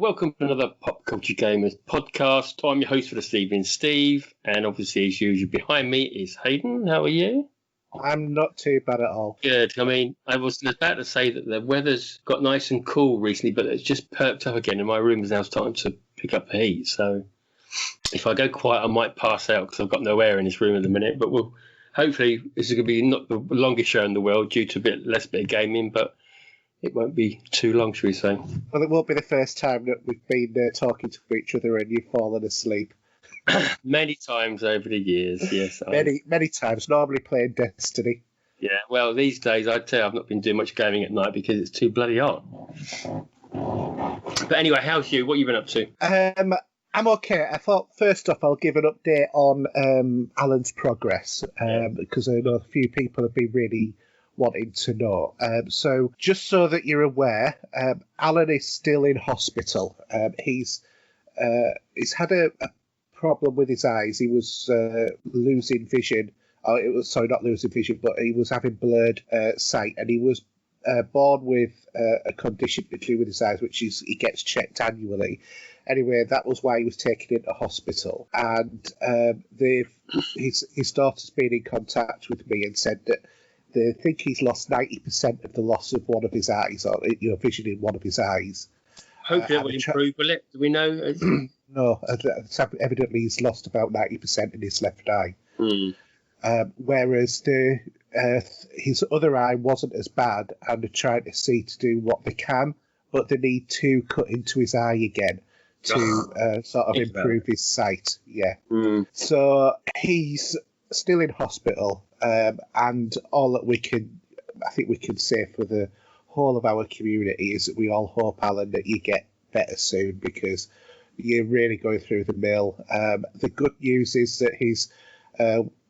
welcome to another Pop Culture Gamers podcast. I'm your host for this evening, Steve, and obviously, as usual, behind me is Haydn. How are you? I'm not too bad at all. Good. I mean, I was about to say that the weather's got nice and cool recently, but it's just perked up again, and my room is now starting to pick up the heat. So if I go quiet, I might pass out because I've got no air in this room at the minute. But hopefully, this is going to be not the longest show in the world due to a bit less bit of gaming, but it won't be too long, should we say? Well, it won't be the first time that we've been talking to each other and you've fallen asleep. Many times over the years, yes. Many times, normally playing Destiny. Yeah, well, these days, I'd say I've not been doing much gaming at night because it's too bloody hot. But anyway, how's you? What have you been up to? I'm okay. I thought, first off, I'll give an update on Alan's progress, because I know a few people have been really wanting to know. So just so that you're aware, Alan is still in hospital. He's had a problem with his eyes. He was losing vision. Not losing vision, but he was having blurred sight, and he was born with a condition to do with his eyes, which is he gets checked annually. Anyway, that was why he was taken into hospital, and his daughter's been in contact with me and said that they think he's lost 90% of the loss of one of his eyes, or vision in one of his eyes. Hopefully it will improve, will it? Do we know? No, evidently he's lost about 90% in his left eye. Whereas his other eye wasn't as bad, and they're trying to see to do what they can, but they need to cut into his eye again to sort of improve his sight. Yeah. So he's still in hospital, and all that I think we can say for the whole of our community is that we all hope, Alan, that you get better soon, because you're really going through the mill. The good news is that his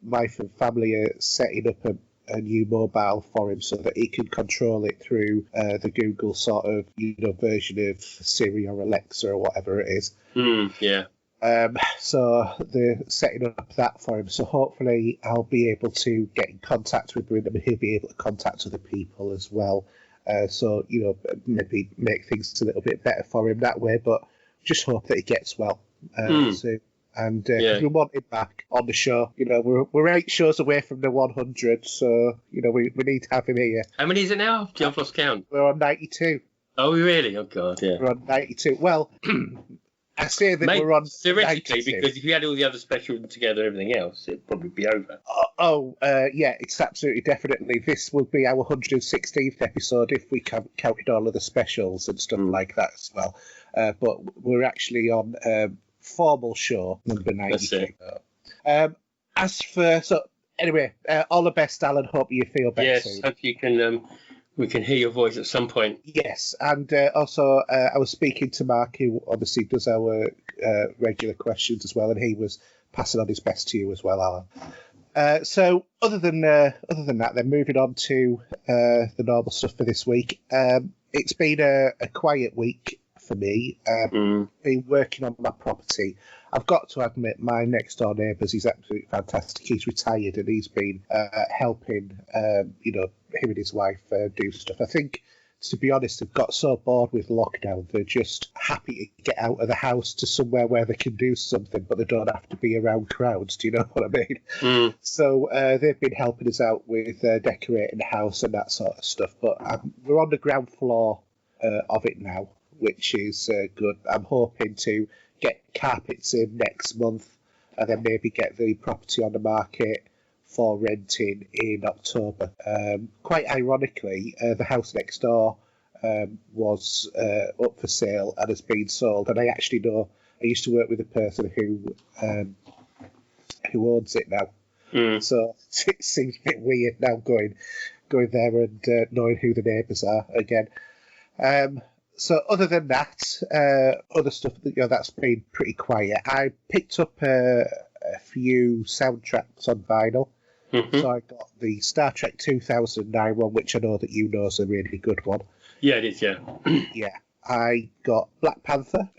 wife and family are setting up a new mobile for him so that he can control it through the Google sort of version of Siri or Alexa or whatever it is. Yeah. So they're setting up that for him. So hopefully I'll be able to get in contact with him, and he'll be able to contact other people as well. So maybe make things a little bit better for him that way. But just hope that he gets well soon. And we want him back on the show. We're 8 shows away from the 100, so we need to have him here. How many is it now? I've lost count. We're on 92. Oh, really? Oh, God, yeah. We're on 92. Well, I say that we're on theoretically 92. because if you had all the other specials together, everything else, it'd probably be over. Yeah, it's absolutely definitely. This will be our 116th episode if we counted all of the specials and stuff like that as well. But we're actually on formal show number 92. Anyway, all the best, Alan. Hope you feel better soon. Yes, hope you can. We can hear your voice at some point. Yes, and also I was speaking to Mark, who obviously does our regular questions as well, and he was passing on his best to you as well, Alan. So other than that, then moving on to the normal stuff for this week. It's been a quiet week for me. Been working on my property. I've got to admit, my next door neighbours, he's absolutely fantastic. He's retired and he's been helping, him and his wife do stuff. I think, to be honest, they've got so bored with lockdown, they're just happy to get out of the house to somewhere where they can do something, but they don't have to be around crowds. Do you know what I mean? So they've been helping us out with decorating the house and that sort of stuff. But we're on the ground floor of it now, which is good. I'm hoping to get carpets in next month and then maybe get the property on the market for renting in October. Quite ironically, the house next door was up for sale and has been sold, and I actually know, I used to work with a person who owns it now. So it seems a bit weird now going there and knowing who the neighbours are again. So other than that, other stuff that's been pretty quiet. I picked up a few soundtracks on vinyl. So I got the Star Trek 2009 one, which I know that you know is a really good one. Yeah, it is, yeah. Yeah. I got Black Panther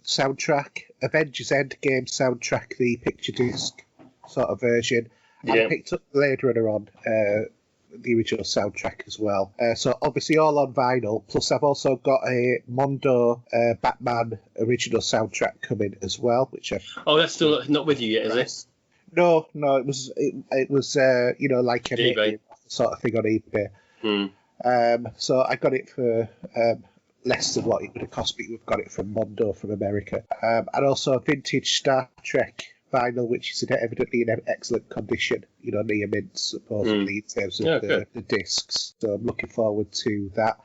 soundtrack, Avengers Endgame soundtrack, the picture disc sort of version. And I picked up Blade Runner on the original soundtrack as well. So obviously all on vinyl. Plus, I've also got a Mondo Batman original soundtrack coming as well, which that's still not with you yet, is it? No, it was like an eBay sort of thing on eBay. So I got it for less than what it would have cost me. We've got it from Mondo from America, and also a vintage Star Trek vinyl, which is evidently in excellent condition, near mint, supposedly, in terms of the discs. So I'm looking forward to that.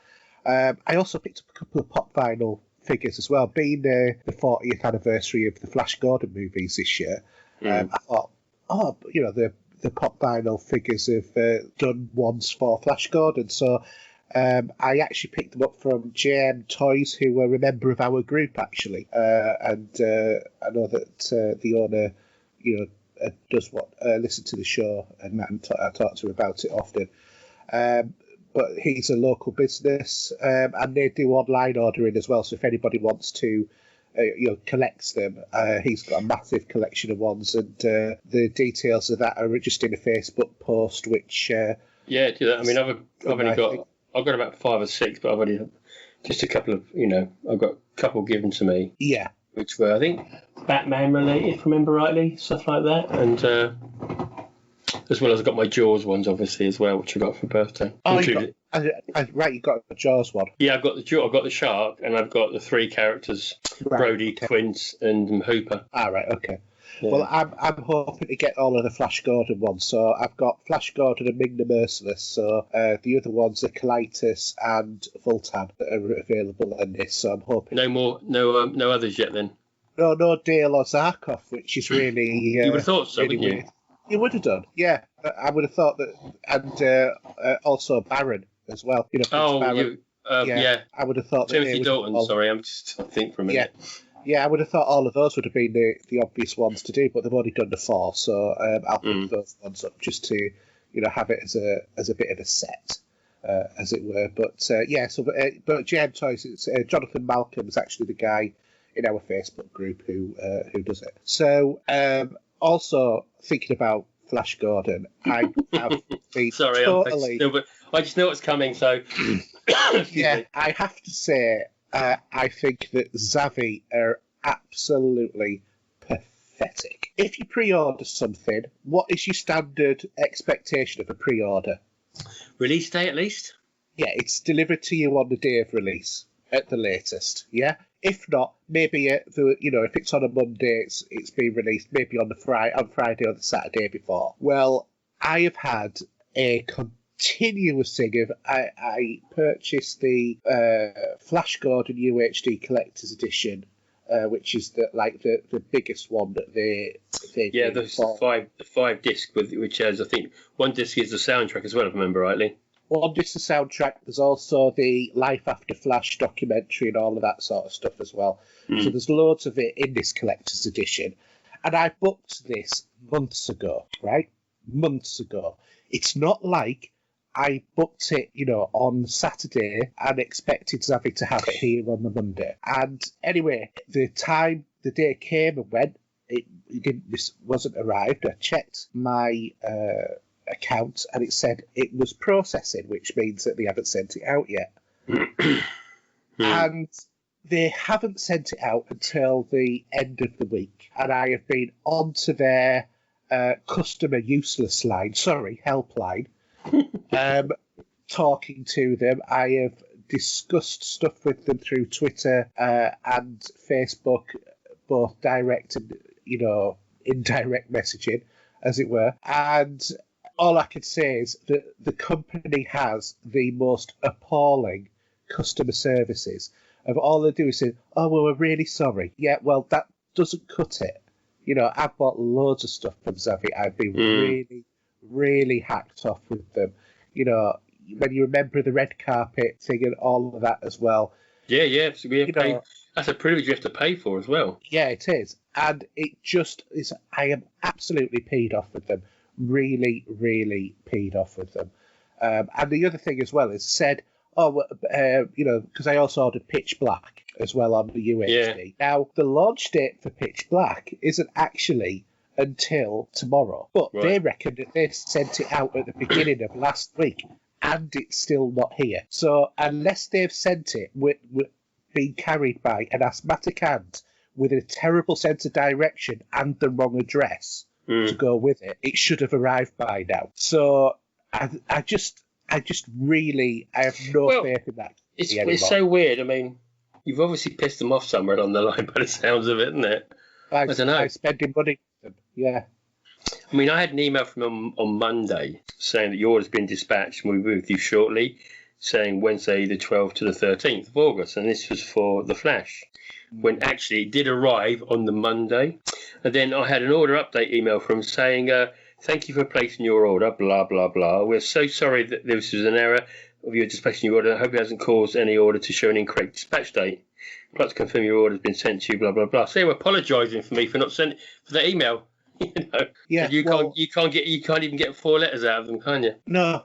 I also picked up a couple of pop vinyl figures as well. Being the 40th anniversary of the Flash Gordon movies this year, I thought, the pop vinyl figures have done ones for Flash Gordon. So I actually picked them up from JM Toys, who were a member of our group, actually. And I know that the owner, does listen to the show, and I talk to him about it often. But he's a local business, and they do online ordering as well. So if anybody wants to, collects them, he's got a massive collection of ones, and the details of that are just in a Facebook post, which do that. I mean, I've got about 5 or 6, but I've only just a couple of, I've got a couple given to me. Yeah. Which were, I think, Batman related, if I remember rightly, stuff like that. And as well as I've got my Jaws ones, obviously, as well, which I got for birthday. Oh, you got a Jaws one. Yeah, I've got the shark, and I've got the 3 characters, Brody, Quince, and Hooper. Right, okay. Yeah. Well, I'm hoping to get all of the Flash Gordon ones. So I've got Flash Gordon and Ming the Merciless. So the other ones are Colitis and Vultan that are available in this. So I'm hoping no others yet then. No Dale or Zarkov, which is really you would have thought so, really wouldn't you? You would have done, yeah. I would have thought that, and also Baron as well. Baron. Yeah. I would have thought Timothy Dalton. Sorry, I'm just think for a minute. Yeah, I would have thought all of those would have been the obvious ones to do, but they've already done the 4, so I'll pick those ones up just to, have it as a bit of a set, as it were. But but JM Toys, it's Jonathan Malcolm is actually the guy in our Facebook group who does it. So also thinking about Flash Gordon, I have been sorry, but I just know what's coming. So yeah, I have to say. I think that Xavi are absolutely pathetic. If you pre-order something, what is your standard expectation of a pre-order? Release day, at least? Yeah, it's delivered to you on the day of release, at the latest, yeah? If not, maybe, if it's on a Monday, it's been released maybe on Friday or the Saturday before. Well, I have had a continuous thing of I purchased the Flash Gordon UHD Collector's Edition, which is the biggest one that they do. The 5 disc which has, I think, 1 disc is the soundtrack as well, if I remember rightly. One disc the soundtrack. There's also the Life After Flash documentary and all of that sort of stuff as well. So there's loads of it in this Collector's Edition, and I booked this months ago. It's not like I booked it, on Saturday and expected Xavi to have it here on the Monday. And anyway, the day came and went. This wasn't arrived. I checked my account and it said it was processing, which means that they haven't sent it out yet. And they haven't sent it out until the end of the week. And I have been onto their customer useless line, helpline, talking to them. I have discussed stuff with them through Twitter and Facebook, both direct and indirect messaging, as it were. And all I can say is that the company has the most appalling customer services. Of all they do is say, "Oh, well, we're really sorry." Yeah, well, that doesn't cut it. I've bought loads of stuff from Xavi. I've been really, really hacked off with them. When you remember the red carpet thing and all of that as well. Yeah. So we have paid. That's a privilege you have to pay for as well. Yeah, it is. And it just is. I am absolutely peed off with them. Really, really peed off with them. And the other thing as well is said, because I also ordered Pitch Black as well on the UHD. Yeah. Now, the launch date for Pitch Black isn't actually until tomorrow. But Right. they reckon that they sent it out at the beginning of last week, and it's still not here. So unless they've sent it with being carried by an asthmatic hand with a terrible sense of direction and the wrong address to go with it, it should have arrived by now. So I just really, I have no faith in that. It's so weird. I mean, you've obviously pissed them off somewhere along the line by the sounds of it, isn't it? I don't know. By spending money with them, yeah. I mean, I had an email from them on Monday saying that your order's been dispatched and we'll be with you shortly, saying Wednesday the 12th to the 13th of August, and this was for the Flash, when actually it did arrive on the Monday. And then I had an order update email from saying, thank you for placing your order, blah, blah, blah. We're so sorry that this was an error of your dispatching your order. I hope it hasn't caused any order to show an incorrect dispatch date. I'd like to confirm your order has been sent to you, blah, blah, blah. So they were apologising for me for not sending for the email. You know, yeah, you can't even get 4 letters out of them, can you? No,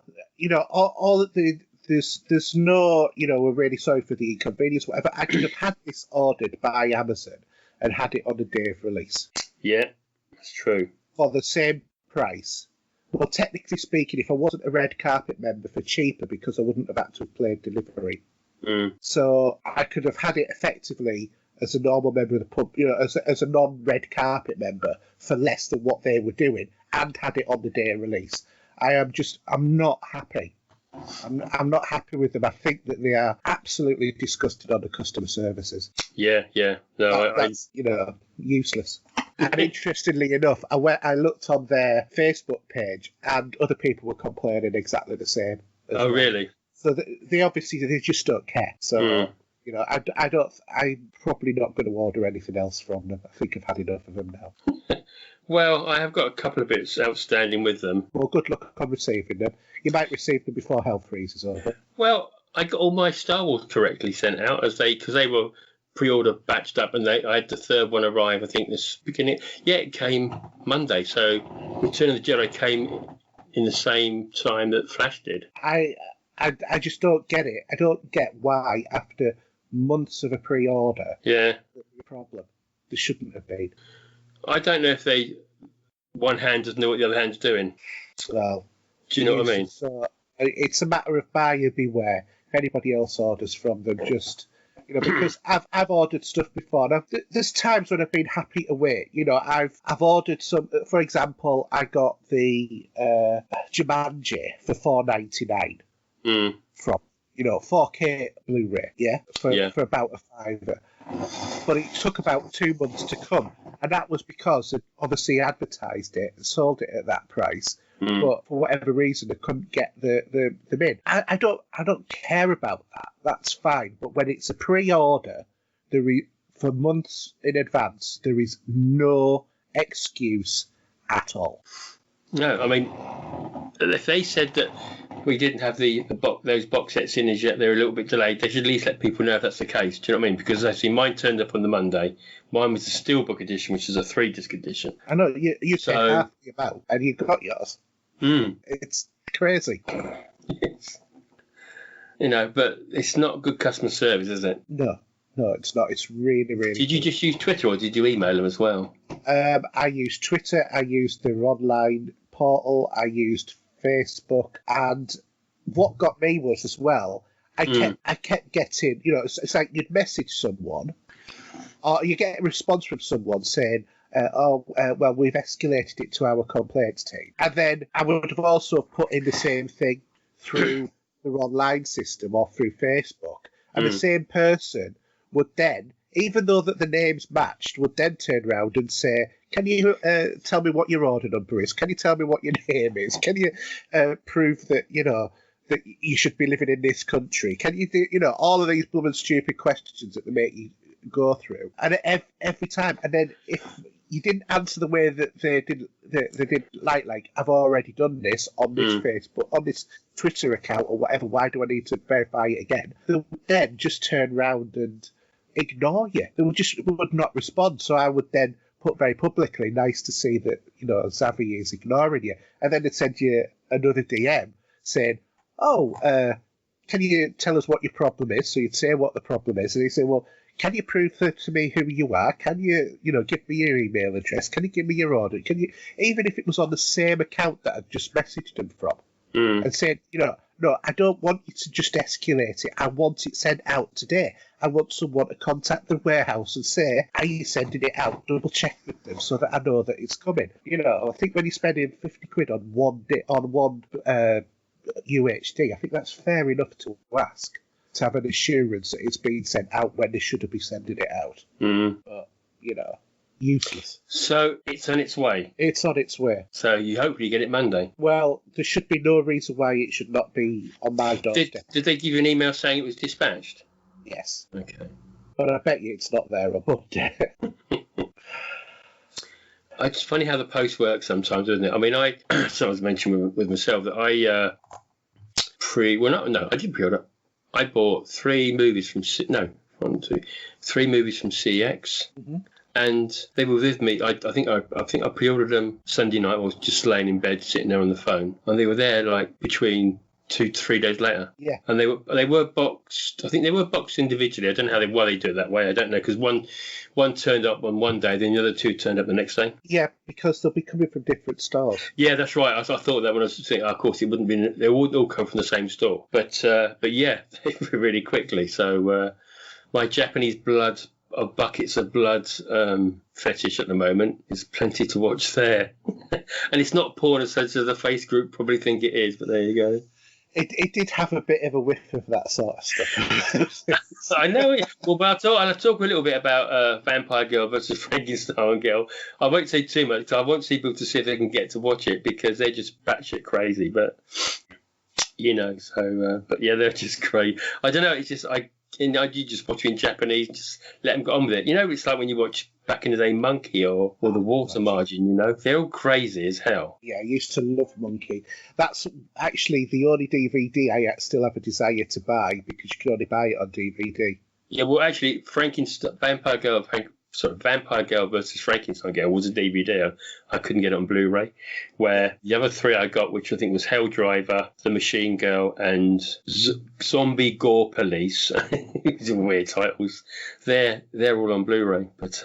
all the there's no, we're really sorry for the inconvenience, whatever. I could have had this ordered by Amazon and had it on the day of release. Yeah, that's true. For the same price. Well, technically speaking, if I wasn't a red carpet member, for cheaper, because I wouldn't have had to have played delivery. So I could have had it effectively as a normal member of the pub, as a non-red carpet member for less than what they were doing, and had it on the day of release. I'm not happy. I'm not happy with them. I think that they are absolutely disgusted on the customer services. Yeah. No, that's useless. And interestingly enough, I looked on their Facebook page, and other people were complaining exactly the same. Oh, really? So they just don't care. So I'm probably not going to order anything else from them. I think I've had enough of them now. Well, I have got a couple of bits outstanding with them. Well, good luck on receiving them. You might receive them before hell freezes over. Well, I got all my Star Wars correctly sent out because they were pre-order batched up, and I had the third one arrive. I think this beginning. Yeah, it came Monday. So Return of the Jedi came in the same time that Flash did. I just don't get it. I don't get why, after months of a pre-order, the problem. There shouldn't have been. I don't know if one hand doesn't know what the other hand's doing. Well, do you know what I mean? So it's a matter of buyer beware. If anybody else orders from them, just because I've ordered stuff before. Now, there's times when I've been happy to wait. I've ordered some. For example, I got the Jumanji for $4.99. From 4K Blu-ray, for about a $5. But it took about 2 months to come, and that was because obviously advertised it and sold it at that price. But for whatever reason, they couldn't get them in. I don't care about that. That's fine. But when it's a pre-order, for months in advance, there is no excuse at all. No, I mean, if they said that we didn't have those box sets in as yet, they're a little bit delayed, they should at least let people know if that's the case. Do you know what I mean? Because actually mine turned up on the Monday. Mine was the Steelbook edition, which is a 3-disc edition. I know, you said half the amount, and you got yours. It's crazy. Yes. But it's not good customer service, is it? No, it's not. It's really, really Did you just use Twitter, or did you email them as well? I used Twitter, I used their online portal, I used Facebook, and what got me was as well, I kept getting, it's like you'd message someone, or you get a response from someone saying, well, we've escalated it to our complaints team. And then I would have also put in the same thing through their online system or through Facebook, and the same person would then, even though that the names matched, would then turn around and say, can you tell me what your order number is? Can you tell me what your name is? Can you prove that, that you should be living in this country? Can you do, all of these blooming stupid questions that they make you go through? And every time, and then if you didn't answer the way that they did like I've already done this on this Facebook, on this Twitter account or whatever, why do I need to verify it again? They would then just turn around and ignore you. They would not respond. So I would then put very publicly, nice to see that, Xavi is ignoring you. And then they'd send you another DM saying, can you tell us what your problem is? So you'd say what the problem is. And he'd say, well, can you prove to me who you are? Can you, give me your email address? Can you give me your order? Can you, even if it was on the same account that I'd just messaged them from, and said, no, I don't want you to just escalate it. I want it sent out today. I want someone to contact the warehouse and say, are you sending it out? Double check with them so that I know that it's coming. I think when you're spending 50 quid on one UHD, I think that's fair enough to ask, to have an assurance that it's being sent out when they should be sending it out. But, useless. So it's on its way. It's on its way. So you hopefully get it Monday. Well, there should be no reason why it should not be on my doorstep. Did they give you an email saying it was dispatched? Yes. Okay. But I bet you it's not there on Monday. It's funny how the post works sometimes, isn't it? I mean, someone's mentioned with myself that I did pre-order. I bought three movies from CX, and they were with me. I think I pre-ordered them Sunday night. I was just laying in bed, sitting there on the phone, and they were there like between 2 to 3 days later. Yeah. And they were boxed. I think they were boxed individually. I don't know why they do it that way. I don't know, because one turned up on one day, then the other two turned up the next day. Yeah, because they'll be coming from different stores. Yeah, that's right. I thought that when I was thinking, of course, it wouldn't be. They would all come from the same store. But yeah, they were really quickly. So my Japanese buckets of blood fetish at the moment. There's plenty to watch there. And it's not porn as such as the face group probably think it is, but there you go. It did have a bit of a whiff of that sort of stuff. I know it. Well, but I'll talk a little bit about Vampire Girl versus Frankenstein Girl. I won't say too much. I want people to see if they can get to watch it, because they're just batshit crazy. But, but yeah, they're just great. I don't know. It's just, you just watch it in Japanese, just let them get on with it. It's like when you watch back in the day Monkey or The Water Margin, they're all crazy as hell. Yeah, I used to love Monkey. That's actually the only DVD I still have a desire to buy, because you can only buy it on DVD. Yeah, well, actually, Vampire Girl versus Frankenstein Girl was a DVD. I couldn't get it on Blu-ray. Where the other three I got, which I think was Hell Driver, The Machine Girl, and Zombie Gore Police. These are weird titles. They're all on Blu-ray. But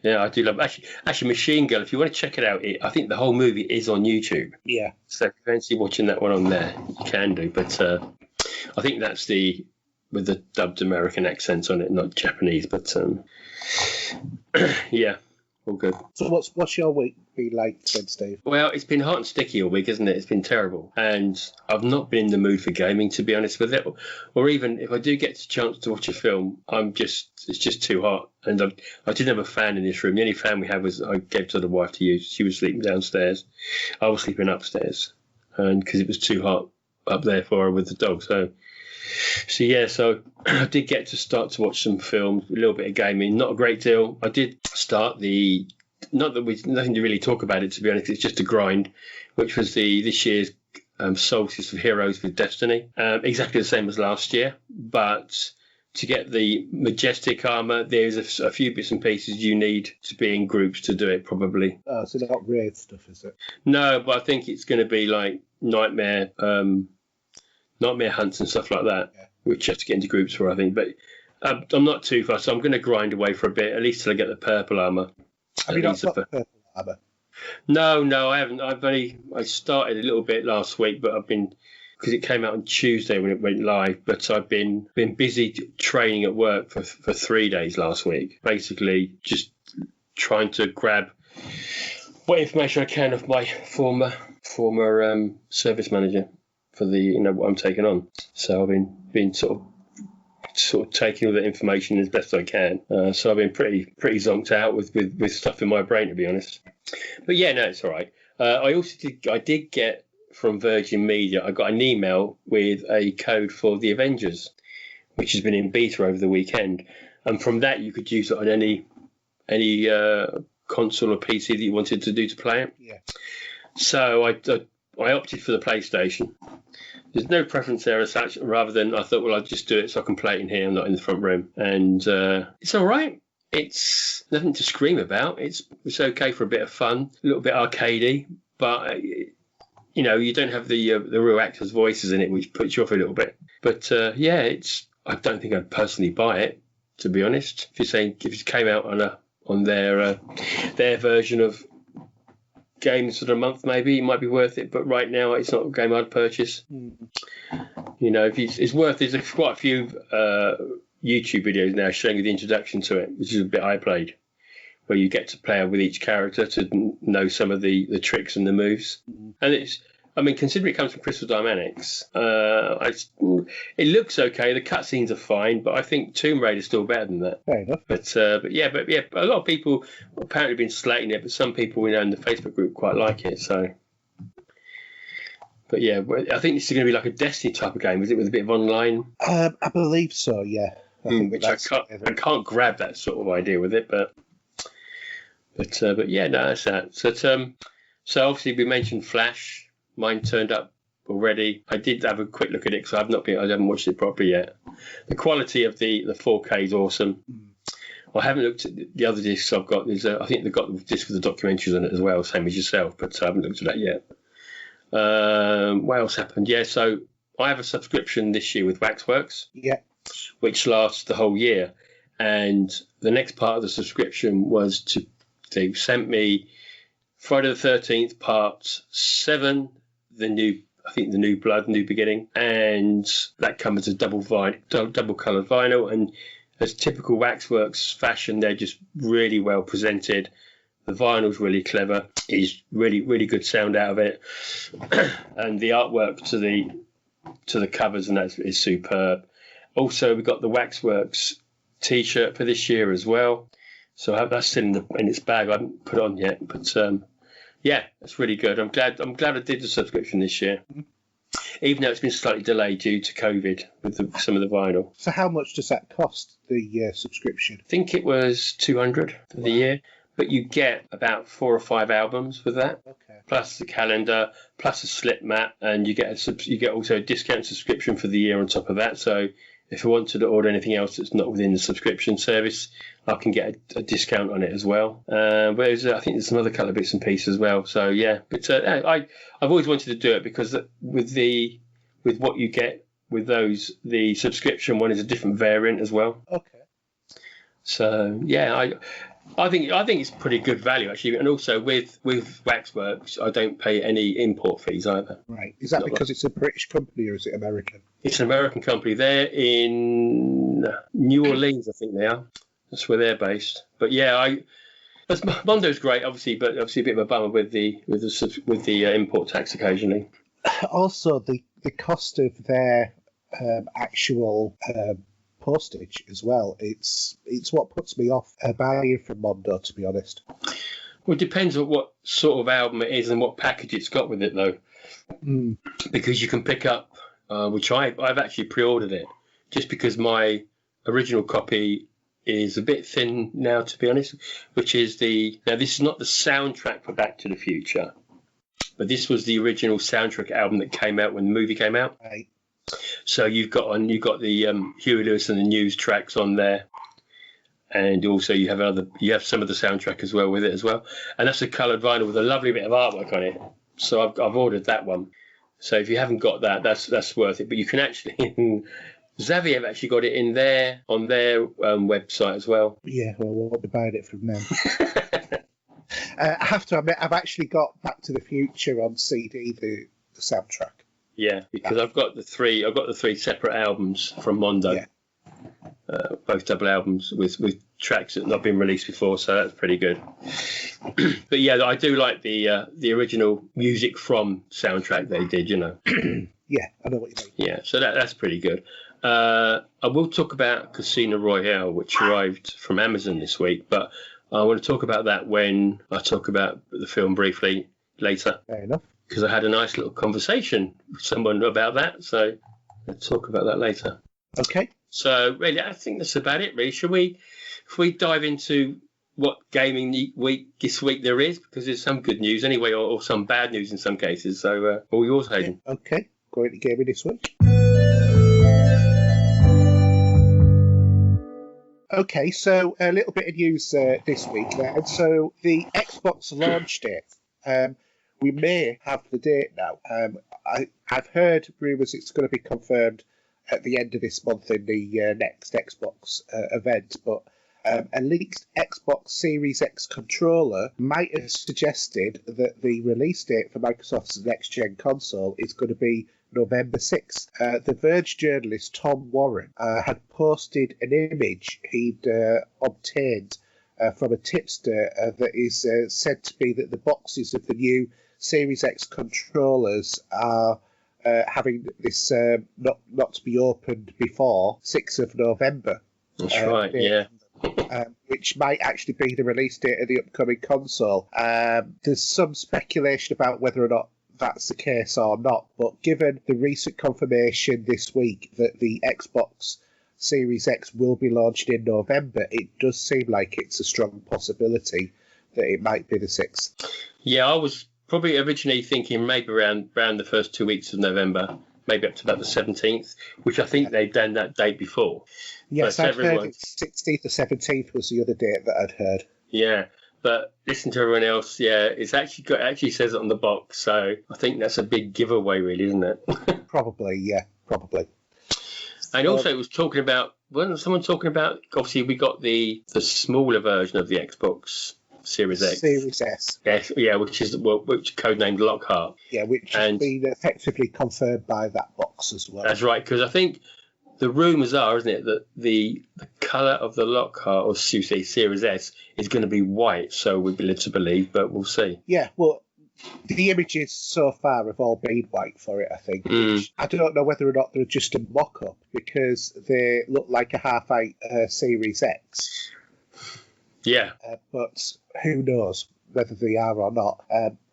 yeah, I do love. Actually, Machine Girl. If you want to check it out, I think the whole movie is on YouTube. Yeah. So if you fancy watching that one on there, you can do. But I think that's with the dubbed American accents on it, not Japanese. But yeah, all good. So what's your week been like then, Steve? Well, it's been hot and sticky all week, isn't it? It's been terrible. And I've not been in the mood for gaming, to be honest with it. Or even if I do get a chance to watch a film, it's just too hot. And I didn't have a fan in this room. The only fan we had was I gave to the wife to use. She was sleeping downstairs. I was sleeping upstairs, and because it was too hot up there for her with the dog. So I did get to start to watch some films, a little bit of gaming, not a great deal. I did start not that we've nothing to really talk about it, to be honest, it's just a grind, which was this year's Solstice of Heroes with Destiny. Exactly the same as last year, but to get the Majestic armor, there's a few bits and pieces you need to be in groups to do it, probably. Oh, so not raid stuff, is it? No, but I think it's going to be like Nightmare hunts and stuff like that, yeah, which you have to get into groups for, I think. But I'm not too fast, so I'm going to grind away for a bit, at least till I get the purple armor. Have you not got the purple armor? No, I haven't. I started a little bit last week, but I've been, because it came out on Tuesday when it went live, but I've been busy training at work for 3 days last week, basically just trying to grab what information I can of my former service manager for the what I'm taking on. So I've been sort of taking all the information as best I can. So I've been pretty zonked out with stuff in my brain, to be honest. But yeah, no, it's all right. I did get from Virgin Media, I got an email with a code for The Avengers, which has been in beta over the weekend. And from that, you could use it on any console or PC that you wanted to do to play it. Yeah. So I opted for the PlayStation. There's no preference there as such, rather than I thought, well, I'll just do it so I can play it in here, I'm not in the front room. And it's all right. It's nothing to scream about. It's okay for a bit of fun, a little bit arcadey, but you don't have the real actors' voices in it, which puts you off a little bit. But yeah, I don't think I'd personally buy it. to be honest. If you're saying if it came out on their version of games for a month, maybe it might be worth it. But right now, it's not a game I'd purchase. You know, if it's worth. There's quite a few YouTube videos now showing you the introduction to it, which is a bit I played, where you get to play with each character to know some of the tricks and the moves. And it's, I mean, considering it comes from Crystal Dynamics, it looks okay. The cutscenes are fine, but I think Tomb Raider is still better than that. Fair enough. But yeah, a lot of people apparently been slating it, but some people we know in the Facebook group quite like it. So, but yeah, I think this is going to be like a Destiny type of game, is it, with a bit of online? I believe so. Yeah. Which I can't grab that sort of idea with it, but yeah, no, that's that. So obviously we mentioned Flash. Mine turned up already. I did have a quick look at it because I haven't watched it properly yet. The quality of the 4K is awesome. I haven't looked at the other discs I've got. I think they've got the disc with the documentaries on it as well, same as yourself, but I haven't looked at that yet. What else happened? Yeah, so I have a subscription this year with Waxworks. Yeah. Which lasts the whole year. And the next part of the subscription was they sent me Friday the 13th, part 7, the new blood, new beginning, and that comes as double coloured vinyl. And as typical Waxworks fashion, they're just really well presented. The vinyl's really clever. It's really, really good sound out of it, and the artwork to the covers and that is superb. Also, we've got the Waxworks T-shirt for this year as well. So that's still in its bag. I haven't put it on yet, but yeah, that's really good. I'm glad I did the subscription this year, even though it's been slightly delayed due to COVID with some of the vinyl. So how much does that cost, the subscription? I think it was $200 for the year, but you get about 4 or 5 albums with that. Okay. Plus the calendar, plus a slip mat, and you get also a discount subscription for the year on top of that. So if I wanted to order anything else that's not within the subscription service, I can get a discount on it as well. But I think there's some other couple of bits and pieces as well. So yeah, but I've always wanted to do it because with what you get with those, the subscription one is a different variant as well. Okay. So yeah, I think it's pretty good value actually, and also with Waxworks, I don't pay any import fees either. Right. Is that because it's a British company or is it American? It's an American company. They're in New Orleans, I think they are. That's where they're based. But yeah, Mondo's great, obviously, but obviously a bit of a bummer with the import tax occasionally. Also, the cost of their actual postage as well. It's what puts me off buying from Mondo, to be honest. Well, it depends on what sort of album it is and what package it's got with it, though. Because you can pick up, which I've actually pre-ordered it, just because my original copy is a bit thin now, to be honest, which is now this is not the soundtrack for Back to the Future, but this was the original soundtrack album that came out when the movie came out. Right. So you've got the Huey Lewis and the News tracks on there, and also you have some of the soundtrack as well with it as well, and that's a coloured vinyl with a lovely bit of artwork on it. So I've ordered that one. So if you haven't got that, that's worth it. But you can actually Xavier have actually got it on their website as well. Yeah, well, we'll be buying it from them. I have to admit, I've actually got Back to the Future on CD, the soundtrack. Yeah, because I've got the three separate albums from Mondo. Yeah. Both double albums with tracks that have not been released before, so that's pretty good. But yeah, I do like the original music from soundtrack they did, you know. Yeah, I know what you mean. Yeah, so that's pretty good. I will talk about Casino Royale, which arrived from Amazon this week, but I want to talk about that when I talk about the film briefly later. Fair enough. Because I had a nice little conversation with someone about that, so I'll talk about that later. Okay. So really, I think that's about it. Really, if we dive into what gaming this week there is, because there's some good news anyway, or some bad news in some cases. So all yours, Haydn. Okay, going to gaming this week. Okay, so a little bit of news this week then. So the Xbox launch date. We may have the date now. I've heard rumours it's going to be confirmed at the end of this month in the next Xbox event, but a leaked Xbox Series X controller might have suggested that the release date for Microsoft's next-gen console is going to be November 6th. The Verge journalist Tom Warren had posted an image he'd obtained from a tipster that is said to be that the boxes of the new Series X controllers are having this not to be opened before 6th of November. That's right, yeah. Which might actually be the release date of the upcoming console. There's some speculation about whether or not that's the case or not, but given the recent confirmation this week that the Xbox Series X will be launched in November, it does seem like it's a strong possibility that it might be the 6th. Yeah, I was probably originally thinking maybe around the first 2 weeks of November, maybe up to about the 17th, which I think they've done that date before. Yes, I'd heard 16th or 17th was the other date that I'd heard. Yeah, but listen to everyone else. Yeah, it actually says it on the box, so I think that's a big giveaway, really, isn't it? Probably, yeah, probably. And also, it was talking about, wasn't someone talking about? Obviously, we got the smaller version of the Xbox Series X. Series S. Yes, yeah, which is codenamed Lockhart. Yeah, which has been effectively confirmed by that box as well. That's right, because I think the rumours are, isn't it, that the colour of the Lockhart, or Series S, is going to be white, so we'd be led to believe, but we'll see. Yeah, well, the images so far have all been white for it, I think. I don't know whether or not they're just a mock-up, because they look like a half-height Series X. Yeah. But who knows whether they are or not.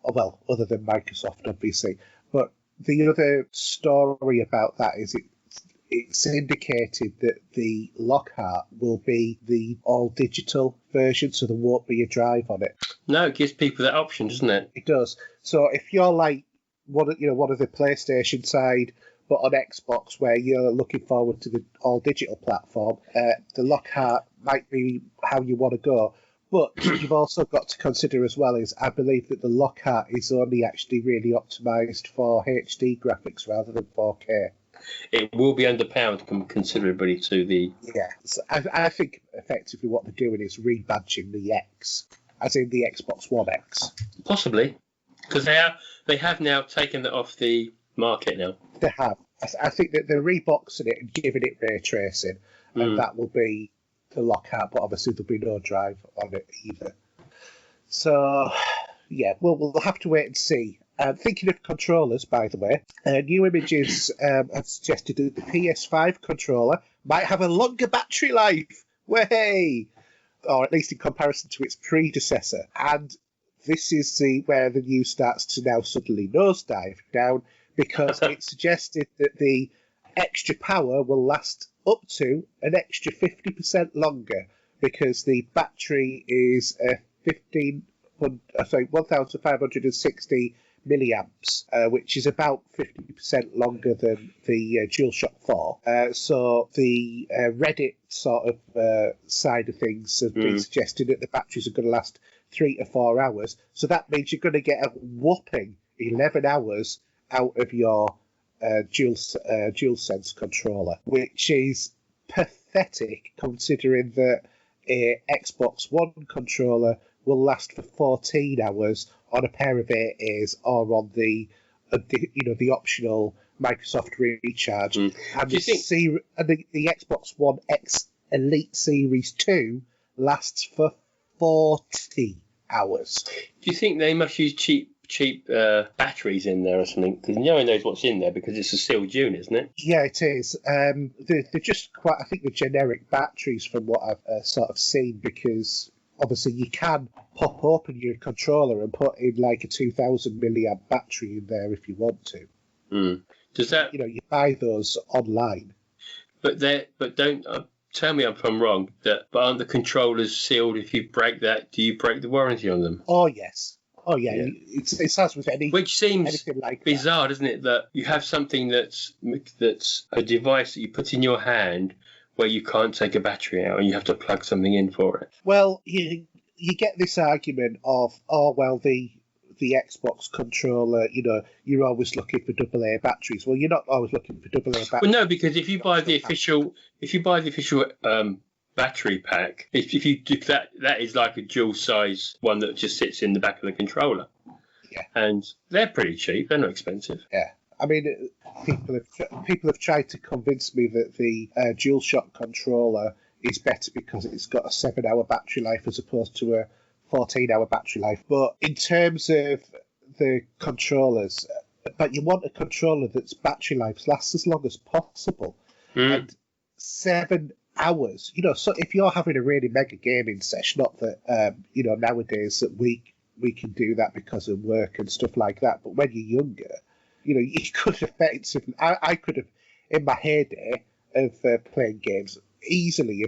Well, other than Microsoft, obviously. But the other story about that is it's indicated that the Lockhart will be the all-digital version, so there won't be a drive on it. No, it gives people that option, doesn't it? It does. So if you're like one of the PlayStation side, but on Xbox, where you're looking forward to the all-digital platform, the Lockhart might be how you want to go. But you've also got to consider as well is I believe that the Lockhart is only actually really optimised for HD graphics rather than 4K. It will be underpowered considerably to the... Yeah, so I think effectively what they're doing is rebadging the X, as in the Xbox One X. Possibly, because they have now taken that off the market now. They have. I think that they're reboxing it and giving it ray tracing, and that will be the Lockhart, but obviously there'll be no drive on it either. So, yeah, we'll have to wait and see. Thinking of controllers, by the way, new images have suggested that the PS5 controller might have a longer battery life. Way! Or at least in comparison to its predecessor. And this is where the news starts to now suddenly nosedive down, because it suggested that the extra power will last up to an extra 50% longer, because the battery is 1,560 milliamps, which is about 50% longer than the DualShock 4. So the Reddit sort of side of things has been suggesting that the batteries are going to last 3 to 4 hours. So that means you're going to get a whopping 11 hours out of your DualSense controller, which is pathetic considering that a Xbox One controller will last for 14 hours on a pair of AAs or on the optional Microsoft Recharge. And the Xbox One X Elite Series 2 lasts for 40 hours. Do you think they must use cheap batteries in there or something? Because no one knows what's in there because it's a sealed unit, isn't it? Yeah, it is. They're just quite, I think, the generic batteries from what I've sort of seen, because obviously you can pop open your controller and put in like a 2,000 milliamp battery in there if you want to. Does that... you buy those online. But don't... tell me if I'm wrong, but aren't the controllers sealed? If you break that, do you break the warranty on them? Oh, yes. Oh, yeah. It's as with anything. Which seems like bizarre, doesn't it? That you have something that's a device that you put in your hand where you can't take a battery out and you have to plug something in for it. Well, you get this argument of, the the Xbox controller, you're always looking for AA batteries. Well, you're not always looking for AA batteries. Well, no, because if you buy the official, battery pack, if you do that is like a dual size one that just sits in the back of the controller. Yeah, and they're pretty cheap. They're not expensive. Yeah, I mean, people have tried to convince me that the DualShock controller is better because it's got a 7-hour battery life as opposed to a 14-hour battery life. But in terms of the controllers, but you want a controller that's battery life lasts as long as possible. And 7 hours, so if you're having a really mega gaming session, not that, nowadays that we can do that because of work and stuff like that, but when you're younger, you could effectively, I could have, in my heyday of playing games, easily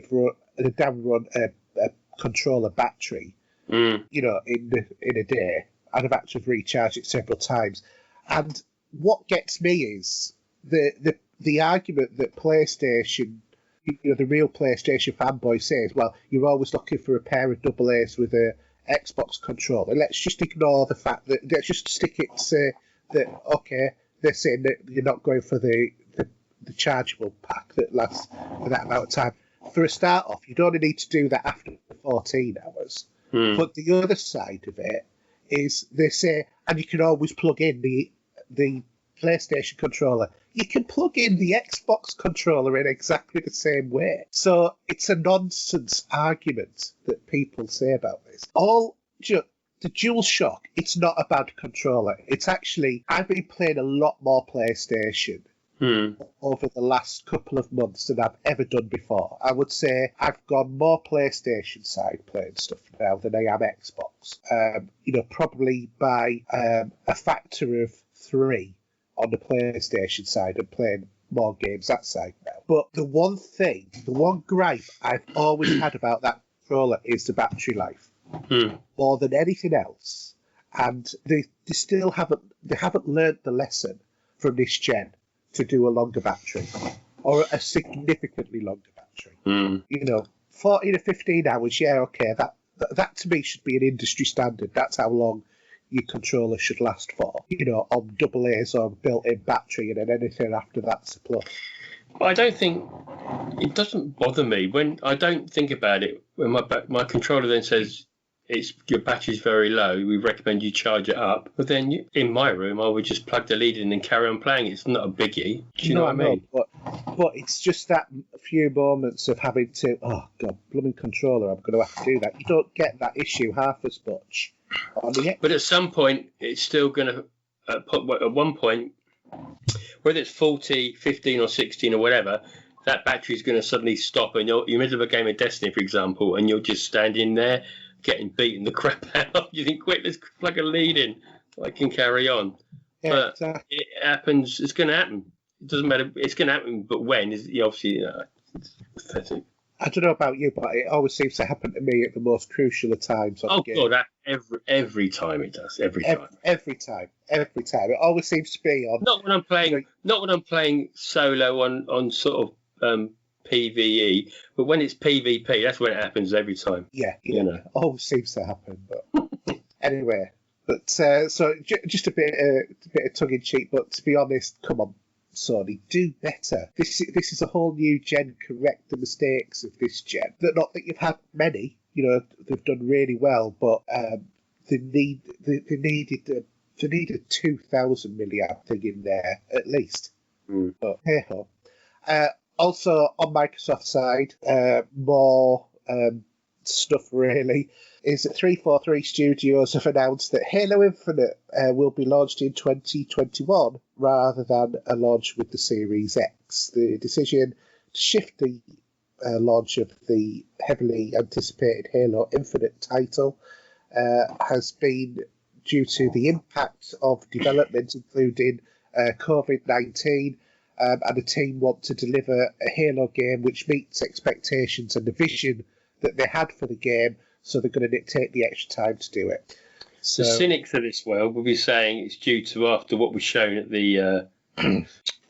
have run a controller battery, in a day. I'd have actually recharged it several times. And what gets me is the argument that PlayStation, the real PlayStation fanboy says, well, you're always looking for a pair of AA's with a Xbox controller. Let's just ignore the fact that, let's just stick it to say that, okay, they're saying that you're not going for the chargeable pack that lasts for that amount of time. For a start off, you'd only need to do that after 14 hours. But the other side of it is they say, and you can always plug in the PlayStation controller. You can plug in the Xbox controller in exactly the same way. So it's a nonsense argument that people say about this. The DualShock, it's not a bad controller. It's actually, I've been playing a lot more PlayStation over the last couple of months than I've ever done before. I would say I've gone more PlayStation side playing stuff now than I am Xbox. Probably by a factor of 3 on the PlayStation side and playing more games that side now. But the one gripe I've always had about that controller is the battery life. More than anything else. And they still haven't learned the lesson from this gen to do a longer battery or a significantly longer battery. 14 to 15 hours, yeah, okay, that to me should be an industry standard. That's how long your controller should last for, on AA's or built-in battery, and then anything after that's a plus. I don't think it doesn't bother me when I don't think about it. When my controller then says your battery's very low, we recommend you charge it up. But then in my room, I would just plug the lead in and carry on playing. It's not a biggie. Do you know what I mean? But it's just that few moments of having to, oh God, blooming controller, I'm going to have to do that. You don't get that issue half as much on the X. But at some point, it's still going to, at one point, whether it's 40, 15 or 16 or whatever, that battery's going to suddenly stop and you're in the middle of a game of Destiny, for example, and you're just standing there getting beaten the crap out. You think, quick, let's plug a lead in. I can carry on. Yeah, but exactly. It happens. It's going to happen. It doesn't matter. It's going to happen. But when is obviously it's pathetic. I don't know about you, but it always seems to happen to me at the most crucial of times. Oh God! Every time it does. Every time. It always seems to be on. Not when I'm playing. Not when I'm playing solo on sort of PvE, but when it's PvP, that's when it happens every time. Yeah. Always seems to happen. But anyway, so just a bit of tongue in cheek, but to be honest, come on, Sony, do better. This is a whole new gen. Correct the mistakes of this gen. Not that you've had many. They've done really well, but they needed a 2,000 milliamp thing in there at least. But hey ho. Also, on Microsoft's side, more stuff really, is that 343 Studios have announced that Halo Infinite will be launched in 2021 rather than a launch with the Series X. The decision to shift the launch of the heavily anticipated Halo Infinite title has been due to the impact of development, including COVID-19, and the team want to deliver a Halo game which meets expectations and the vision that they had for the game, so they're going to take the extra time to do it. So, the cynics of this world will be saying it's due to after what was shown at the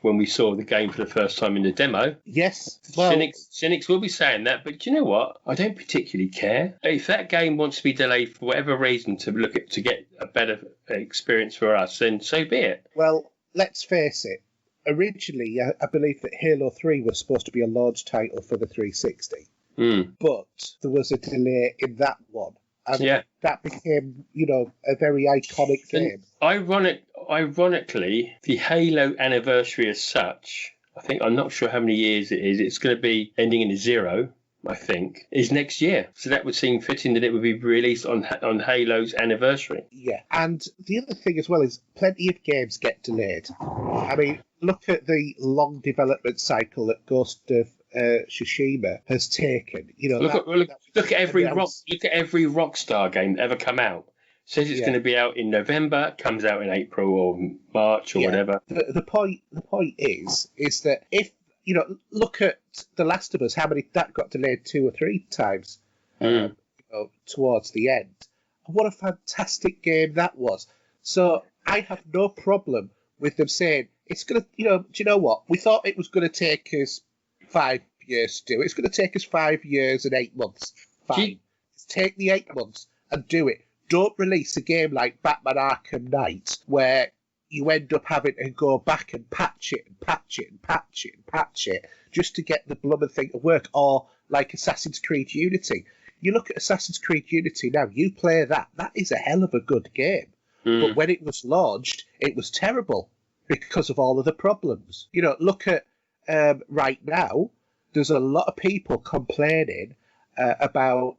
when we saw the game for the first time in the demo. Yes. Well, Cynics will be saying that, but do you know what? I don't particularly care. If that game wants to be delayed for whatever reason to get a better experience for us, then so be it. Well, let's face it. Originally, I believe that Halo 3 was supposed to be a launch title for the 360. But there was a delay in that one. And that became, a very iconic game. Ironically, the Halo anniversary as such, I'm not sure how many years it is. It's going to be ending in a 0, I think, is next year. So that would seem fitting that it would be released on Halo's anniversary. Yeah, and the other thing as well is plenty of games get delayed. I mean, look at the long development cycle that Ghost of Tsushima has taken. Look at every Rockstar game that ever come out. Says it's going to be out in November, comes out in April or March or whatever. The point is that if look at The Last of Us, how many that got delayed 2 or 3 times towards the end. What a fantastic game that was. So I have no problem with them saying it's going to, do you know what? We thought it was going to take us 5 years to do it. It's going to take us 5 years and 8 months. Fine. Take the 8 months and do it. Don't release a game like Batman Arkham Knight where you end up having to go back and patch it and patch it and patch it and patch it just to get the blubber thing to work. Or like Assassin's Creed Unity. You look at Assassin's Creed Unity now, you play that. That is a hell of a good game. But when it was launched, it was terrible because of all of the problems. Look at right now, there's a lot of people complaining about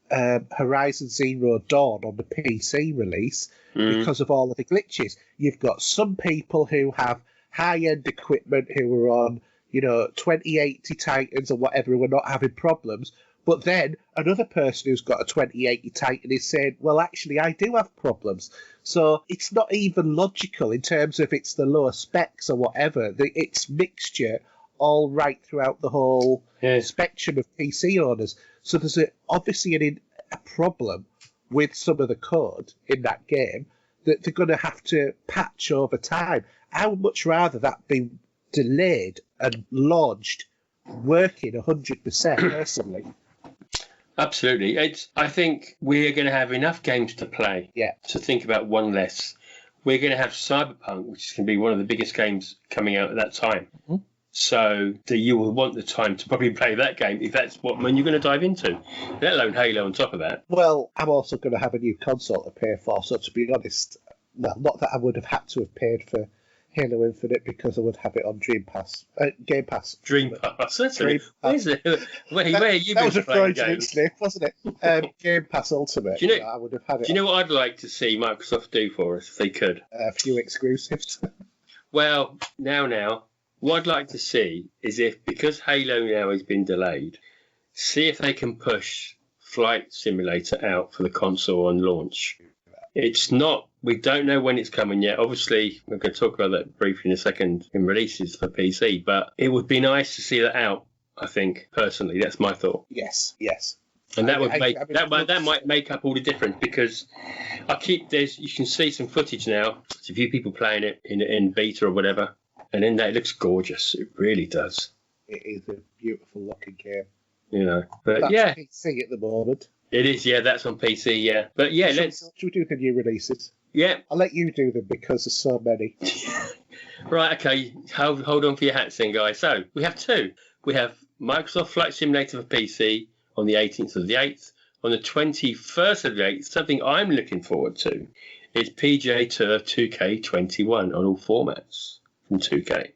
Horizon Zero Dawn on the PC release because of all of the glitches. You've got some people who have high-end equipment who are on, 2080 Titans or whatever, who are not having problems. But then another person who's got a 2080 Titan is saying, well, actually, I do have problems. So it's not even logical in terms of it's the lower specs or whatever. It's mixture all right throughout the whole spectrum of PC owners. So there's obviously a problem with some of the code in that game that they're going to have to patch over time. I would much rather that be delayed and launched working 100% personally. Absolutely. I think we're going to have enough games to play to think about one less. We're going to have Cyberpunk, which is going to be one of the biggest games coming out at that time. So that you will want the time to probably play that game if that's what you're going to dive into, let alone Halo on top of that. Well, I'm also going to have a new console to pay for, so to be honest, well, not that I would have had to have paid for Halo Infinite because I would have it on Game Pass. Dream Pass, that's Dream Pass. Where you that was a Freudian games? Slip, wasn't it? Game Pass Ultimate. Do you know, I would have had it. Do you know what I'd like to see Microsoft do for us if they could? A few exclusives. Well, now, what I'd like to see is because Halo now has been delayed, see if they can push Flight Simulator out for the console on launch. It's not. We don't know when it's coming yet. Obviously, we're going to talk about that briefly in a second in releases for PC, but it would be nice to see that out, I think, personally. That's my thought. Yes. And that might make up all the difference because you can see some footage now. There's a few people playing it in beta or whatever, and then it looks gorgeous. It really does. It is a beautiful looking game. But that's yeah. PC at the moment. It is, that's on PC, But should we do the new releases? Yeah. I'll let you do them because there's so many. Right, okay. Hold on for your hats then, guys. So, we have 2. We have Microsoft Flight Simulator for PC on the 18th of the 8th. On the 21st of the 8th, something I'm looking forward to is PGA Tour 2K21 on all formats from 2K.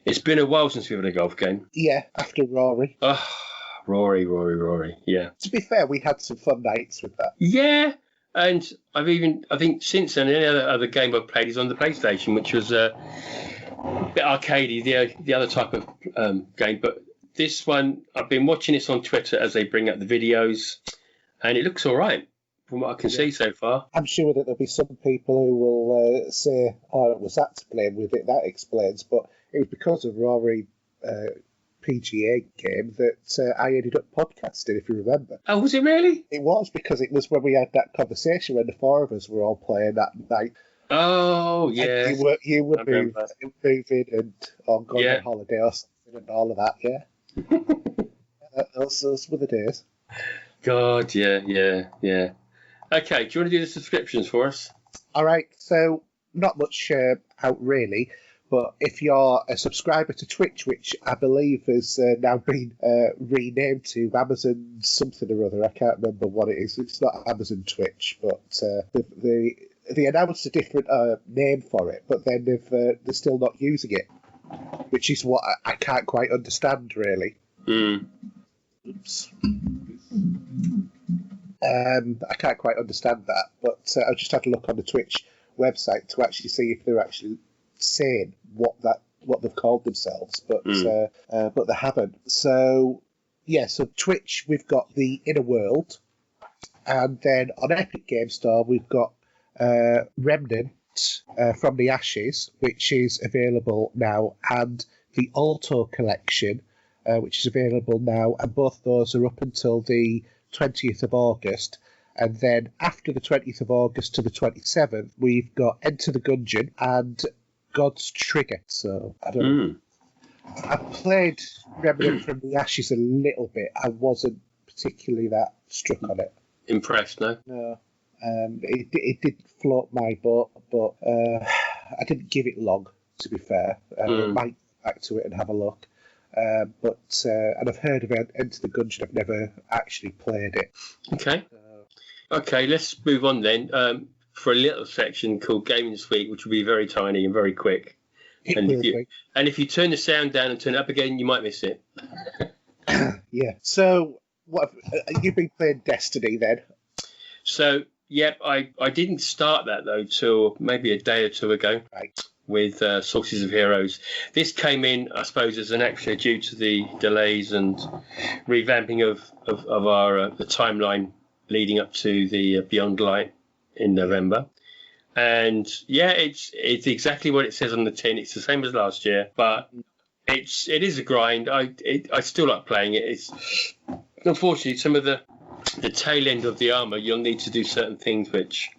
It's been a while since we've had a golf game. Yeah, after Rory. Oh, Rory, yeah. To be fair, we had some fun nights with that. Yeah, and I think since then, any other game I've played is on the PlayStation, which was a bit arcadey, the other type of game. But this one, I've been watching this on Twitter as they bring up the videos, and it looks all right from what I can see so far. I'm sure that there'll be some people who will say, oh, it was that to blame with it, that explains, but it was because of Rory PGA game that I ended up podcasting, if you remember. Oh, was it really? It was, because it was when we had that conversation when the 4 of us were all playing that night. Oh, And yeah. you were I remember. moving and going on Yeah. holiday or something and all of that. Yeah, those were the days. God, yeah, yeah, yeah. Okay, do you want to do the subscriptions for us? All right, so not much out really, but if you're a subscriber to Twitch, which I believe has now been renamed to Amazon something or other, I can't remember what it is. It's not Amazon Twitch, but they announced a different name for it, but then they're still not using it, which is what I can't quite understand really. Mm. Oops. I can't quite understand that, but I just had to look on the Twitch website to actually see if they're actually saying what they've called themselves, but they haven't. So yeah, so Twitch we've got the Inner World, and then on Epic Game Store we've got Remnant from the Ashes, which is available now, and the Alto Collection, which is available now, and both those are up until the 20th of August. And then after the 20th of August to the 27th, we've got Enter the Gungeon and God's Trigger. So I don't know. I played Remnant from the Ashes a little bit. I wasn't particularly that struck on it. Impressed, no? No. It did float my boat, but I didn't give it long, to be fair. I might go back to it and have a look. And I've heard of Enter the Gungeon. I've never actually played it. Okay. Okay, let's move on then for a little section called Gaming This Week, which will be very tiny and very quick. And if you turn the sound down and turn it up again, you might miss it. Yeah. So, what you've been playing Destiny then? So, yep, I didn't start that though till maybe a day or two ago. Right. With Sources of Heroes. This came in, I suppose, as an extra due to the delays and revamping of our the timeline leading up to the Beyond Light in November. And yeah, it's exactly what it says on the tin. It's the same as last year, but it is a grind. I still like playing it. It's unfortunately some of the tail end of the armor. You'll need to do certain things which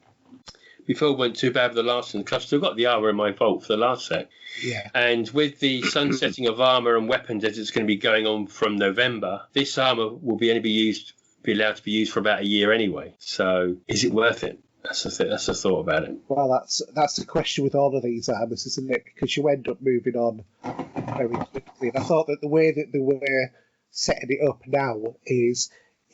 before weren't too bad with the last one, because I've still got the armor in my vault for the last set. Yeah. And with the sunsetting of armor and weapons as it's going to be going on from November, this armor will be allowed to be used for about a year anyway. So is it worth it? That's the thought about it. Well, that's the question with all of these armors, isn't it? Because you end up moving on very quickly. And I thought that the way that they were setting it up now is,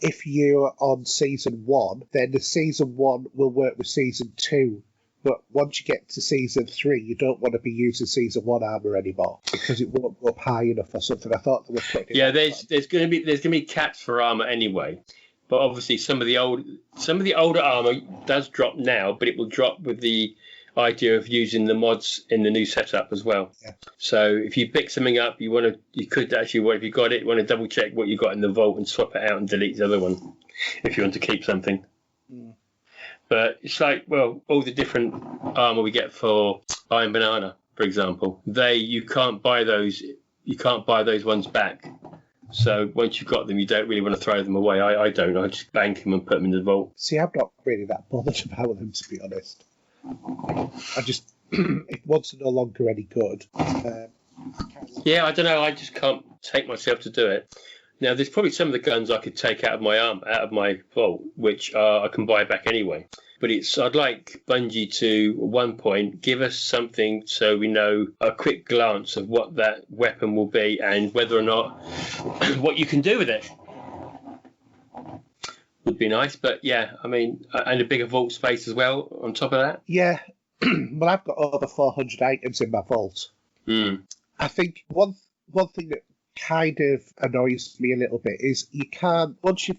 if you're on season 1, then the season 1 will work with season 2. But once you get to season 3, you don't want to be using season 1 armor anymore because it won't go up high enough or something. I thought they were putting it. Yeah, there's going to be caps for armor anyway. But obviously some of the older armor does drop now, but it will drop with the idea of using the mods in the new setup as well. Yeah. So if you pick something up, you could actually, if you got it, you want to double check what you got in the vault and swap it out and delete the other one if you want to keep something. But it's like, well, all the different armor we get for Iron Banana, for example, you can't buy those ones back. So once you've got them, you don't really want to throw them away. I don't. I just bank them and put them in the vault. See, I'm not really that bothered about them, to be honest. I just, if one's no longer any good. Yeah, I don't know. I just can't take myself to do it. Now, there's probably some of the guns I could take out of my vault, which I can buy back anyway. But I'd like Bungie to, at one point, give us something so we know a quick glance of what that weapon will be and whether or not what you can do with it. Would be nice, but yeah, I mean, and a bigger vault space as well on top of that. Yeah, well, I've got over 400 items in my vault. I think one thing that kind of annoys me a little bit is you can't, once you've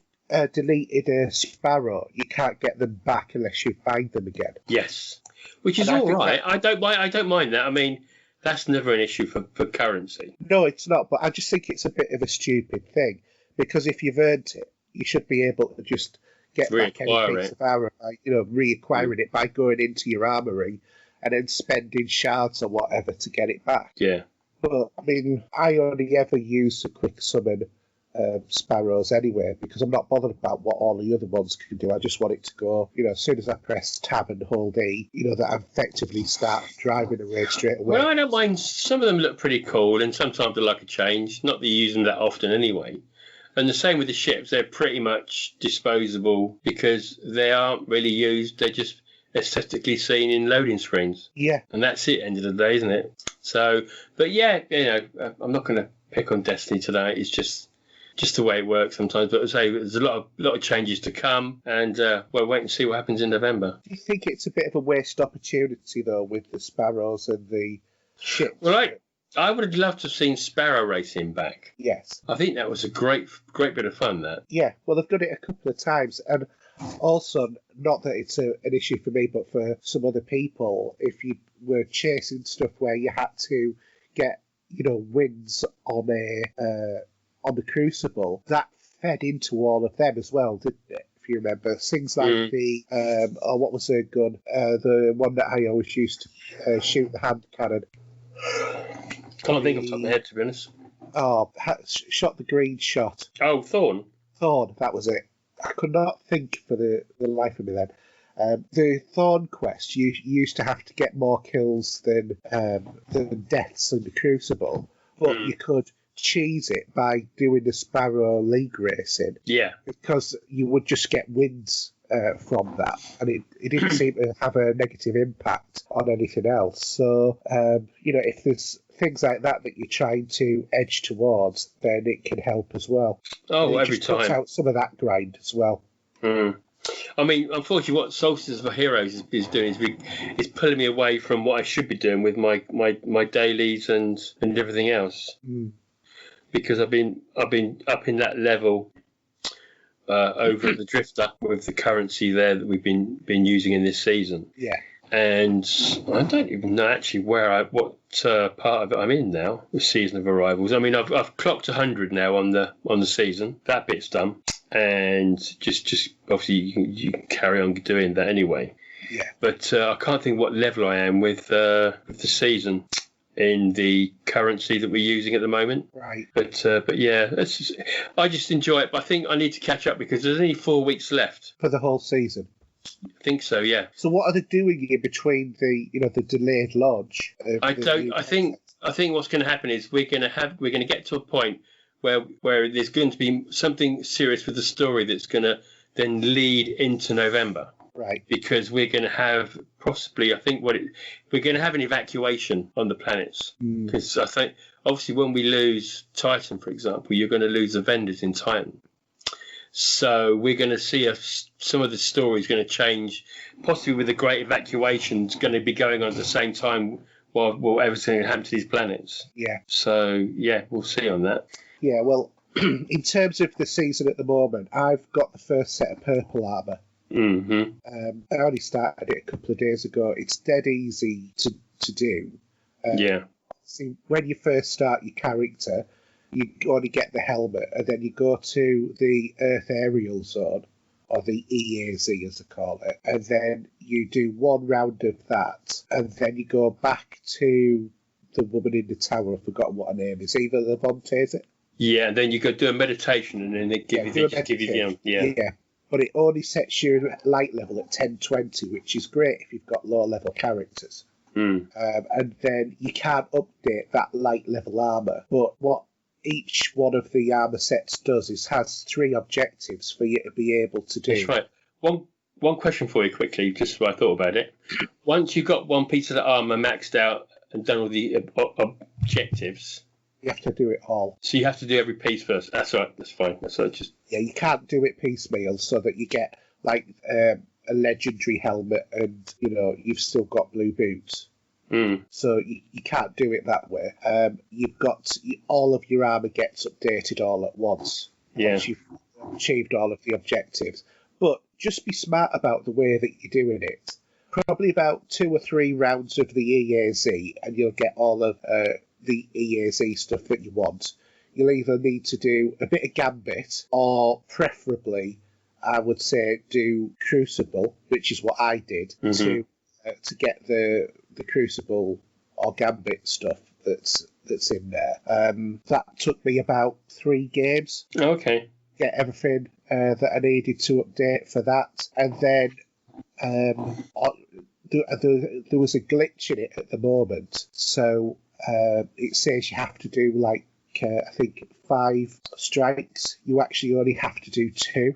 deleted a Sparrow, you can't get them back unless you find them again. Yes, which is all right. I don't mind that. I mean, that's never an issue for currency. No, it's not. But I just think it's a bit of a stupid thing, because if you've earned it, you should be able to just get back any piece of armor by, reacquiring it by going into your armory and then spending shards or whatever to get it back. Yeah. But I mean, I only ever use a quick summon Sparrows anyway, because I'm not bothered about what all the other ones can do. I just want it to go, as soon as I press tab and hold E, that I effectively start driving away straight away. Well, I don't mind. Some of them look pretty cool, and sometimes I like a change. Not that you use them that often anyway. And the same with the ships. They're pretty much disposable because they aren't really used. They're just aesthetically seen in loading screens. Yeah. And that's it, end of the day, isn't it? So, but yeah, I'm not going to pick on Destiny today. It's just the way it works sometimes. But I say there's a lot of changes to come, and we'll wait and see what happens in November. Do you think it's a bit of a waste opportunity, though, with the Sparrows and the ships? Well, I would have loved to have seen Sparrow Racing back. Yes. I think that was a great bit of fun, that. Yeah, well, they've done it a couple of times. And also, not that it's an issue for me, but for some other people, if you were chasing stuff where you had to get, wins on the Crucible, that fed into all of them as well, didn't it? If you remember, things like the what was the gun? The one that I always used to shoot the hand cannon. Can't think off the top of my head, to be honest. Oh, shot the green shot. Oh, Thorn, that was it. I could not think for the life of me then. The Thorn quest, you used to have to get more kills than deaths in the Crucible, but you could cheese it by doing the Sparrow League racing. Yeah. Because you would just get wins from that, and it didn't seem to have a negative impact on anything else. So, if there's things like that you're trying to edge towards, then it can help as well. Oh, every time. It cuts out some of that grind as well. I mean, unfortunately, what Solstice for Heroes is doing is pulling me away from what I should be doing with my dailies and everything else. Because I've been up in that level over the Drifter with the currency there that we've been using in this season. Yeah. And I don't even know actually what part of it I'm in now. The season of arrivals. I mean, I've clocked 100 now on the season. That bit's done, and just obviously you can carry on doing that anyway. Yeah. But I can't think what level I am with the season in the currency that we're using at the moment. Right. But yeah, I just enjoy it. But I think I need to catch up because there's only 4 weeks left for the whole season. I think so, yeah. So what are they doing in between the delayed launch? I think what's going to happen is we're going to get to a point where there's going to be something serious with the story that's going to then lead into November. Right. Because we're going to have possibly, I think we're going to have an evacuation on the planets. Because I think obviously when we lose Titan, for example, you're going to lose the vendors in Titan. So we're going to see some of the stories going to change, possibly with the Great Evacuations going to be going on at the same time while everything going to happen to these planets. Yeah. So, yeah, we'll see on that. Yeah, well, in terms of the season at the moment, I've got the first set of purple armour. I only started it a couple of days ago. It's dead easy to do. Yeah. See, when you first start your character, you only get the helmet, and then you go to the Earth Aerial Zone, or the EAZ as they call it, and then you do one round of that, and then you go back to the woman in the tower. I've forgotten what her name is. Eva Levante, is it? Yeah, and then you go do a meditation, and then they give you the Yeah. But it only sets your light level at 1020, which is great if you've got low level characters. And then you can't update that light level armor. But what each one of the armor sets does is has 3 objectives for you to be able to do. That's right. One question for you quickly, just so I thought about it. Once you've got one piece of the armor maxed out and done all the objectives, you have to do it all. So you have to do every piece first. That's right. That's fine. That's right. Yeah, you can't do it piecemeal so that you get like a legendary helmet and you've still got blue boots. So you can't do it that way. You've got all of your armor gets updated all at once. Yeah. Once you've achieved all of the objectives. But just be smart about the way that you're doing it. Probably about 2 or 3 rounds of the EAZ, and you'll get all of the EAZ stuff that you want. You'll either need to do a bit of Gambit, or preferably, I would say, do Crucible, which is what I did, to get the Crucible or Gambit stuff that's that's in there. That took me about 3 games. Okay. Get everything that I needed to update for that, and then there was a glitch in it at the moment. So it says you have to do like I think 5 strikes. You actually only have to do 2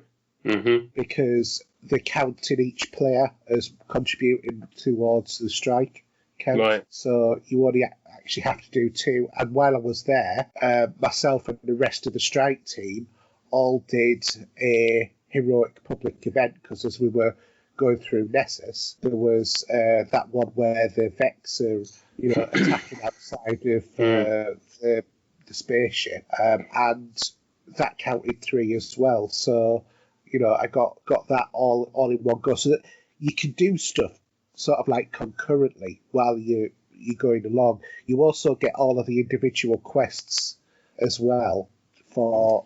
because they're counting each player as contributing towards the strike count. Right. So you only actually have to do 2. And while I was there, myself and the rest of the strike team all did a heroic public event, because as we were going through Nessus, there was that one where the Vex are, attacking outside of the spaceship, and that counted 3 as well. So, I got that all in one go, so that you can do stuff sort of like concurrently while you're going along. You also get all of the individual quests as well for,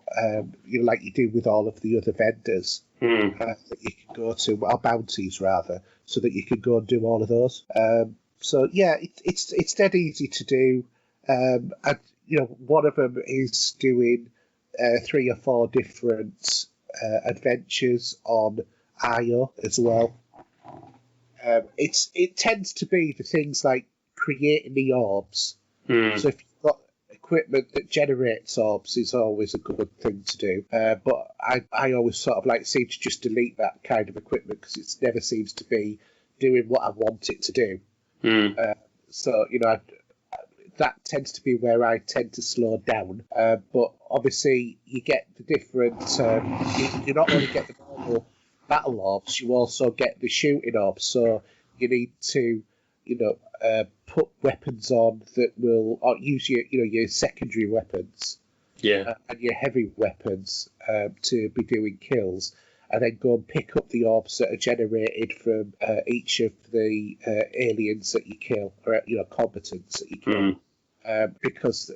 like you do with all of the other vendors that you can go to, or bounties rather, so that you can go and do all of those. So yeah, it's dead easy to do. And one of them is doing 3 or 4 different adventures on IO as well. It tends to be the things like creating the orbs. So if you've got equipment that generates orbs, is always a good thing to do. But I always sort of seem to just delete that kind of equipment, because it never seems to be doing what I want it to do. So that tends to be where I tend to slow down. But obviously, you get the different. You not only get the normal battle orbs, you also get the shooting orbs. So you need to, put weapons on that will, or use your secondary weapons, and your heavy weapons to be doing kills, and then go and pick up the orbs that are generated from each of the aliens that you kill, or combatants that you kill, because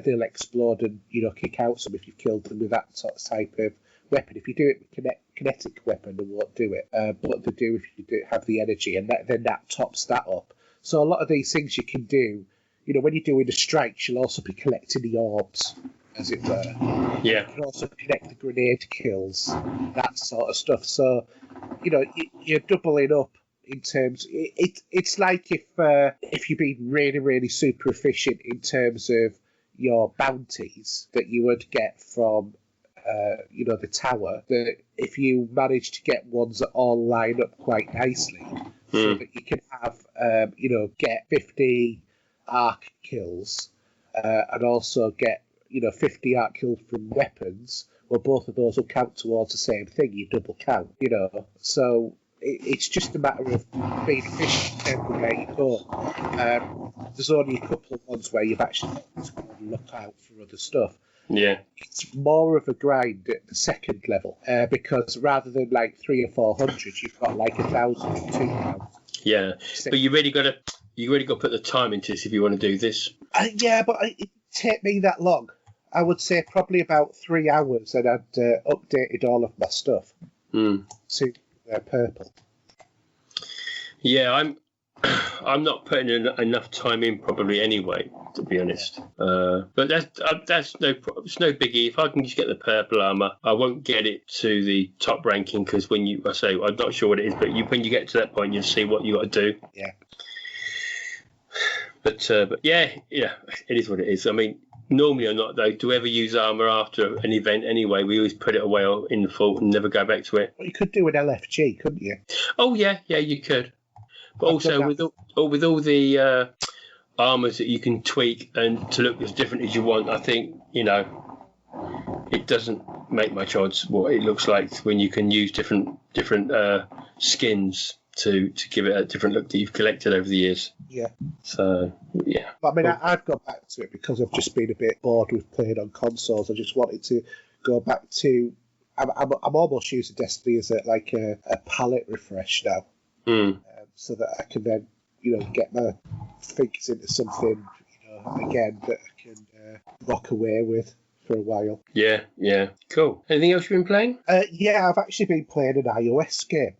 they'll explode and kick out some if you've killed them with that sort of type of weapon. If you do it with kinetic weapon, they won't do it, but they do if you do have the energy, and then that tops that up. So a lot of these things you can do, when you're doing the strikes, you'll also be collecting the orbs, as it were. Yeah. You can also connect the grenade kills, that sort of stuff. So, you're doubling up in terms. It's like if you've been really, really super efficient in terms of your bounties that you would get from the tower, that if you manage to get ones that all line up quite nicely, so that you can have, get 50 arc kills, and also get, 50 arc kills from weapons, well, both of those will count towards the same thing. You double count, So it's just a matter of being efficient everywhere you go. There's only a couple of ones where you've actually got to go and look out for other stuff. Yeah, it's more of a grind at the second level, because rather than 300 or 400, you've got 1,000 or 2,000. Yeah, but you really got to put the time into this if you want to do this. Yeah, but it take me that long. I would say probably about 3 hours, and I'd updated all of my stuff to purple. Yeah, I'm not putting enough time in probably anyway, to be honest. But that's it's no biggie. If I can just get the purple armor, I won't get it to the top ranking, because I'm not sure what it is, but when you get to that point, you'll see what you got to do. Yeah. But yeah, it is what it is. I mean, normally or not, though, do we ever use armor after an event anyway? We always put it away in the vault and never go back to it. Well, you could do an LFG, couldn't you? Oh yeah, you could. But also with all the armors that you can tweak and to look as different as you want, I think it doesn't make much odds what it looks like when you can use different skins to give it a different look that you've collected over the years. Yeah. So yeah. But I mean, I've gone back to it because I've just been a bit bored with playing on consoles. I just wanted to go back to. I'm almost using Destiny as a palette refresh now. So that I can then, get my fingers into something, again that I can rock away with for a while. Yeah, cool. Anything else you've been playing? Yeah, I've actually been playing an iOS game,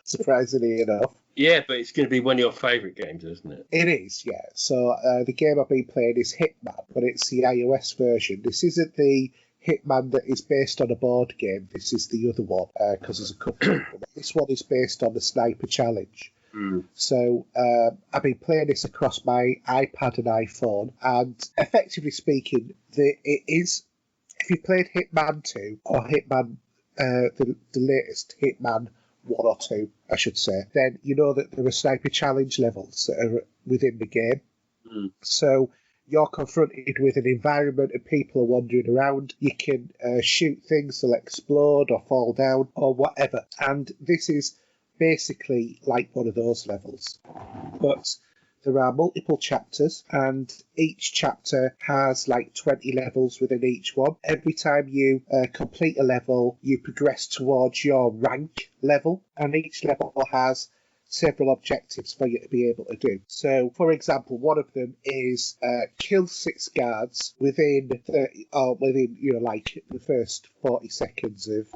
surprisingly enough. Yeah, but it's going to be one of your favourite games, isn't it? It is, yeah. So the game I've been playing is Hitman, but it's the iOS version. This isn't the Hitman that is based on a board game. This is the other one, because there's a couple of them. This one is based on the Sniper Challenge. So I've been playing this across my iPad and iPhone, and effectively speaking, it is, if you played Hitman 2 or Hitman, the latest Hitman 1 or 2, I should say, then you know that there are Sniper Challenge levels that are within the game. So you're confronted with an environment and people are wandering around. You can shoot things, they'll explode or fall down or whatever. And this is basically like one of those levels. But there are multiple chapters, and each chapter has like 20 levels within each one. Every time you complete a level, you progress towards your rank level, and each level has several objectives for you to be able to do. So, for example, one of them is kill 6 guards within 30, or within, like the first 40 seconds of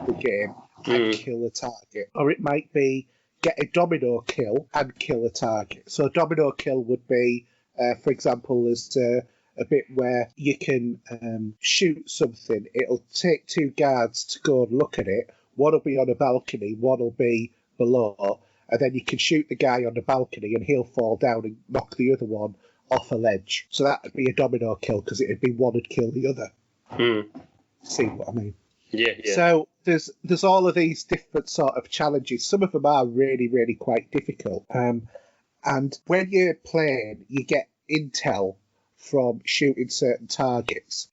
the game, and kill a target. Or it might be get a domino kill and kill a target. So a domino kill would be, for example, there's a bit where you can shoot something. It'll take 2 guards to go and look at it. One will be on a balcony, one will be below, and then you can shoot the guy on the balcony and he'll fall down and knock the other one off a ledge. So that would be a domino kill, because it would be one would kill the other. See what I mean? Yeah. So there's all of these different sort of challenges. Some of them are really, really quite difficult. And when you're playing, you get intel from shooting certain targets,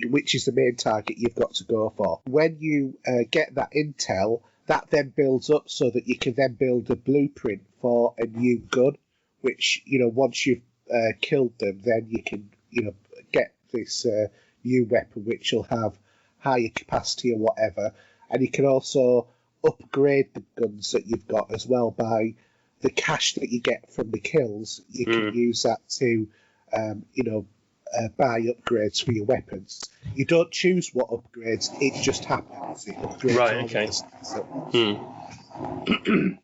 which is the main target you've got to go for. When you get that intel, that then builds up so that you can then build a blueprint for a new gun, which, once you've killed them, then you can, get this new weapon, which will have higher capacity or whatever. And you can also upgrade the guns that you've got as well by the cash that you get from the kills. You can use that to, buy upgrades for your weapons. You don't choose what upgrades, it just happens. It upgrades all of the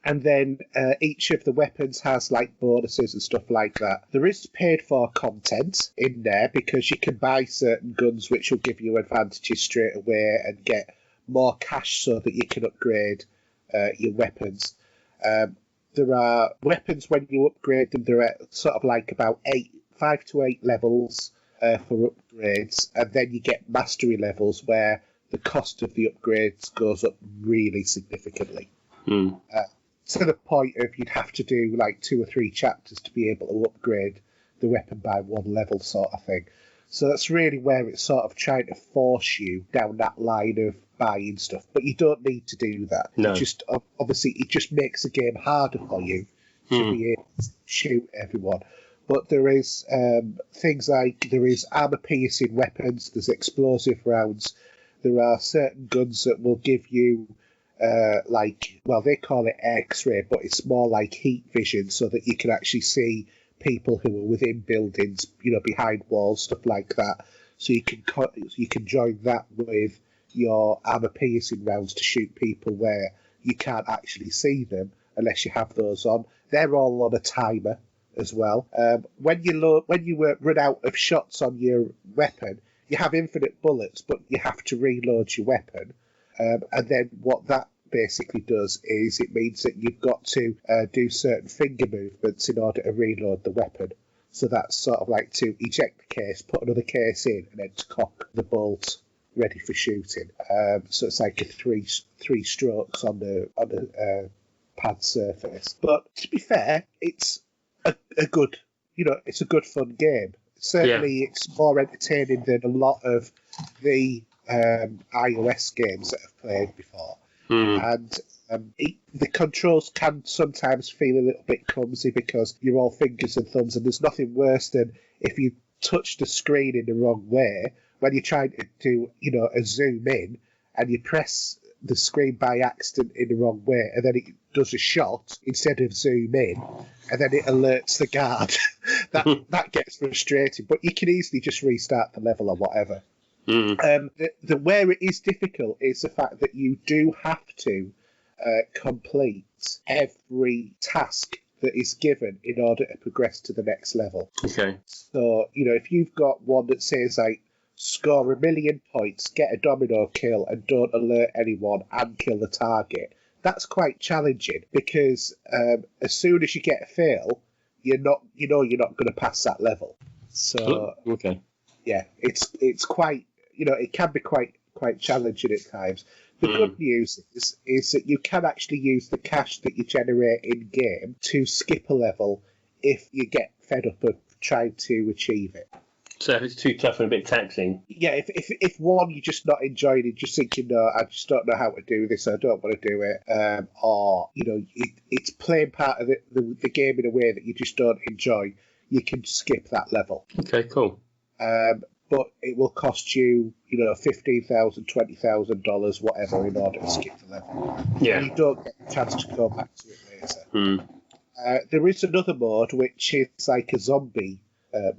and then each of the weapons has like bonuses and stuff like that. There is paid for content in there, because you can buy certain guns which will give you advantages straight away and get more cash so that you can upgrade your weapons. There are weapons, when you upgrade them, they're at sort of like about 5 to 8 levels for upgrades, and then you get mastery levels where the cost of the upgrades goes up really significantly. To the point of you'd have to do like 2 or 3 chapters to be able to upgrade the weapon by 1 level, sort of thing. So that's really where it's sort of trying to force you down that line of buying stuff. But you don't need to do that. No. Obviously, it just makes the game harder for you to be able to shoot everyone. But there is things like, there is armor-piercing weapons, there's explosive rounds, there are certain guns that will give you, they call it X-ray, but it's more like heat vision, so that you can actually see people who are within buildings, behind walls, stuff like that. So you can join that with your armor-piercing rounds to shoot people where you can't actually see them unless you have those on. They're all on a timer as well. When you run out of shots on your weapon, you have infinite bullets, but you have to reload your weapon. And then what that basically does is it means that you've got to do certain finger movements in order to reload the weapon. So that's sort of like to eject the case, put another case in, and then to cock the bolt ready for shooting. So it's like a three strokes on the pad surface. But to be fair, it's a good, it's a good fun game. Certainly, It's more entertaining than a lot of the iOS games that I've played before. And the controls can sometimes feel a little bit clumsy because you're all fingers and thumbs, and there's nothing worse than if you touch the screen in the wrong way when you're trying to do, a zoom in, and you press the screen by accident in the wrong way, and then it does a shot instead of zoom in, and then it alerts the guard. that gets frustrating, but you can easily just restart the level or whatever. Where it is difficult is the fact that you do have to complete every task that is given in order to progress to the next level. Okay. So, if you've got one that says, like, score 1,000,000 points, get a domino kill, and don't alert anyone and kill the target, that's quite challenging because as soon as you get a fail, you're not going to pass that level. So, okay. Yeah, it's quite, it can be quite challenging at times. The good news is that you can actually use the cash that you generate in game to skip a level if you get fed up of trying to achieve it. So if it's too tough and a bit taxing. Yeah, if one you're just not enjoying it, just thinking, no, I just don't know how to do this, I don't want to do it, or it's playing part of the game in a way that you just don't enjoy, you can skip that level. Okay, cool. But it will cost you, $15,000, $20,000, whatever, in order to skip the level. Yeah. And you don't get a chance to go back to it later. There is another mode which is like a zombie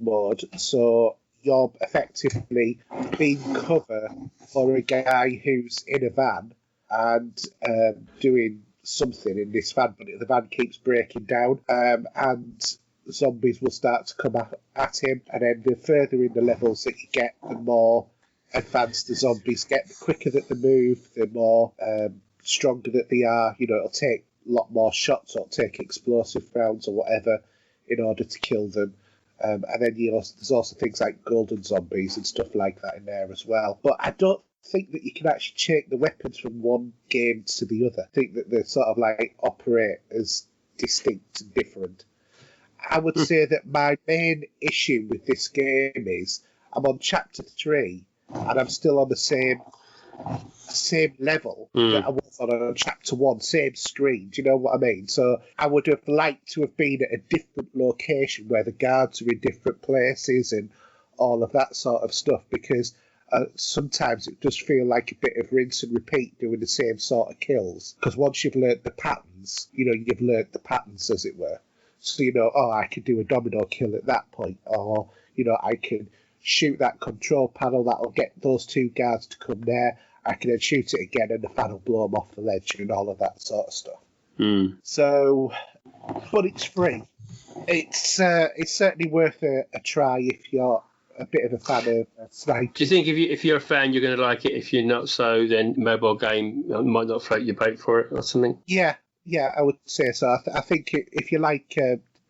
mode, so you're effectively being cover for a guy who's in a van and doing something in this van, but the van keeps breaking down, and zombies will start to come at him, and then the further in the levels that you get, the more advanced the zombies get, the quicker that they move, the more stronger that they are. It'll take a lot more shots, or it'll take explosive rounds or whatever in order to kill them. And then there's also things like golden zombies and stuff like that in there as well. But I don't think that you can actually change the weapons from one game to the other. I think that they sort of like operate as distinct and different. I would say that my main issue with this game is I'm on chapter 3 and I'm still on the same level that I was on chapter 1, same screen. Do you know what I mean? So I would have liked to have been at a different location where the guards are in different places and all of that sort of stuff, because sometimes it does feel like a bit of rinse and repeat doing the same sort of kills. Because once you've learnt the patterns, you've learnt the patterns, as it were. So, I could do a domino kill at that point, or, I can shoot that control panel, that'll get those two guards to come there, I can then shoot it again and the fan will blow them off the ledge and all of that sort of stuff. So, but it's free. It's certainly worth a try if you're a bit of a fan of Sniper. Do you think if you're a fan, you're going to like it? If you're not so, then mobile game might not float your boat for it or something? Yeah, I would say so. I think if you like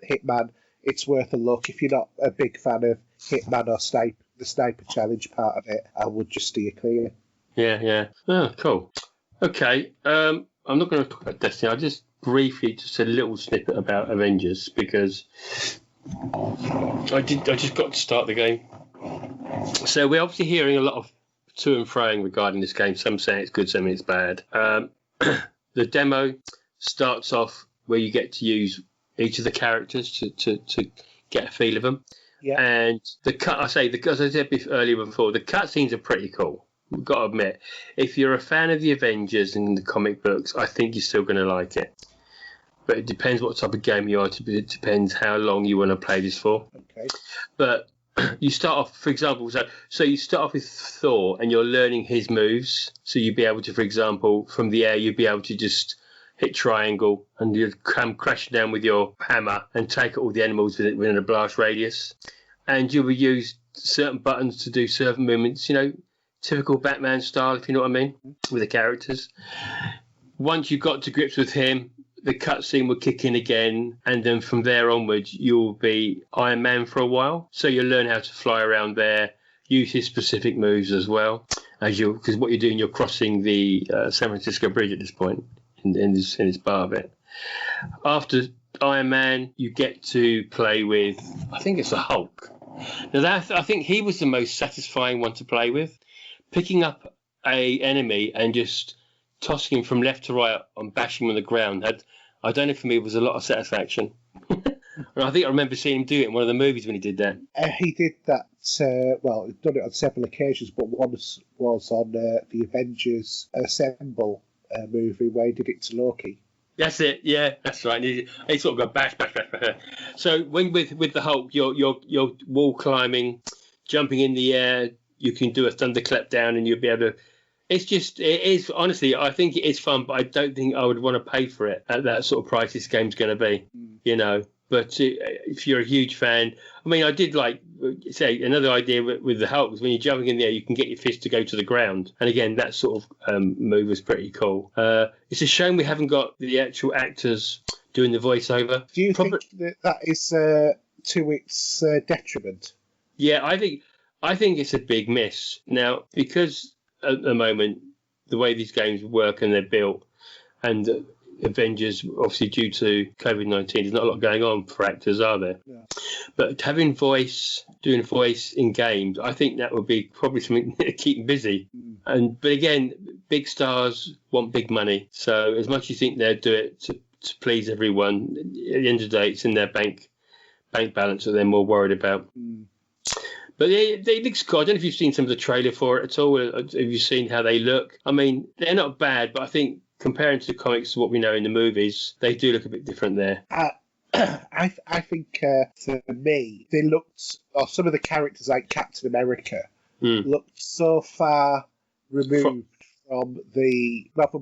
Hitman, it's worth a look. If you're not a big fan of Hitman or the Sniper Challenge part of it, I would just steer clear. Yeah. Oh, cool. Okay, I'm not going to talk about Destiny. I'll just briefly, just a little snippet about Avengers, because I just got to start the game. So we're obviously hearing a lot of to and froing regarding this game. Some saying it's good, some saying it's bad. The demo starts off where you get to use each of the characters to get a feel of them. Yeah. And as I said earlier before, the cutscenes are pretty cool. We've got to admit, if you're a fan of the Avengers and the comic books, I think you're still going to like it. But it depends what type of game you are. It depends how long you want to play this for. Okay. But you start off, for example, so you start off with Thor and you're learning his moves. So you'd be able to, for example, from the air, you'd be able to just hit triangle and you'd come crashing down with your hammer and take all the animals within a blast radius. And you will use certain buttons to do certain movements, typical Batman style, if you know what I mean, with the characters. Once you got to grips with him, the cutscene will kick in again, and then from there onwards, you'll be Iron Man for a while. So you'll learn how to fly around there, use his specific moves as well, because what you're doing, you're crossing the San Francisco Bridge at this point in this part of it. After Iron Man, you get to play with, I think it's a Hulk. Now I think he was the most satisfying one to play with. Picking up a enemy and just tossing him from left to right and bashing him on the ground I don't know, for me, it was a lot of satisfaction. And I think I remember seeing him do it in one of the movies when he did that. He did that, he's done it on several occasions, but one was on the Avengers Assemble movie where he did it to Loki. That's it, yeah, that's right. He sort of go bash. So when with the Hulk, you're wall climbing, jumping in the air, you can do a thunderclap down and you'll be able to, It's just, it is, honestly, I think it is fun, but I don't think I would want to pay for it at that sort of price this game's going to be, you know. But if you're a huge fan, I mean, I did like, say, another idea with the Hulk is when you're jumping in there, you can get your fist to go to the ground. And again, that sort of move was pretty cool. It's a shame we haven't got the actual actors doing the voiceover. Do you think that is to its detriment? Yeah, I think it's a big miss. Now, because at the moment, the way these games work and they're built, and Avengers, obviously due to COVID-19, there's not a lot going on for actors, are there? Yeah. But doing voice in games, I think that would be probably something to keep them busy. But again, big stars want big money. So as much as you think they'll do it to please everyone, at the end of the day, it's in their bank balance that they're more worried about. But they look cool. I don't know if you've seen some of the trailer for it at all. Have you seen how they look? I mean, they're not bad, but I think comparing to the comics to what we know in the movies, they do look a bit different there. I think for me, they looked, or some of the characters like Captain America looked so far removed from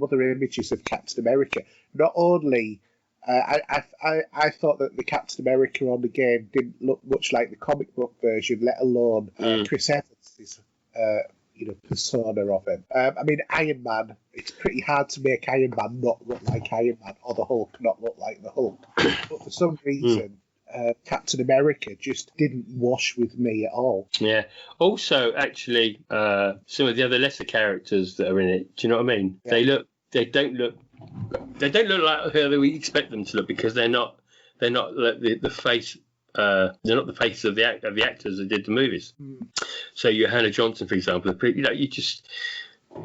other images of Captain America. Not only I thought that the Captain America on the game didn't look much like the comic book version, let alone Chris Evans' persona of him. I mean, Iron Man, it's pretty hard to make Iron Man not look like Iron Man, or the Hulk not look like the Hulk. But for some reason, Captain America just didn't wash with me at all. Yeah. Also, actually, some of the other lesser characters that are in it, do you know what I mean? Yeah. They don't look like how we expect them to look, because they're not the face. They're not the faces of the actors that did the movies. So Hannah Johnson, for example,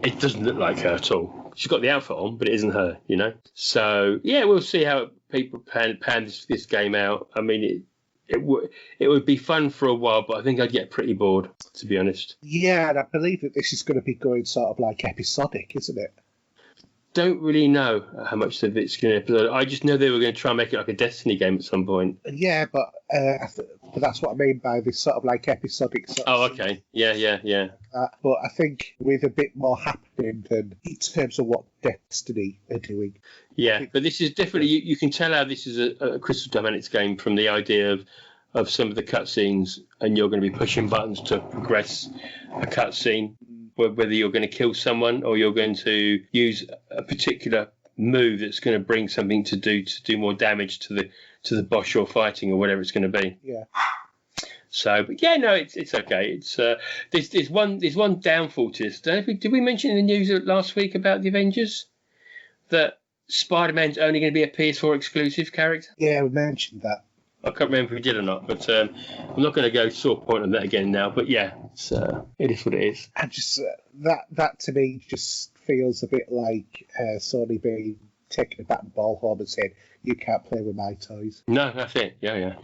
it doesn't look like her at all. She's got the outfit on, but it isn't her, you know. So yeah, we'll see how people pan this game out. I mean, it would be fun for a while, but I think I'd get pretty bored, to be honest. Yeah, and I believe that this is going to be going sort of like episodic, isn't it? Don't really know how much of it's going to. I just know they were going to try and make it like a Destiny game at some point. Yeah, but that's what I mean by this sort of like episodic. Okay. Yeah. But I think with a bit more happening than in terms of what Destiny are doing. Yeah, but this is definitely you can tell how this is a Crystal Dynamics game from the idea of some of the cutscenes, and you're going to be pushing buttons to progress a cutscene. Whether you're going to kill someone or you're going to use a particular move that's going to bring something to do more damage to the boss you're fighting, or whatever it's going to be. Yeah. So, but yeah, no, it's okay. It's there's one downfall to this. Did we mention in the news last week about the Avengers that Spider-Man's only going to be a PS4 exclusive character? Yeah, we mentioned that. I can't remember if we did or not, but I'm not going to go sore point on that again now. But yeah, it is what it is. And just that to me just feels a bit like Sony being taking a bat and ball home and saying, "You can't play with my toys." No, that's it. Yeah.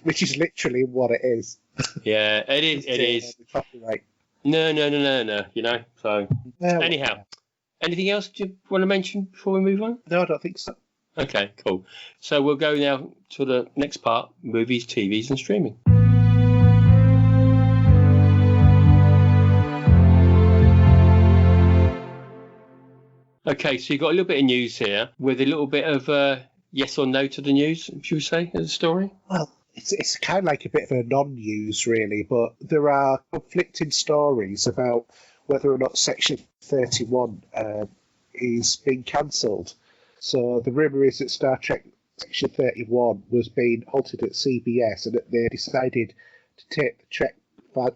Which is literally what it is. Yeah, it is. It is. Copyright. No. You know. So anyhow, anything else you want to mention before we move on? No, I don't think so. Okay, cool. So we'll go now to the next part, movies, TVs and streaming. Okay, so you've got a little bit of news here with a little bit of yes or no to the news, should we say, as a story? Well, it's kind of like a bit of a non-news, really, but there are conflicting stories about whether or not Section 31 is being cancelled. So the rumour is that Star Trek Section 31 was being halted at CBS, and that they decided to take the Trek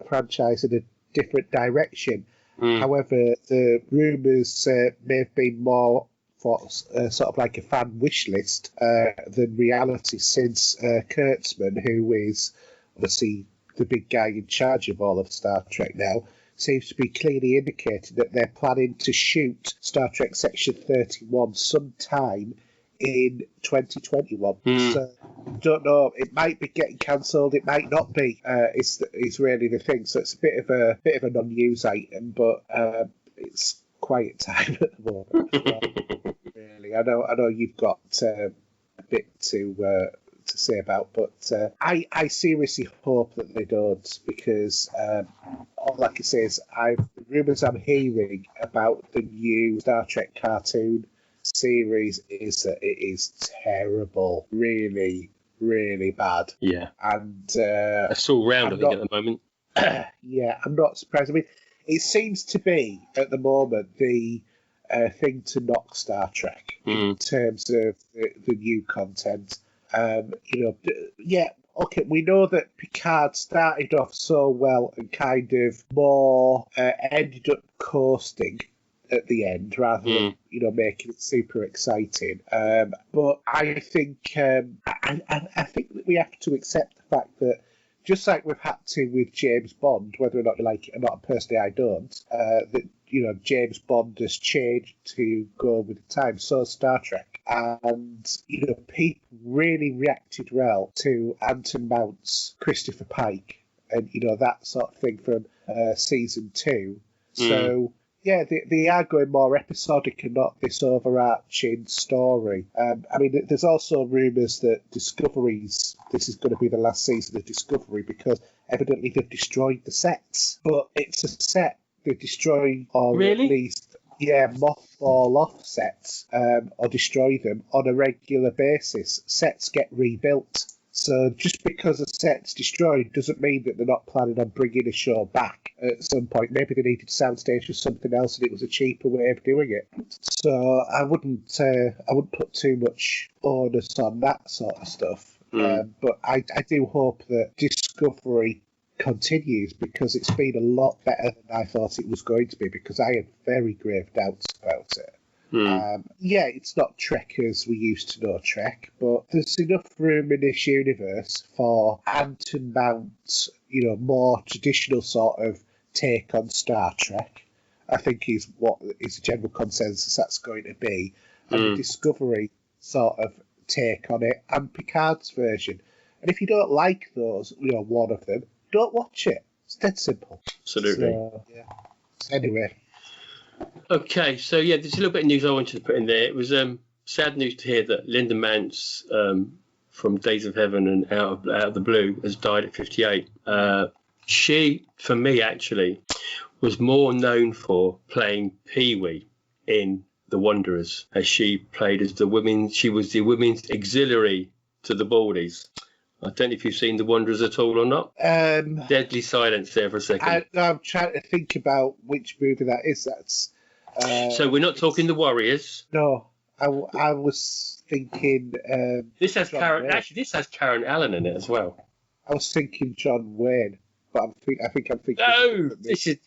franchise in a different direction. However, the rumours may have been more for sort of like a fan wish list than reality, since Kurtzman, who is obviously the big guy in charge of all of Star Trek now, seems to be clearly indicating that they're planning to shoot Star Trek Section 31 sometime in 2021. So, don't know. It might be getting cancelled. It might not be. It's really the thing. So it's a bit of a non-news item, but it's quiet time at the moment. Really, I know you've got a bit to to say about, but I seriously hope that they don't, because all I can say is the rumours I'm hearing about the new Star Trek cartoon series is that it is terrible, really, really bad. Yeah, and it's all round, I think, at the moment. Yeah, I'm not surprised. I mean, it seems to be at the moment the thing to knock Star Trek in terms of the new content. Yeah, okay, we know that Picard started off so well and kind of more ended up coasting at the end rather than making it super exciting. But I think I think that we have to accept the fact that, just like we've had to with James Bond, whether or not you like it or not, personally I don't, that James Bond has changed to go with the time. So Star Trek, and people really reacted well to Anton Mount's Christopher Pike, and that sort of thing from season 2. So. Yeah, they are going more episodic and not this overarching story. I mean, there's also rumours that this is going to be the last season of Discovery, because evidently they've destroyed the sets. But it's a set they destroy, or really? At least, mothball off sets, or destroy them on a regular basis. Sets get rebuilt. So just because a set's destroyed doesn't mean that they're not planning on bringing a show back at some point. Maybe they needed soundstage or something else, and it was a cheaper way of doing it. So I wouldn't put too much onus on that sort of stuff. But I do hope that Discovery continues, because it's been a lot better than I thought it was going to be, because I had very grave doubts about it. It's not Trek as we used to know Trek, but there's enough room in this universe for Anton Mount's, more traditional sort of take on Star Trek. I think is what is the general consensus that's going to be, and the Discovery sort of take on it, and Picard's version. And if you don't like those, one of them, don't watch it. It's dead simple. Absolutely. So, anyway. Okay, so there's a little bit of news I wanted to put in there. It was sad news to hear that Linda Mance from Days of Heaven and Out of the Blue has died at 58. She, for me, actually, was more known for playing Pee-wee in The Wanderers, as she played as she was the women's auxiliary to the Baldies. I don't know if you've seen The Wanderers at all or not. Deadly silence there for a second. I'm trying to think about which movie that is. That's. So we're not talking The Warriors. No, I was thinking. This has Karen. Actually, this has Karen Allen in it as well. I was thinking John Wayne, but I think I'm thinking. No, The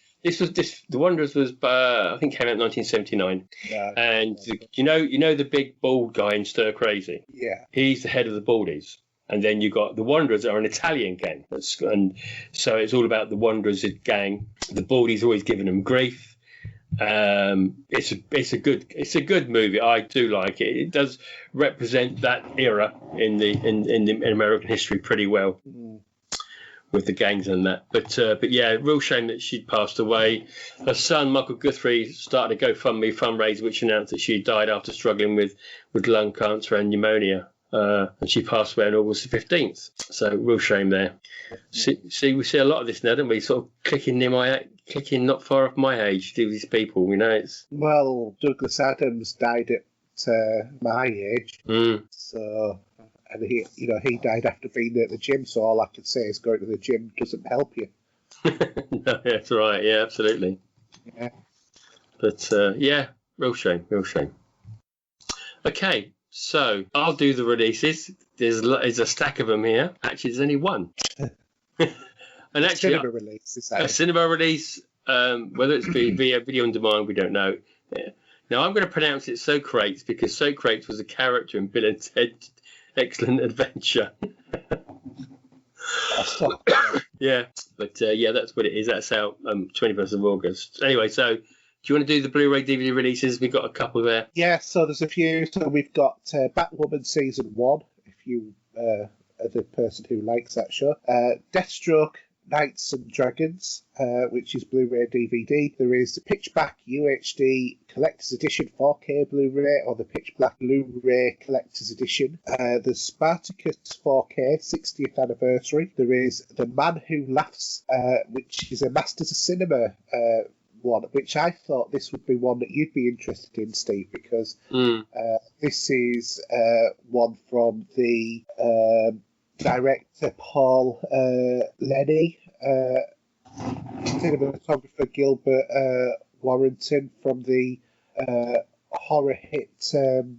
Wanderers was I think came out in 1979, and you know the big bald guy in Stir Crazy. Yeah, he's the head of the Baldies. And then you got the Wanderers are an Italian gang, and so it's all about the Wanderers gang. The Baldies always giving them grief. It's a good movie. I do like it. It does represent that era in American history pretty well, with the gangs and that. But yeah, real shame that she'd passed away. Her son Michael Guthrie started a GoFundMe fundraiser, which announced that she died after struggling with lung cancer and pneumonia. And she passed away on August the 15th. So real shame there. See, we see a lot of this now, don't we? Sort of clicking not far off my age. Do these people, it's. Well, Douglas Adams died at my age, so, and he died after being at the gym. So all I can say is going to the gym doesn't help you. No, that's right. Yeah, absolutely. Yeah. But real shame. Okay. So I'll do the releases. There's a stack of them here. Actually, there's only one. And actually, cinema release. A cinema release, whether it's video on demand, we don't know. Yeah. Now I'm going to pronounce it Socrates, because Socrates was a character in Bill and Ted's Excellent Adventure. Yeah, but that's what it is. That's out 21st of August. Anyway, so. Do you want to do the Blu-ray DVD releases? We've got a couple there. Yeah, so there's a few. So we've got Batwoman Season 1, if you are the person who likes that show. Deathstroke Knights and Dragons, which is Blu-ray DVD. There is the Pitch Black UHD Collector's Edition 4K Blu-ray, or the Pitch Black Blu-ray Collector's Edition. There's Spartacus 4K 60th Anniversary. There is The Man Who Laughs, which is a Masters of Cinema one, which I thought this would be one that you'd be interested in, Steve, because this is one from the director Paul Lenny, cinematographer Gilbert Warrington from the horror hit that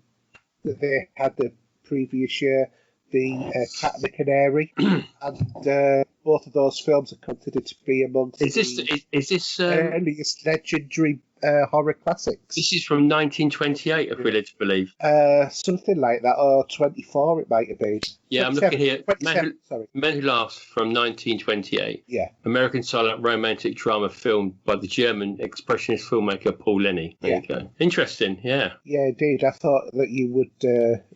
they had the previous year, the Cat and the Canary, and both of those films are considered to be amongst is this earliest legendary horror classics. This is from 1928, if we're led to believe. Something like that, or 24 it might have been. Yeah, I'm looking here. Man Who Laughs from 1928. Yeah. American silent romantic drama film by the German expressionist filmmaker Paul Lenny. There you go. Interesting, yeah. Yeah, indeed. I thought that you would...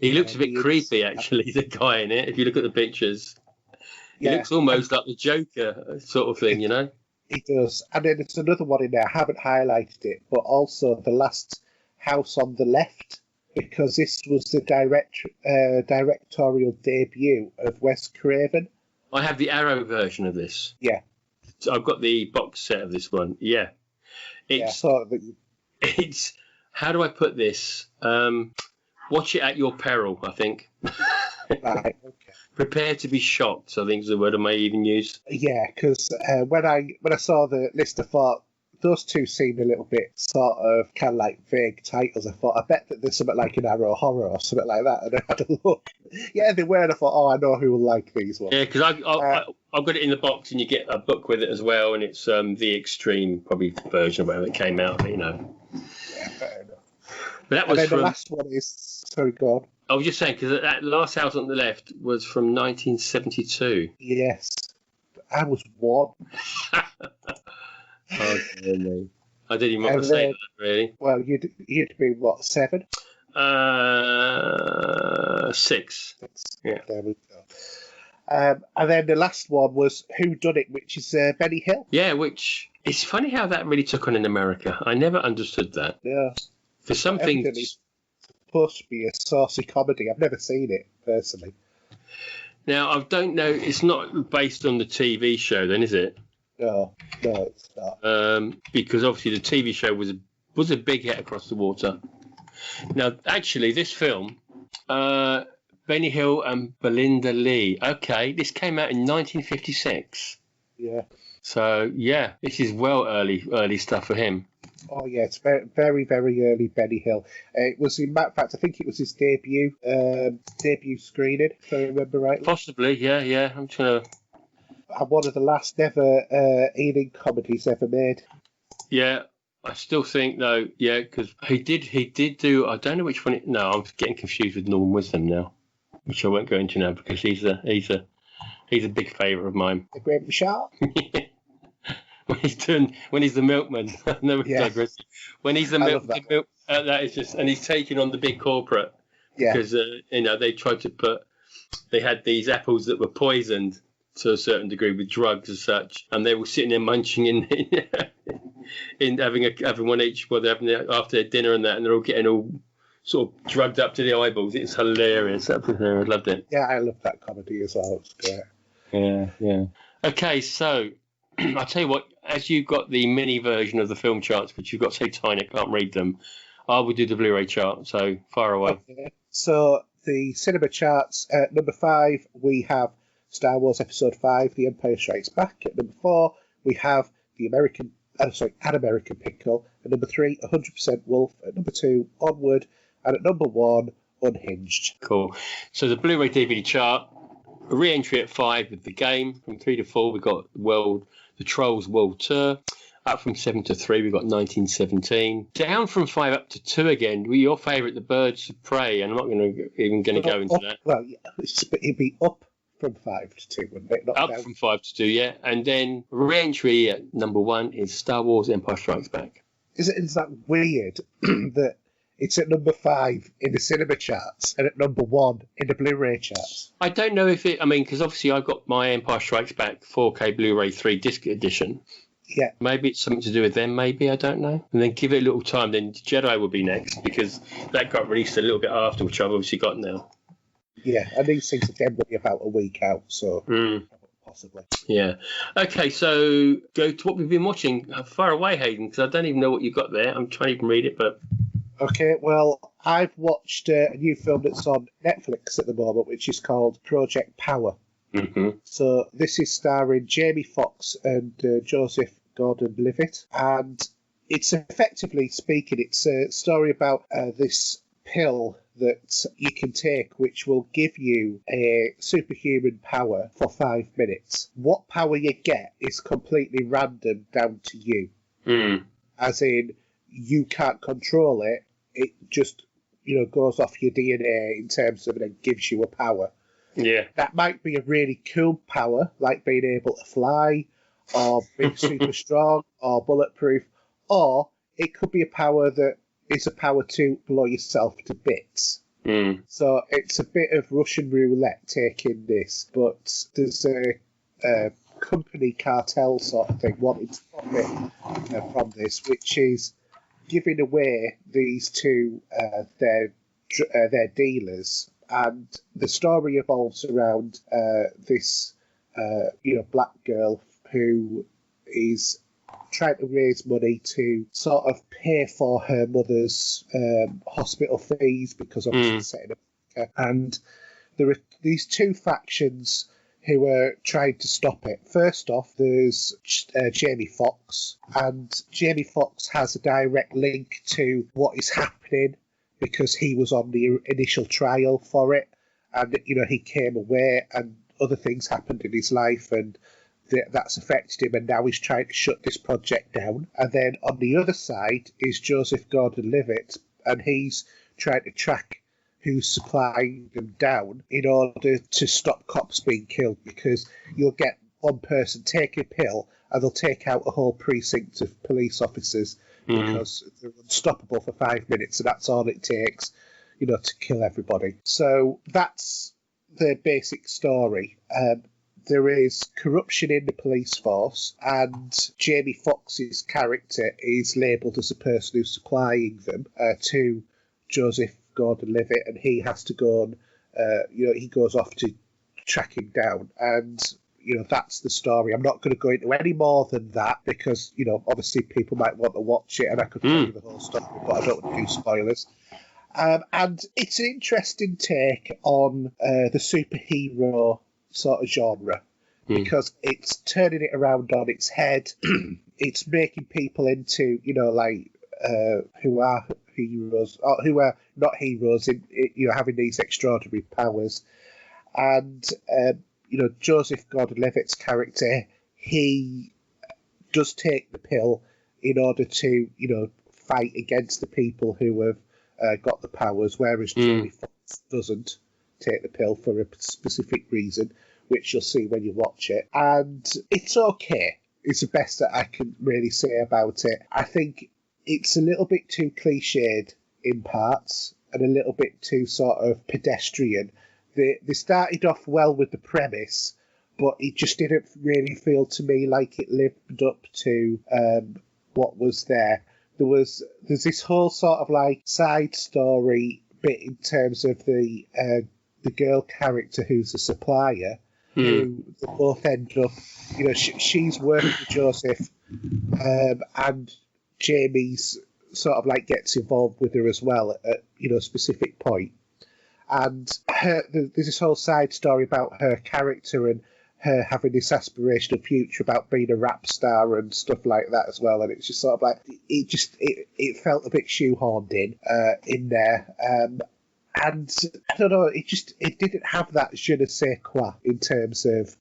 he looks a bit creepy, actually, the guy in it, if you look at the pictures. He looks almost like the Joker sort of thing, you know? He does. And then there's another one in there. I haven't highlighted it, but also The Last House on the Left, because this was the directorial debut of Wes Craven. I have the Arrow version of this. Yeah. So I've got the box set of this one. Yeah. It's, it's how do I put this? Watch it at your peril, I think. Right, okay. Prepare to be shocked, I think is the word I may even use. Yeah, because when I saw the list, I thought those two seemed a little bit sort of kind of like vague titles. I thought, I bet that there's something like an Arrow Horror or something like that. And I had a look. Yeah, they were. And I thought, oh, I know who will like these ones. Yeah, because I've got it in the box, and you get a book with it as well, and it's the extreme probably version of whatever it came out, you know. Yeah, fair enough. But that was the last one is, sorry, go on. I was just saying, because that Last House on the Left was from 1972. Yes. I was one. Oh, dear me. I didn't even want to say that, really. Well, you'd be, what, 7? 6. Yeah. There we go. And then the last one was Who Done It, which is Benny Hill. Yeah, which... It's funny how that really took on in America. I never understood that. Yeah. For some things... supposed to be a saucy comedy. I've never seen it personally. Now, I don't know. It's not based on the TV show, then, is it? No, it's not. Because obviously the TV show was a big hit across the water. Now, actually, this film, Benny Hill and Belinda Lee. Okay, this came out in 1956. Yeah. So yeah, this is well early stuff for him. Oh yeah, it's very, very, very early Benny Hill. It was, in fact, I think it was his debut screening, if I remember rightly. Possibly, yeah. I'm trying to. And one of the last ever Ealing comedies ever made. Yeah, I still think though, yeah, because he did do. I don't know which one. No, I'm getting confused with Norman Wisdom now, which I won't go into now because he's a big favourite of mine. The Great Shark. When he's the milkman. No, digress. When he's the milkman, that is just, and he's taking on the big corporate. Yeah. Because they tried to they had these apples that were poisoned to a certain degree with drugs and such, and they were sitting there munching in having one each while they're having after their dinner and that, and they're all getting all sort of drugged up to the eyeballs. It's hilarious. I loved it. Yeah, I loved that comedy as well. It's great. Yeah. Okay, so I'll tell you what, as you've got the mini version of the film charts, which you've got so tiny I can't read them, I will do the Blu-ray chart, so far away. Okay. So the cinema charts, at number 5, we have Star Wars Episode 5, The Empire Strikes Back. At number 4, we have An American Pickle. At number 3, 100% Wolf. At number 2, Onward. And at number 1, Unhinged. Cool. So the Blu-ray DVD chart, a re-entry at 5 with The Game. From 3 to 4, we've got The Trolls World Tour. Up from 7 to 3, we've got 1917. Down from 5 up to 2 again. Your favourite, The Birds of Prey. And I'm not even going to go into that. Well, yeah, it'd be up from 5 to 2, wouldn't it? Not up down. From 5 to 2, yeah. And then re-entry at number 1 is Star Wars Empire Strikes Back. Is that weird that It's at number 5 in the cinema charts and at number 1 in the Blu-ray charts. I don't know if because obviously I've got my Empire Strikes Back 4K Blu-ray 3 disc edition. Yeah. Maybe it's something to do with them, maybe, I don't know. And then give it a little time, then Jedi will be next, because that got released a little bit after, which I've obviously got now. Yeah, and these things are generally about a week out, so possibly. Yeah. Okay, so go to what we've been watching. Far away, Hayden, because I don't even know what you've got there. I'm trying to even read it, but... Okay, well, I've watched a new film that's on Netflix at the moment, which is called Project Power. Mm-hmm. So this is starring Jamie Foxx and Joseph Gordon-Levitt, and it's effectively speaking, it's a story about this pill that you can take which will give you a superhuman power for 5 minutes. What power you get is completely random down to you. As in, you can't control it. It just, goes off your DNA in terms of it and gives you a power. Yeah. That might be a really cool power, like being able to fly, or being super strong, or bulletproof, or it could be a power that is a power to blow yourself to bits. So it's a bit of Russian roulette taking this, but there's a company cartel sort of thing wanting to profit from this, which is giving away these to their dealers. And the story evolves around this black girl who is trying to raise money to sort of pay for her mother's hospital fees, because obviously setting up. And there are these two factions who are trying to stop it. First off, there's Jamie Foxx, and Jamie Foxx has a direct link to what is happening because he was on the initial trial for it, and he came away and other things happened in his life, and that's affected him, and now he's trying to shut this project down. And then on the other side is Joseph Gordon-Levitt, and he's trying to track who's supplying them down in order to stop cops being killed, because you'll get one person take a pill and they'll take out a whole precinct of police officers because they're unstoppable for 5 minutes, and that's all it takes, to kill everybody. So that's the basic story. There is corruption in the police force, and Jamie Foxx's character is labelled as a person who's supplying them to Joseph Gordon-Levitt, and he has to go and, he goes off to track him down. And, that's the story. I'm not going to go into any more than that because, obviously people might want to watch it, and I could tell you the whole story, but I don't want to do spoilers. And it's an interesting take on the superhero sort of genre, because it's turning it around on its head. It's making people into, who are heroes, or who are not heroes, in having these extraordinary powers. And, Joseph Gordon-Levitt's character, he does take the pill in order to, fight against the people who have got the powers, whereas Jamie Foxx doesn't take the pill for a specific reason, which you'll see when you watch it. And it's okay. It's the best that I can really say about it. I think it's a little bit too cliched in parts and a little bit too sort of pedestrian. They started off well with the premise, but it just didn't really feel to me like it lived up to what was there. There's this whole sort of like side story bit in terms of the girl character who's a supplier, who they both end up, she's working with Joseph, and Jamie's sort of like gets involved with her as well at a specific point. And there's this whole side story about her character and her having this aspirational future about being a rap star and stuff like that as well. And it's just sort of like, it felt a bit shoehorned in there. And I don't know, it didn't have that je ne sais quoi in terms of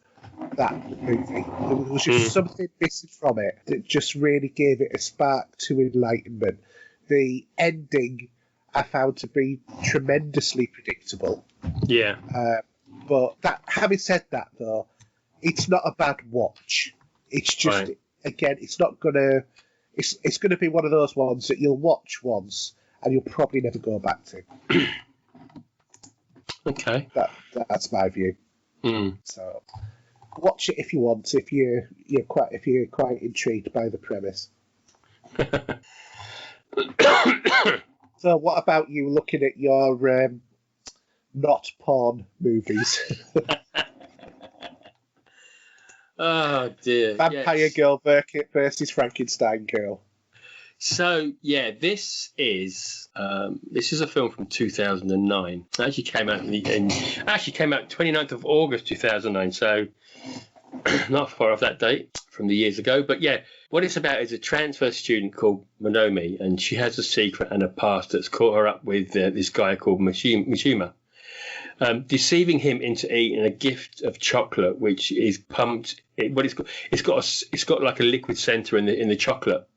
that movie. There was just something missing from it that just really gave it a spark to enlightenment. The ending I found to be tremendously predictable. Yeah. But having said that, though, it's not a bad watch. It's just, again, it's not gonna. It's gonna be one of those ones that you'll watch once and you'll probably never go back to. Okay. That's my view. Mm. So watch it if you want, if you're quite intrigued by the premise. So what about you looking at your not porn movies? Oh dear. Vampire Girl versus Frankenstein Girl. So yeah, this is a film from 2009. It actually came out actually came out 29th of August 2009. So not far off that date from the years ago. But yeah, what it's about is a transfer student called Monomi, and she has a secret and a past that's caught her up with this guy called Mishima. Deceiving him into eating a gift of chocolate, which is pumped. It's got like a liquid center in the chocolate,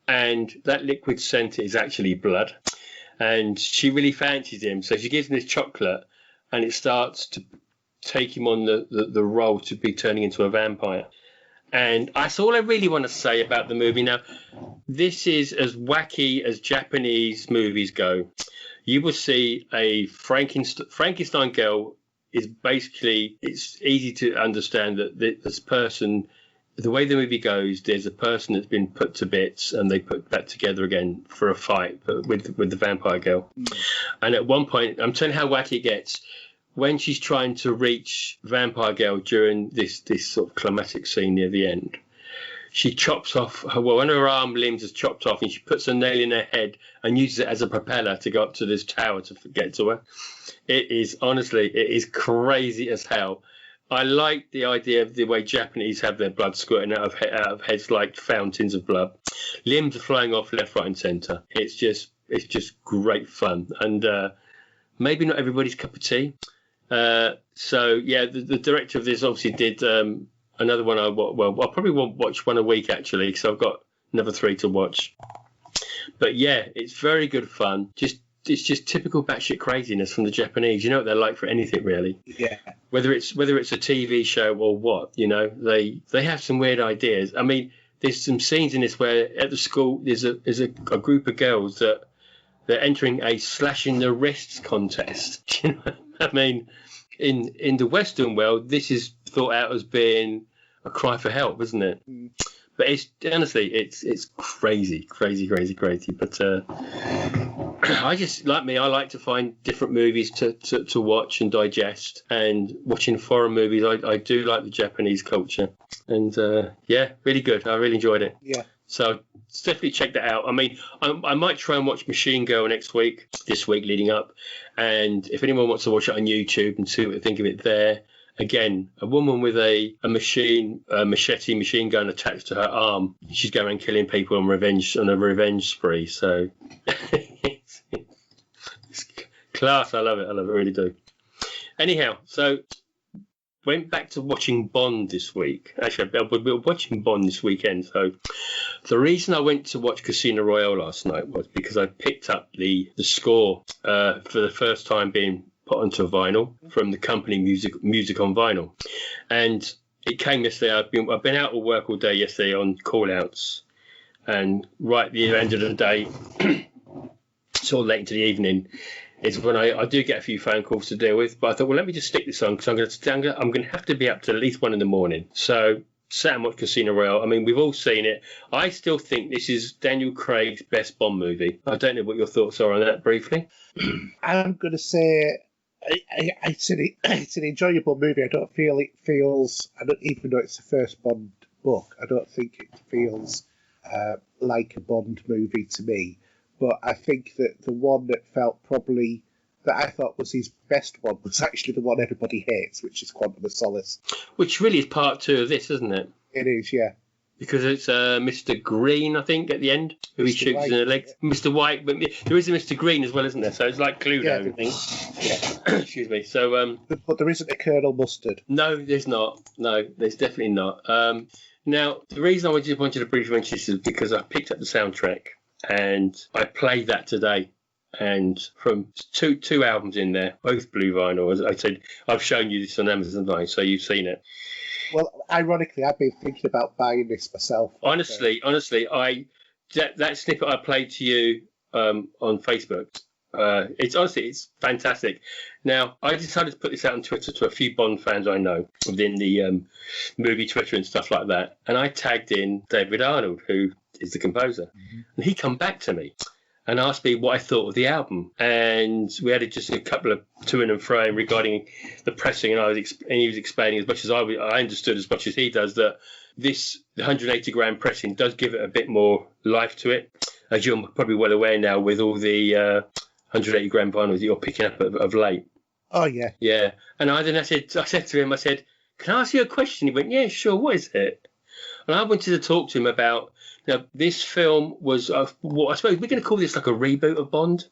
and that liquid center is actually blood. And she really fancies him, so she gives him this chocolate, and it starts to take him on the role to be turning into a vampire. And that's all I really want to say about the movie. Now, this is as wacky as Japanese movies go. You will see a Frankenstein girl is basically, it's easy to understand that this person, the way the movie goes, there's a person that's been put to bits and they put back together again for a fight with the vampire girl. Mm. And at one point, I'm telling you how wacky it gets, when she's trying to reach vampire girl during this sort of climatic scene near the end, she chops off one of her arm limbs is chopped off, and she puts a nail in her head and uses it as a propeller to go up to this tower to get to her. It is crazy as hell. I like the idea of the way Japanese have their blood squirting out of heads like fountains of blood. Limbs are flying off left, right, and centre. It's just great fun, and maybe not everybody's cup of tea. So yeah, the director of this obviously did. Another one I probably won't watch one a week actually, because I've got another 3 to watch. But yeah, it's very good fun. It's just typical batshit craziness from the Japanese. You know what they're like for anything really. Yeah. Whether it's a TV show or what, they have some weird ideas. I mean, there's some scenes in this where at the school there's a group of girls that they're entering a slashing the wrists contest. You know, I mean. In the Western world, this is thought out as being a cry for help, isn't it? Mm. But it's crazy. But I like to find different movies to watch and digest. And watching foreign movies, I do like the Japanese culture. And yeah, really good. I really enjoyed it. Yeah. So definitely check that out. I mean, I might try and watch Machine Girl this week leading up. And if anyone wants to watch it on YouTube and see what they think of it there, again, a woman with a machete machine gun attached to her arm. She's going around killing people on a revenge spree. So it's class. I love it. I really do. Anyhow, so went back to watching Bond this week. Actually, we were watching Bond this weekend. So the reason I went to watch Casino Royale last night was because I picked up the score for the first time being put onto vinyl from the company Music on Vinyl. And it came yesterday. I've been out of work all day yesterday on call-outs. And right at the end of the day, sort of late into the evening, is when I do get a few phone calls to deal with. But I thought, well, let me just stick this on because I'm going to have to be up to at least 1 a.m. So sat and watched Casino Royale. I mean, we've all seen it. I still think this is Daniel Craig's best Bond movie. I don't know what your thoughts are on that briefly. I'm going to say it's an enjoyable movie. I don't feel it feels, even though it's the first Bond book, I don't think it feels like a Bond movie to me. But I think that the one that I thought was his best one was actually the one everybody hates, which is Quantum of Solace. Which really is part 2 of this, isn't it? It is, yeah. Because it's Mr. Green, I think, at the end, who he shoots in the legs. Yeah. Mr. White, but there is a Mr. Green as well, isn't there? So it's like Cluedo, I think. Yeah. Excuse me. So, but there isn't a Colonel Mustard. No, there's not. No, there's definitely not. Now, the reason I just wanted to briefly mention this is because I picked up the soundtrack and I played that today. And from two albums in there, both blue vinyl. As I said, I've shown you this on Amazon, so you've seen it. Well, ironically, I've been thinking about buying this myself. Honestly, that snippet I played to you on Facebook. It's fantastic. Now, I decided to put this out on Twitter to a few Bond fans I know within the movie Twitter and stuff like that. And I tagged in David Arnold, who is the composer. And he come back to me and asked me what I thought of the album. And we had just a couple of to and fro regarding the pressing. And he was explaining as much as I understood as much as he does that the 180 gram pressing does give it a bit more life to it. As you're probably well aware now with all the 180 gram vinyls that you're picking up of late. Oh, yeah. Yeah. And I said to him, can I ask you a question? He went, yeah, sure. What is it? And I wanted to talk to him about, this film was, what I suppose we're going to call this like a reboot of Bond.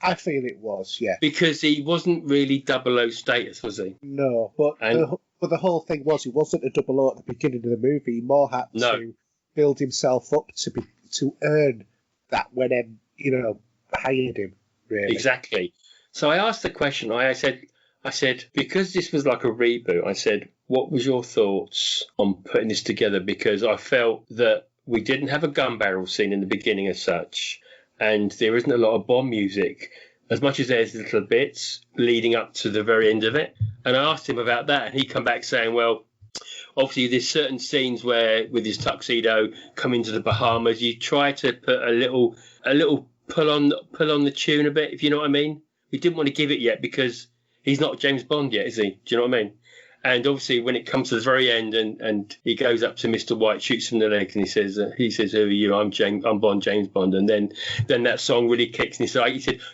I feel it was, yeah. Because he wasn't really 00 status, was he? No, but the whole thing was he wasn't a 00 at the beginning of the movie. He more had to build himself up to earn that when hired him. Really. Exactly. So I asked the question. I said, because this was like a reboot, I said, what was your thoughts on putting this together? Because I felt that we didn't have a gun barrel scene in the beginning as such, and there isn't a lot of Bond music, as much as there's little bits leading up to the very end of it. And I asked him about that, and he come back saying, well, obviously there's certain scenes where with his tuxedo coming to the Bahamas, you try to put a little pull on the tune a bit, if you know what I mean. We didn't want to give it yet because he's not James Bond yet, is he? Do you know what I mean? And obviously when it comes to the very end and he goes up to Mr. White, shoots him in the leg, and he says, who are you? I'm Bond, James Bond. And then that song really kicks. And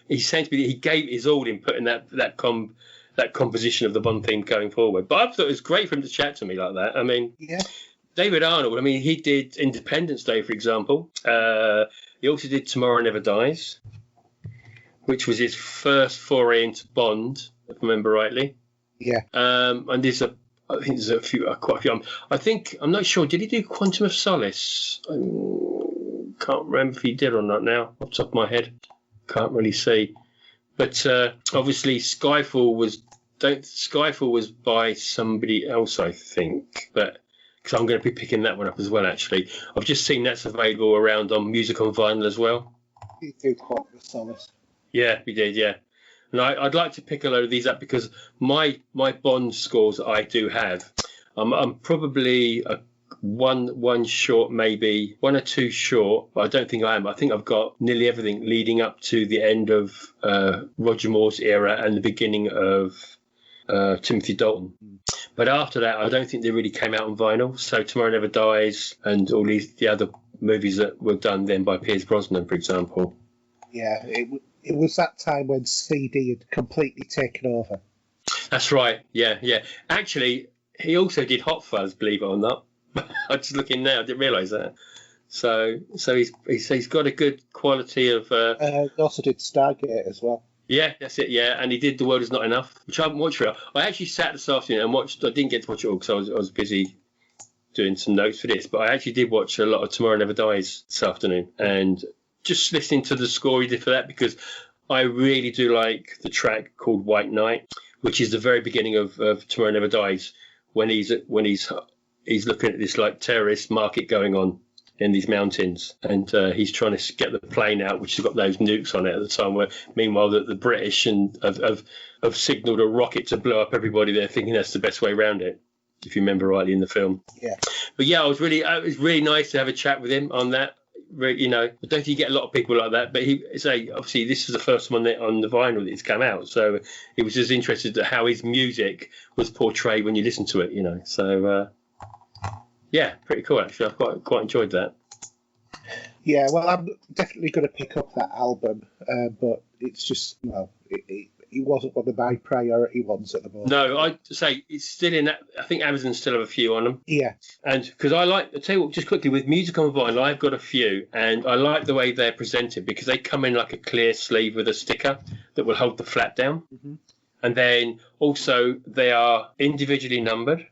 he said to me that he gave his all in putting that composition of the Bond theme going forward. But I thought it was great for him to chat to me like that. I mean, yeah. David Arnold, he did Independence Day, for example. He also did Tomorrow Never Dies, which was his first foray into Bond, if I remember rightly. Yeah. And I think there's quite a few. I'm not sure. Did he do Quantum of Solace? I can't remember if he did or not now, off the top of my head. Can't really see. But obviously Skyfall was by somebody else, I think. But because I'm going to be picking that one up as well, actually. I've just seen that's available around on Music on Vinyl as well. You do Quantum of Solace. Yeah, we did, yeah. And I'd like to pick a load of these up because my Bond scores that I do have, I'm probably one short, maybe one or two short, but I don't think I am. I think I've got nearly everything leading up to the end of Roger Moore's era and the beginning of Timothy Dalton. But after that, I don't think they really came out on vinyl. So Tomorrow Never Dies and all the other movies that were done then by Pierce Brosnan, for example. Yeah, it was that time when CD had completely taken over. That's right. Yeah. Actually, he also did Hot Fuzz, believe it or not. I'm just looking now. I didn't realise that. So he's got a good quality of. He also did Stargate as well. Yeah, that's it. Yeah, and he did The World Is Not Enough, which I haven't watched for. I actually sat this afternoon and watched. I didn't get to watch it all because I was busy doing some notes for this. But I actually did watch a lot of Tomorrow Never Dies this afternoon, and just listening to the score he did for that, because I really do like the track called White Knight, which is the very beginning of Tomorrow Never Dies, when he's looking at this like terrorist market going on in these mountains, and he's trying to get the plane out, which has got those nukes on it at the time. Where meanwhile the British have signalled a rocket to blow up everybody there, thinking that's the best way around it, if you remember rightly in the film. Yeah. But yeah, it was really nice to have a chat with him on that. I don't think you get a lot of people like that, but obviously this is the first one on the vinyl that's come out, so he was just interested in how his music was portrayed when you listen to it, So yeah, pretty cool actually. I've quite enjoyed that. Yeah, well, I'm definitely going to pick up that album, but it's just it wasn't one of my priority ones at the moment. No, I'd say it's still in that. I think Amazon still have a few on them. Yeah. And because I'll tell you what, just quickly, with Music on Vinyl, I've got a few, and I like the way they're presented because they come in like a clear sleeve with a sticker that will hold the flat down. Mm-hmm. And then also they are individually numbered,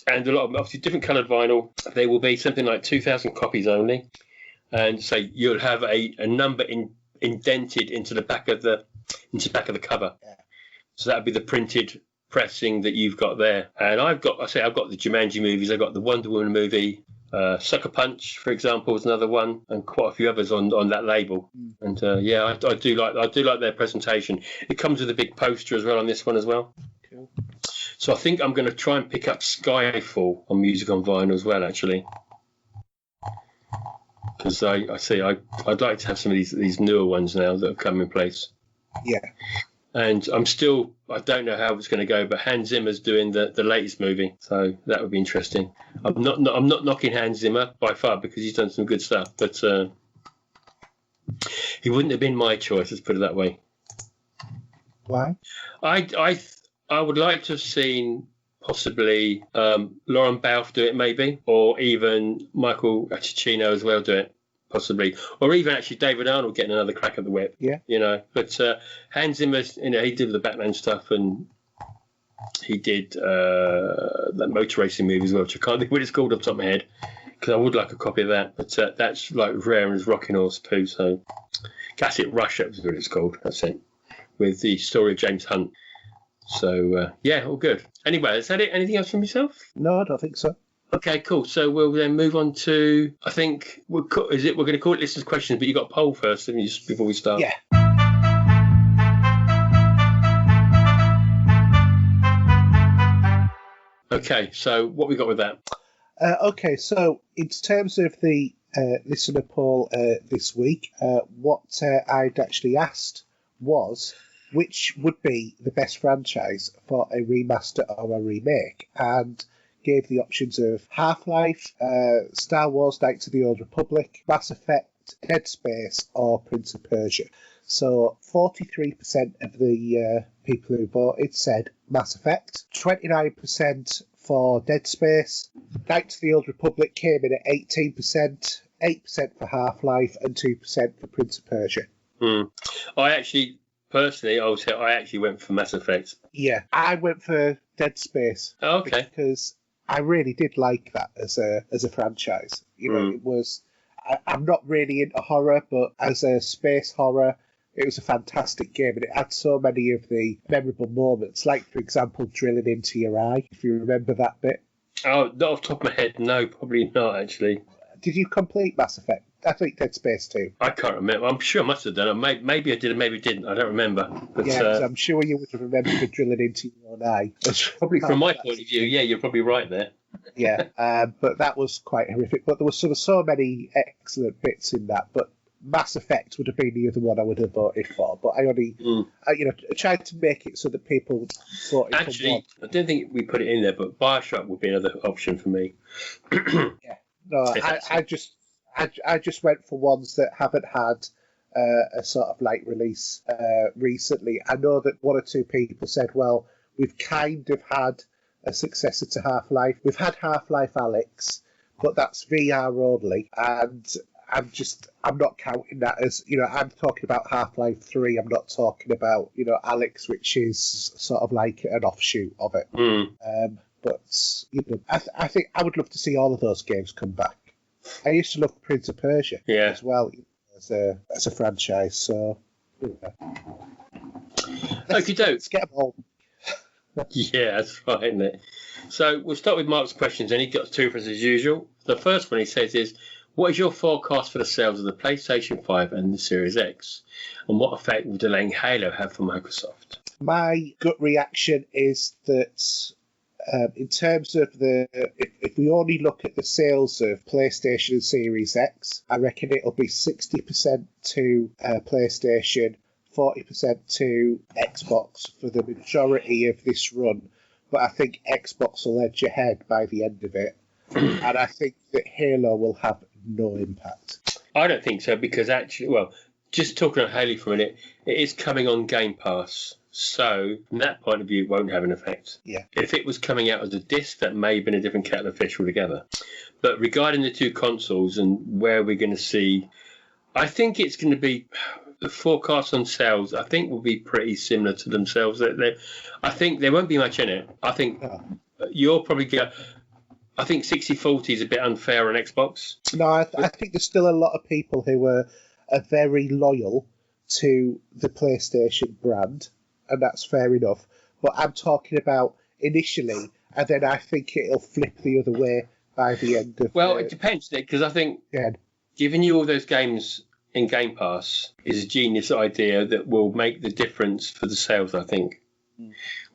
and a lot of obviously different coloured vinyl. They will be something like 2,000 copies only, and so you'll have a number indented into the back of the cover. Yeah. So that would be the printed pressing that you've got there. And I've got the Jumanji movies. I've got the Wonder Woman movie. Sucker Punch, for example, was another one, and quite a few others on that label. And I do like their presentation. It comes with a big poster as well on this one as well. Cool. So I think I'm going to try and pick up Skyfall on Music on Vinyl as well, actually, because I'd like to have some of these newer ones now that have come in place. Yeah. And I don't know how it's going to go, but Hans Zimmer's doing the latest movie, so that would be interesting. I'm not knocking Hans Zimmer by far because he's done some good stuff, but he wouldn't have been my choice. Let's put it that way. Why? I would like to have seen possibly Lauren Balfe do it, maybe, or even Michael Giacchino as well do it. Possibly, or even actually David Arnold getting another crack at the whip. Yeah, But Hans Zimmer, he did the Batman stuff, and he did that motor racing movie as well, which I can't think what it's called off the top of my head, because I would like a copy of that. But that's like rare as Rocking Horse too. So Classic Rush, that was what it's called. That's it, with the story of James Hunt. So all good. Anyway, is that it? Anything else from yourself? No, I don't think so. Okay, cool. So we'll then move on to, I think, we're going to call it listeners' questions, but you got a poll first, haven't you, just before we start? Yeah. Okay, so what we got with that? Okay, so in terms of the listener poll this week, what I'd actually asked was which would be the best franchise for a remaster or a remake, and gave the options of Half-Life, Star Wars Knights of the Old Republic, Mass Effect, Dead Space, or Prince of Persia. So 43% of the people who voted said Mass Effect, 29% for Dead Space, Knights of the Old Republic came in at 18%, 8% for Half-Life, and 2% for Prince of Persia. I actually went for Mass Effect. Yeah, I went for Dead Space. Oh, okay. Because I really did like that as a franchise. It was. I'm not really into horror, but as a space horror, it was a fantastic game, and it had so many of the memorable moments. Like, for example, drilling into your eye. If you remember that bit. Oh, not off the top of my head. No, probably not actually. Did you complete Mass Effect? I think Dead Space 2. I can't remember. I'm sure I must have done it. Maybe I did and maybe didn't. I don't remember. But, yeah, I'm sure you would have remembered the drilling into your own eye. Probably from my point of view, yeah, you're probably right there. Yeah, but that was quite horrific. But there was so many excellent bits in that. But Mass Effect would have been the other one I would have voted for. But I only, tried to make it so that people voted for one. Actually, I don't think we put it in there, but BioShock would be another option for me. Yeah, no, I just went for ones that haven't had a sort of like release recently. I know that one or two people said, well, we've kind of had a successor to Half-Life. We've had Half-Life Alyx, but that's VR only, and I'm not counting that as, I'm talking about Half-Life 3. I'm not talking about, Alyx, which is sort of like an offshoot of it. But I think I would love to see all of those games come back. I used to love Prince of Persia as well as a franchise. So, let's get them all. Yeah, that's right, isn't it? So we'll start with Mark's questions, and he got two for us as usual. The first one he says is, what is your forecast for the sales of the PlayStation 5 and the Series X? And what effect will delaying Halo have for Microsoft? My gut reaction is that in terms of if we only look at the sales of PlayStation and Series X, I reckon it'll be 60% to PlayStation, 40% to Xbox for the majority of this run. But I think Xbox will edge ahead by the end of it. And I think that Halo will have no impact. I don't think so, because actually, well, just talking on Halo for a minute, it is coming on Game Pass. So, from that point of view, it won't have an effect. Yeah. If it was coming out as a disc, that may have been a different kettle of fish altogether. But regarding the two consoles and where we're going to see, I think it's going to be, the forecast on sales, I think, will be pretty similar to themselves. I think there won't be much in it. I think you'll probably get, I think 60-40 is a bit unfair on Xbox. No, I think there's still a lot of people who are very loyal to the PlayStation brand, and that's fair enough. But I'm talking about initially, and then I think it'll flip the other way by the end of. Well, it depends, Nick, because I think giving you all those games in Game Pass is a genius idea that will make the difference for the sales, I think.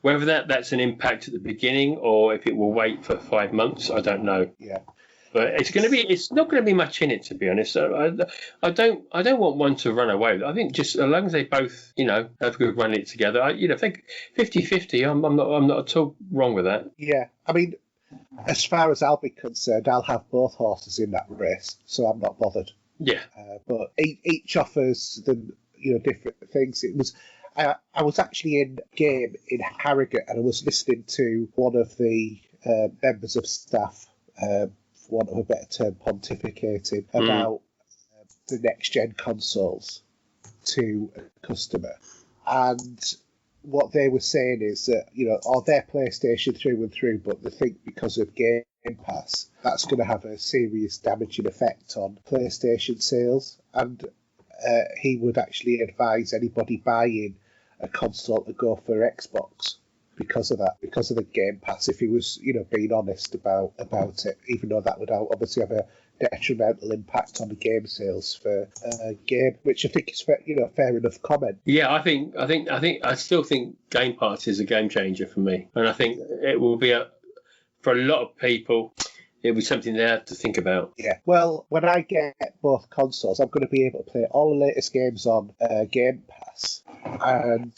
Whether that's an impact at the beginning or if it will wait for 5 months, I don't know. Yeah. But it's not going to be much in it, to be honest. I don't want one to run away. I think just as long as they both, have a good run it together, I think 50-50, I'm not at all wrong with that. Yeah. I mean, as far as I'll be concerned, I'll have both horses in that race, so I'm not bothered. Yeah. But each offers them, different things. It was. I was actually in a game in Harrogate, and I was listening to one of the members of staff, for want of a better term, pontificating about the next-gen consoles to a customer. And what they were saying is that, they're PlayStation through and through, but they think because of Game Pass, that's going to have a serious damaging effect on PlayStation sales. And he would actually advise anybody buying a console to go for Xbox because of that, because of the Game Pass, if he was, being honest about it, even though that would obviously have a detrimental impact on the game sales for a game, which I think is fair enough comment. Yeah, I still think Game Pass is a game changer for me, and I think it will be for a lot of people. It'll be something they have to think about. Yeah. Well, when I get both consoles, I'm going to be able to play all the latest games on Game Pass and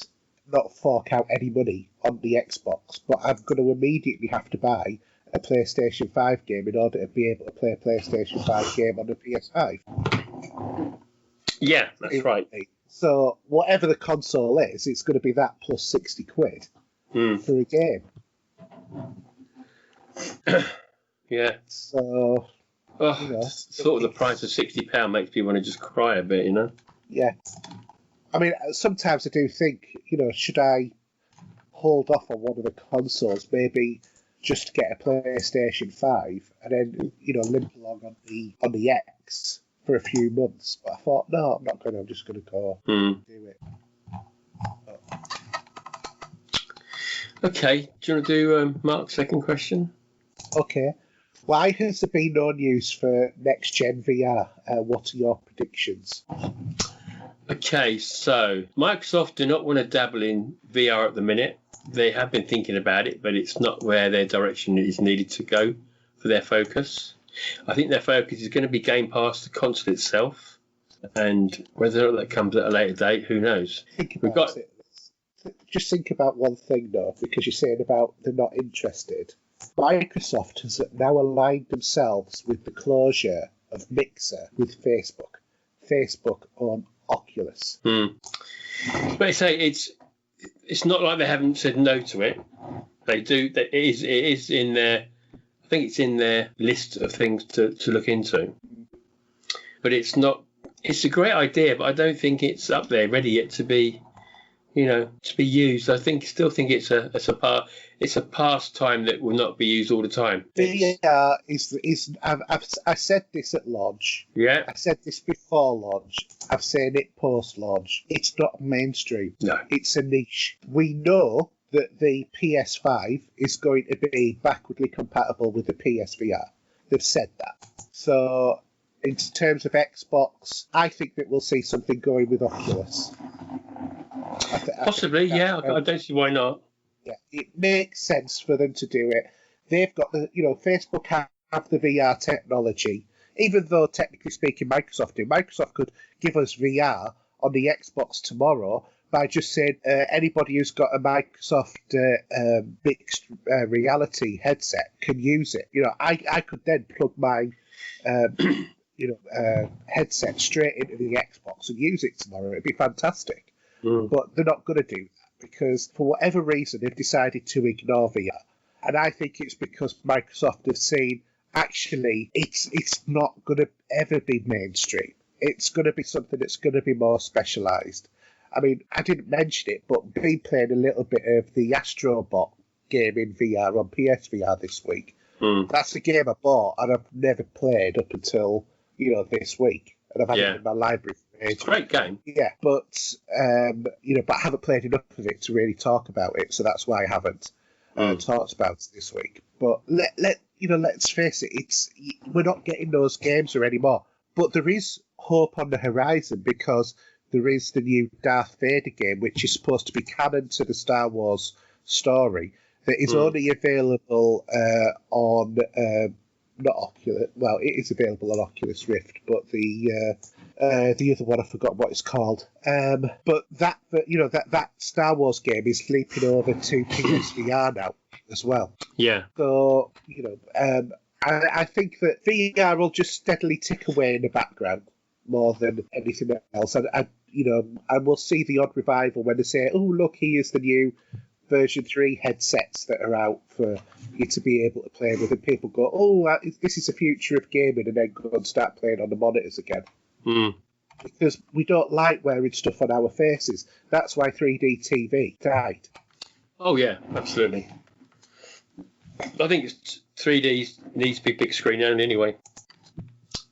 not fork out any money on the Xbox. But I'm going to immediately have to buy a PlayStation 5 game in order to be able to play a PlayStation 5 game on the PS5. Yeah, that's right. So whatever the console is, it's going to be that plus 60 quid for a game. Yeah. So, sort of the price of £60 makes me want to just cry a bit, Yeah. I mean, sometimes I do think, should I hold off on one of the consoles, maybe just get a PlayStation 5 and then, limp along on the X for a few months. But I thought, no, I'm not going to. I'm just going to go do it. Okay. Do you want to do Mark's second question? Okay. Why has there been no news for next-gen VR? What are your predictions? Okay, so Microsoft do not want to dabble in VR at the minute. They have been thinking about it, but it's not where their direction is needed to go for their focus. I think their focus is going to be Game Pass, the console itself, and whether or not that comes at a later date, who knows? Just think about one thing, though, because you're saying about they're not interested. Microsoft has now aligned themselves with the closure of Mixer with Facebook. Facebook on Oculus. But I say it's not like they haven't said no to it. They do. It is in their. I think it's in their list of things to look into. But it's not. It's a great idea, but I don't think it's up there ready yet to be. To be used. I still think it's a pastime that will not be used all the time. VR is. I said this at launch. Yeah. I said this before launch. I've said it post launch. It's not mainstream. No. It's a niche. We know that the PS5 is going to be backwardly compatible with the PSVR. They've said that. So, in terms of Xbox, I think that we'll see something going with Oculus. Possibly, yeah. I don't see why not. Yeah, it makes sense for them to do it. They've got Facebook have the VR technology. Even though, technically speaking, Microsoft do. Microsoft could give us VR on the Xbox tomorrow by just saying anybody who's got a Microsoft mixed reality headset can use it. I could then plug my headset straight into the Xbox and use it tomorrow. It'd be fantastic. But they're not going to do that because for whatever reason they've decided to ignore VR. And I think it's because Microsoft have seen actually it's not going to ever be mainstream. It's going to be something that's going to be more specialised. I mean, I didn't mention it, but been playing a little bit of the Astrobot game in VR on PSVR this week. That's the game I bought and I've never played up until this week, and I've had it in my library. It's a great game. Yeah, but but I haven't played enough of it to really talk about it, so that's why I haven't talked about it this week. But let let's face it, we're not getting those games anymore. But there is hope on the horizon because there is the new Darth Vader game, which is supposed to be canon to the Star Wars story, that is only available on not Oculus. Well, it is available on Oculus Rift, but the other one I forgot what it's called. But that Star Wars game is leaping over to PSVR now as well. Yeah. So I think that VR will just steadily tick away in the background more than anything else, and we'll see the odd revival when they say, "Oh, look, here's the new version 3 headsets that are out for you to be able to play with," and people go, "Oh, this is the future of gaming," and then go and start playing on the monitors again. Because we don't like wearing stuff on our faces. That's why 3D TV died. Oh yeah, absolutely. I think 3D needs to be big screen only anyway.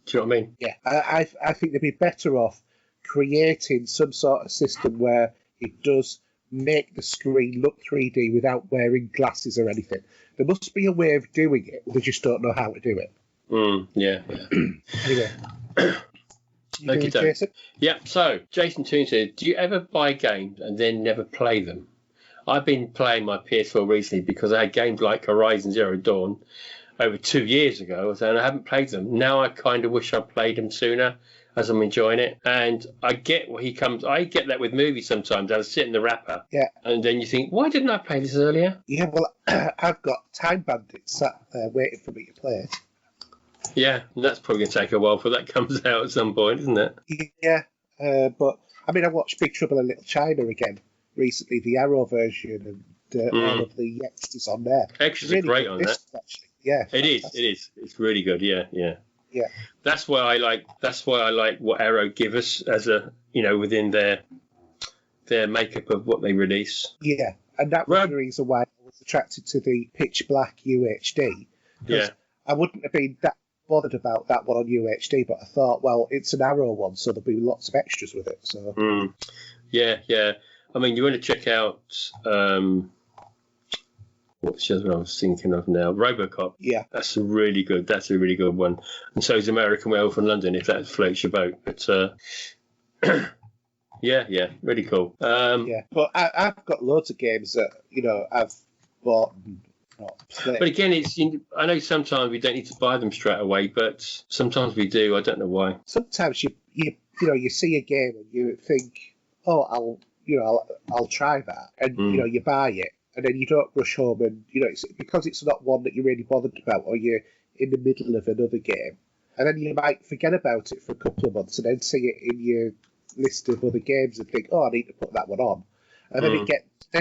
Do you know what I mean? Yeah, I think they'd be better off creating some sort of system where it does make the screen look 3D without wearing glasses or anything. There must be a way of doing it. We just don't know how to do it. Yeah. Anyway. Okay, Jason? Yeah, so Jason Toon said, do you ever buy games and then never play them? I've been playing my PS4 recently because I had games like Horizon Zero Dawn over 2 years ago, and I haven't played them. Now I kind of wish I played them sooner, as I'm enjoying it. And I get I get that with movies sometimes. I'll sit in the wrapper, and then you think, why didn't I play this earlier? Yeah, well, I've got Time Bandits sat there waiting for me to play it. Yeah, and that's probably going to take a while before that comes out at some point, isn't it? Yeah, but I mean, I watched Big Trouble in Little China again recently, the Arrow version, and all of the extras on there. Extras are great on that. Actually. Yeah, it is. It's really good. Yeah. Yeah. That's why I like what Arrow give us as a within their makeup of what they release. Yeah, and that was the reason why I was attracted to the Pitch Black UHD. Yeah. I wouldn't have been that bothered about that one on UHD, but I thought, well, it's an Arrow one, so there'll be lots of extras with it. So. Yeah. I mean, you want to check out what's the other one I was thinking of now? RoboCop. Yeah. That's a really good one. And so is American Werewolf in London, if that floats your boat. But yeah, really cool. Yeah, but I've got loads of games that I've bought and not played. But again, I know sometimes we don't need to buy them straight away, but sometimes we do. I don't know why. Sometimes you see a game and you think, oh, I'll try that, and you buy it. And then you don't rush home, and it's because it's not one that you're really bothered about, or you're in the middle of another game, and then you might forget about it for a couple of months, and then see it in your list of other games and think, oh, I need to put that one on, and then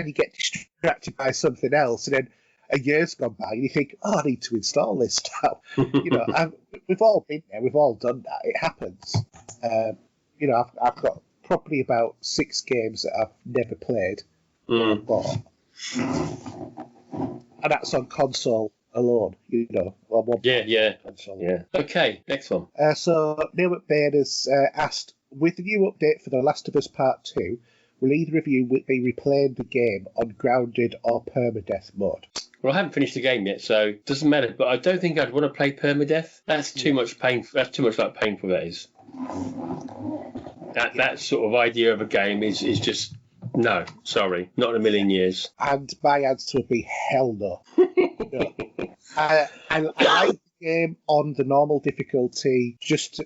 you get distracted by something else, and then a year's gone by, and you think, oh, I need to install this now. We've all been there, we've all done that. It happens. I've got probably about 6 games that I've never played or bought. And that's on console alone, on one console. Yeah. Okay, next one. So Neil McBain has asked, with the new update for The Last of Us Part 2, will either of you be replaying the game on grounded or permadeath mode? Well, I haven't finished the game yet, so it doesn't matter. But I don't think I'd want to play permadeath. That's too much pain. That's too much like painful. That is. That sort of idea of a game is just. No, sorry, not in a million years. And my answer would be hell no. I like the game on the normal difficulty just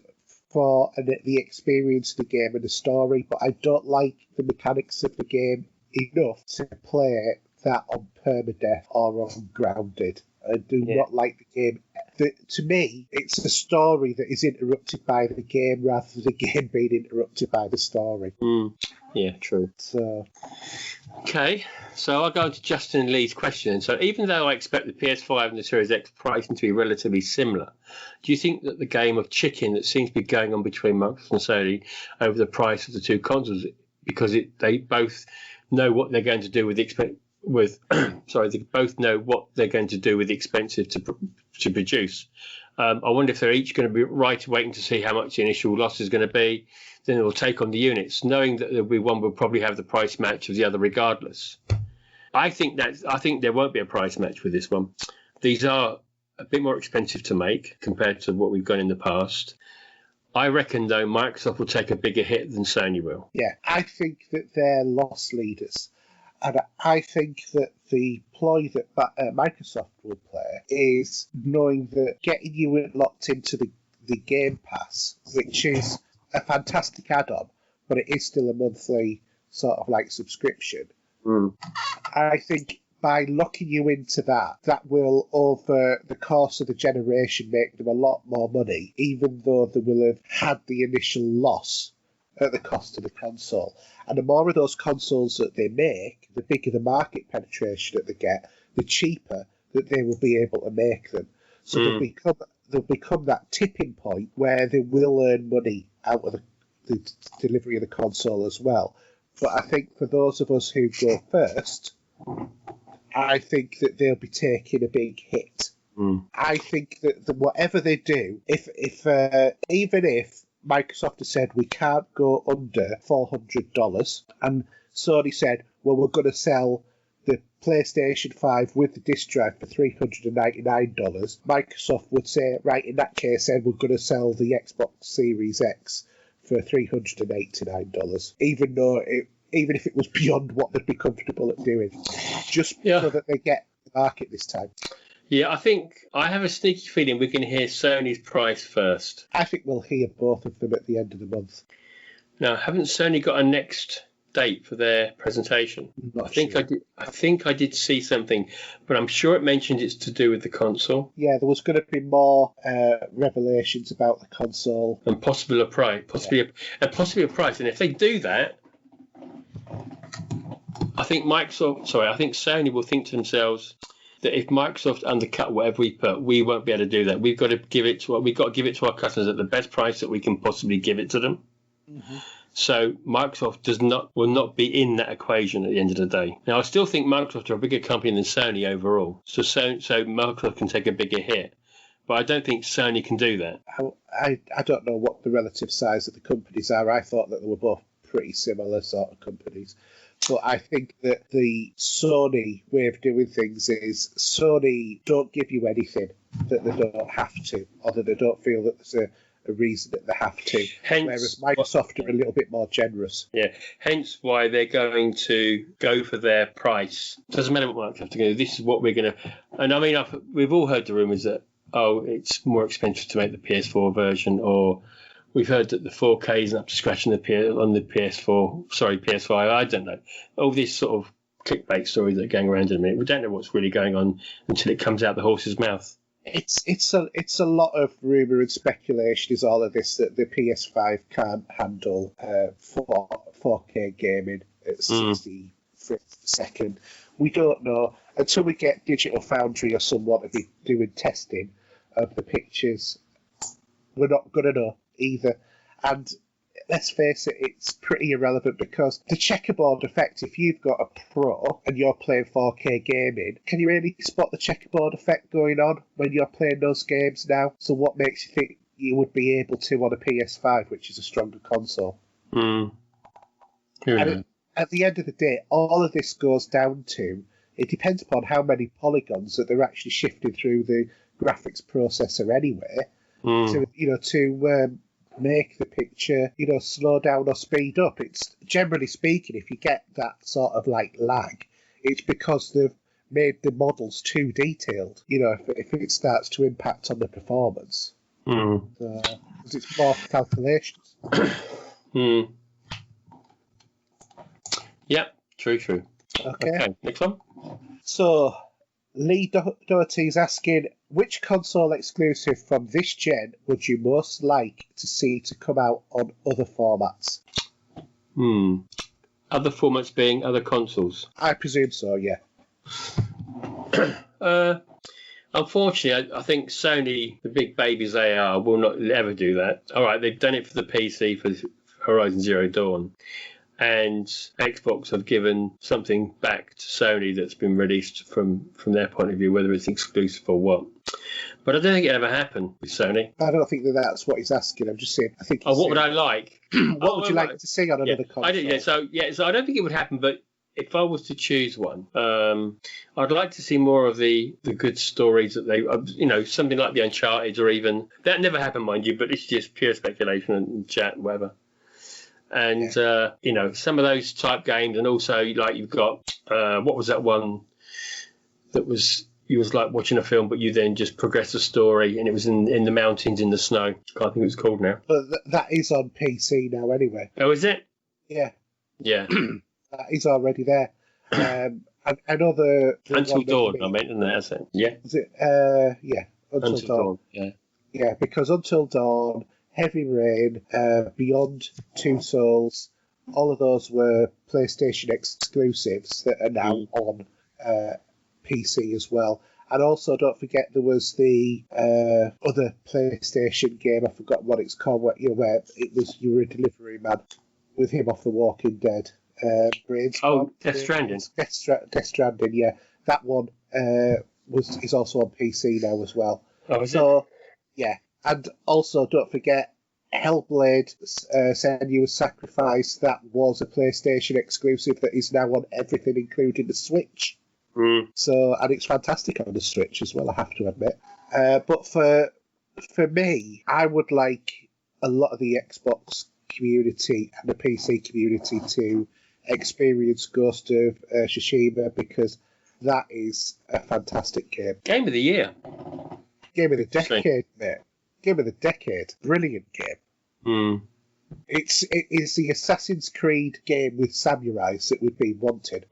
for the experience of the game and the story, but I don't like the mechanics of the game enough to play that on permadeath or on grounded. I do not like the game. To me, it's a story that is interrupted by the game rather than the game being interrupted by the story. Yeah, true. So, okay, so I'll go on to Justin Lee's question. So even though I expect the PS5 and the Series X pricing to be relatively similar, do you think that the game of chicken that seems to be going on between Microsoft and Sony over the price of the two consoles, because they both know what they're going to do with the they both know what they're going to do with the expensive to produce. I wonder if they're each going to be waiting to see how much the initial loss is going to be. Then they'll take on the units, knowing that there'll be one will probably have the price match of the other regardless. I think there won't be a price match with this one. These are a bit more expensive to make compared to what we've got in the past. I reckon, though, Microsoft will take a bigger hit than Sony will. Yeah, I think that they're loss leaders. And I think that the ploy that Microsoft will play is knowing that getting you locked into the Game Pass, which is a fantastic add-on, but it is still a monthly sort of like subscription. I think by locking you into that will, over the course of the generation, make them a lot more money, even though they will have had the initial loss at the cost of the console. And the more of those consoles that they make, the bigger the market penetration that they get, the cheaper that they will be able to make them. So they'll become that tipping point where they will earn money out of the delivery of the console as well. But I think for those of us who go first, I think that they'll be taking a big hit. I think that whatever they do, if even if Microsoft has said we can't go under $400, and Sony said, well, we're going to sell the PlayStation 5 with the disc drive for $399, Microsoft would say, right, in that case, then we're going to sell the Xbox Series X for $389, even if it was beyond what they'd be comfortable at doing, just so that they get the market this time. Yeah, I have a sneaky feeling we're going to hear Sony's price first. I think we'll hear both of them at the end of the month. Now, haven't Sony got a next date for their presentation? I think I did see something, but I'm sure it mentioned it's to do with the console. Yeah, there was going to be more revelations about the console and possibly a price. And if they do that, I think Sony will think to themselves that if Microsoft undercut whatever we put, we won't be able to do that. We've got to give it to our customers at the best price that we can possibly give it to them. So Microsoft will not be in that equation at the end of the day. Now, I still think Microsoft are a bigger company than Sony overall. So Microsoft can take a bigger hit. But I don't think Sony can do that. I don't know what the relative size of the companies are. I thought that they were both pretty similar sort of companies. But I think that the Sony way of doing things is Sony don't give you anything that they don't have to, or that they don't feel that there's a reason that they have to. Whereas Microsoft are a little bit more generous. Yeah, hence why they're going to go for their price. Doesn't matter what Microsoft are going to do. This is what we're going to... And I mean, we've all heard the rumours that, it's more expensive to make the PS4 version, or... We've heard that the 4K isn't up to scratch on the PS5. I don't know. All these sort of clickbait stories that are going around in a minute. We don't know what's really going on until it comes out the horse's mouth. It's a lot of rumour and speculation is all of this, that the PS5 can't handle 4K gaming at 60 frames per second. We don't know. Until we get Digital Foundry or someone to be doing testing of the pictures, we're not going to know either. And let's face it, it's pretty irrelevant, because the checkerboard effect, if you've got a Pro and you're playing 4K gaming, can you really spot the checkerboard effect going on when you're playing those games now? So what makes you think you would be able to on a PS5, which is a stronger console? And at the end of the day, all of this goes down to, it depends upon how many polygons that they're actually shifting through the graphics processor anyway, to make the picture, slow down or speed up. It's generally speaking, if you get that sort of like lag, it's because they've made the models too detailed. If it starts to impact on the performance, it's more calculations. Yep, true. Okay, next one. So, Lee Doherty's asking, which console exclusive from this gen would you most like to see to come out on other formats? Other formats being other consoles? I presume so, yeah. Unfortunately, I think Sony, the big babies they are, will not ever do that. All right, they've done it for the PC for Horizon Zero Dawn. And Xbox have given something back to Sony that's been released from their point of view, whether it's exclusive or what. But I don't think it ever happened with Sony. I don't think that's what he's asking. I'm just saying, I think. What would I like? What would you like to see on another console? So I don't think it would happen, but if I was to choose one, I'd like to see more of the good stories that they, something like the Uncharted, or even that never happened, mind you, but it's just pure speculation and chat and whatever. And some of those type games, and also like you've got what was that one that was you was like watching a film, but you then just progress the story, and it was in the mountains in the snow. I can't think what it's called now. But that is on PC now, anyway. Oh, is it? Yeah. Yeah. That is already there. I know the Until Dawn, I meant, isn't it? Yeah. Is it? Yeah. Until Dawn. Yeah. Yeah, because Until Dawn, Heavy Rain, Beyond Two Souls, all of those were PlayStation exclusives that are now on PC as well. And also, don't forget, there was the other PlayStation game, I forgot what it's called, where it was you were a delivery man with him off The Walking Dead. Death Stranding. Death Stranding, yeah. That one is also on PC now as well. Oh, is it? Yeah. And also, don't forget, Hellblade, Senua's Sacrifice, that was a PlayStation exclusive that is now on everything, including the Switch. So, and it's fantastic on the Switch as well, I have to admit. But for me, I would like a lot of the Xbox community and the PC community to experience Ghost of Tsushima, because that is a fantastic game. Game of the year. Game of the decade, mate. Game of the decade. Brilliant game. It is the Assassin's Creed game with samurais that we've been wanting.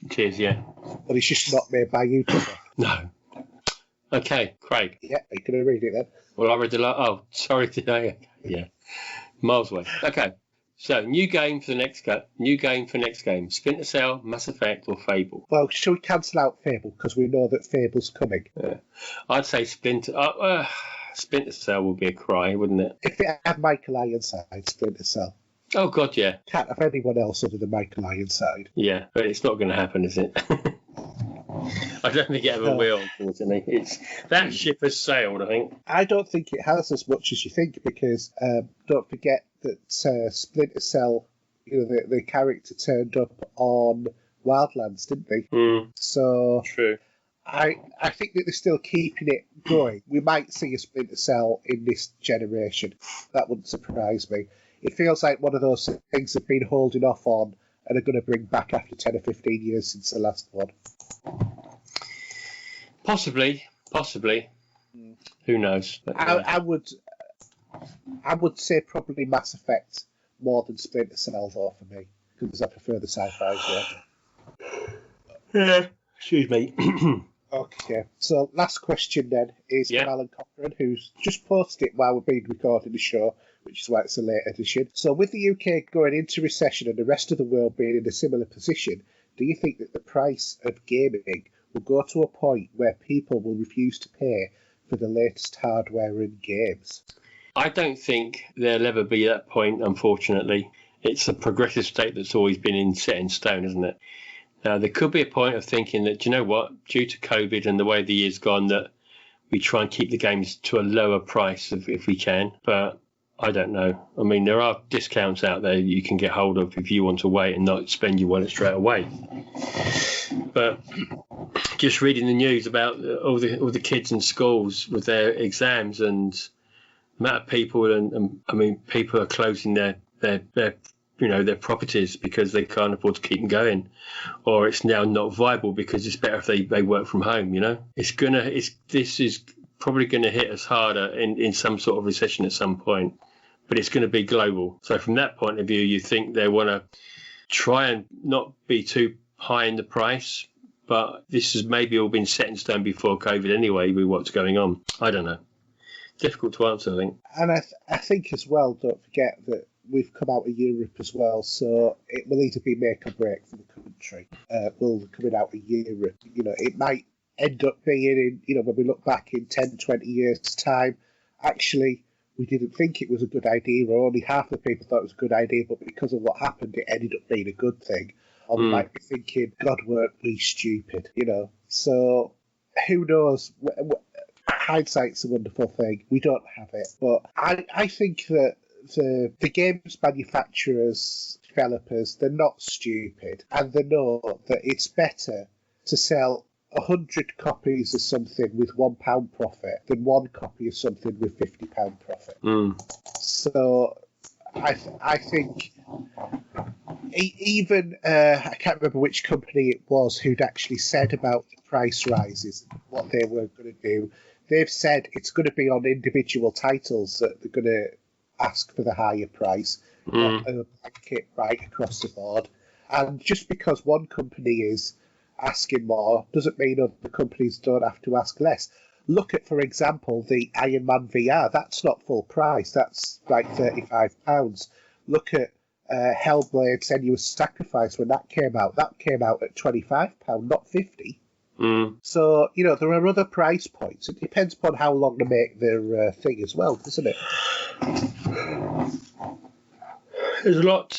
It is, yeah. But it's just not made by YouTube. No. Okay, Craig. Yeah, you can read it then. Well, I read the sorry, today. Yeah. Miles away. Okay. So, new game for next game. Splinter Cell, Mass Effect, or Fable? Well, shall we cancel out Fable, because we know that Fable's coming? Yeah. I'd say Splinter Cell would be a cry, wouldn't it? If it had Michael Ironside, Splinter Cell. Oh, God, yeah. Can't have anyone else other than Michael Ironside. Yeah, but it's not going to happen, is it? I don't think it ever will, unfortunately. That ship has sailed, I think. I don't think it has as much as you think, because don't forget that Splinter Cell, the character turned up on Wildlands, didn't they? So true. I think that they're still keeping it going. We might see a Splinter Cell in this generation. That wouldn't surprise me. It feels like one of those things they've been holding off on and are going to bring back after 10 or 15 years since the last one. Possibly. Who knows? But, I would say probably Mass Effect more than Splinter Cell, though, for me, because I prefer the sci-fi genre. Yeah. Excuse me. Okay, so last question then is from Alan Cochran, who's just posted it while we've been recording the show, which is why it's a late edition. So with the UK going into recession and the rest of the world being in a similar position, do you think that the price of gaming will go to a point where people will refuse to pay for the latest hardware and games? I don't think there'll ever be that point, unfortunately. It's a progressive state that's always been set in stone, isn't it? Now, there could be a point of thinking that, do you know what, due to COVID and the way the year's gone, that we try and keep the games to a lower price if we can. But I don't know. I mean, there are discounts out there you can get hold of if you want to wait and not spend your wallet straight away. But just reading the news about all the kids in schools with their exams and the amount of people, and I mean, people are closing their properties because they can't afford to keep them going, or it's now not viable because it's better if they work from home. This is probably gonna hit us harder in some sort of recession at some point, but it's going to be global. So from that point of view, you think they want to try and not be too high in the price, but this has maybe all been set in stone before COVID anyway with what's going on. I don't know. Difficult to answer, I think. And I think as well, don't forget that we've come out of Europe as well, so it will either be make or break for the country. Will coming out of Europe, it might end up being when we look back in 10, 20 years' time, actually, we didn't think it was a good idea, or only half the people thought it was a good idea, but because of what happened, it ended up being a good thing. Or we might be thinking, God, weren't we stupid, So, who knows? Hindsight's a wonderful thing. We don't have it. But I think that the games manufacturers developers, they're not stupid, and they know that it's better to sell 100 copies of something with £1 profit than one copy of something with £50 profit. So I think even I can't remember which company it was who'd actually said about the price rises, what they were going to do. They've said it's going to be on individual titles that they're going to ask for the higher price, not a blanket right across the board. And just because one company is asking more doesn't mean other companies don't have to ask less. Look at, for example, the Iron Man VR. That's not full price. That's like £35. Look at Hellblade: Senua's Sacrifice when that came out. That came out at £25, not £50. So, there are other price points. It depends upon how long they make their thing as well, doesn't it? There's a lot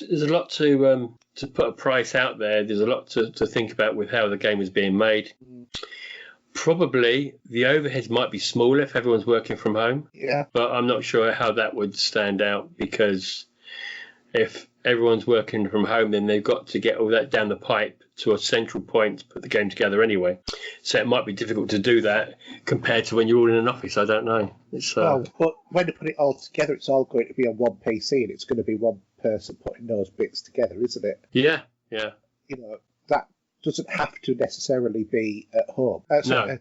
to put a price out there. There's a lot to think about with how the game is being made. Probably the overheads might be smaller if everyone's working from home. Yeah. But I'm not sure how that would stand out, because if everyone's working from home, then they've got to get all that down the pipe to a central point to put the game together anyway. So it might be difficult to do that compared to when you're all in an office. I don't know. Well, but when they put it all together, it's all going to be on one PC, and it's going to be one person putting those bits together, isn't it? Yeah. That doesn't have to necessarily be at home. No. In an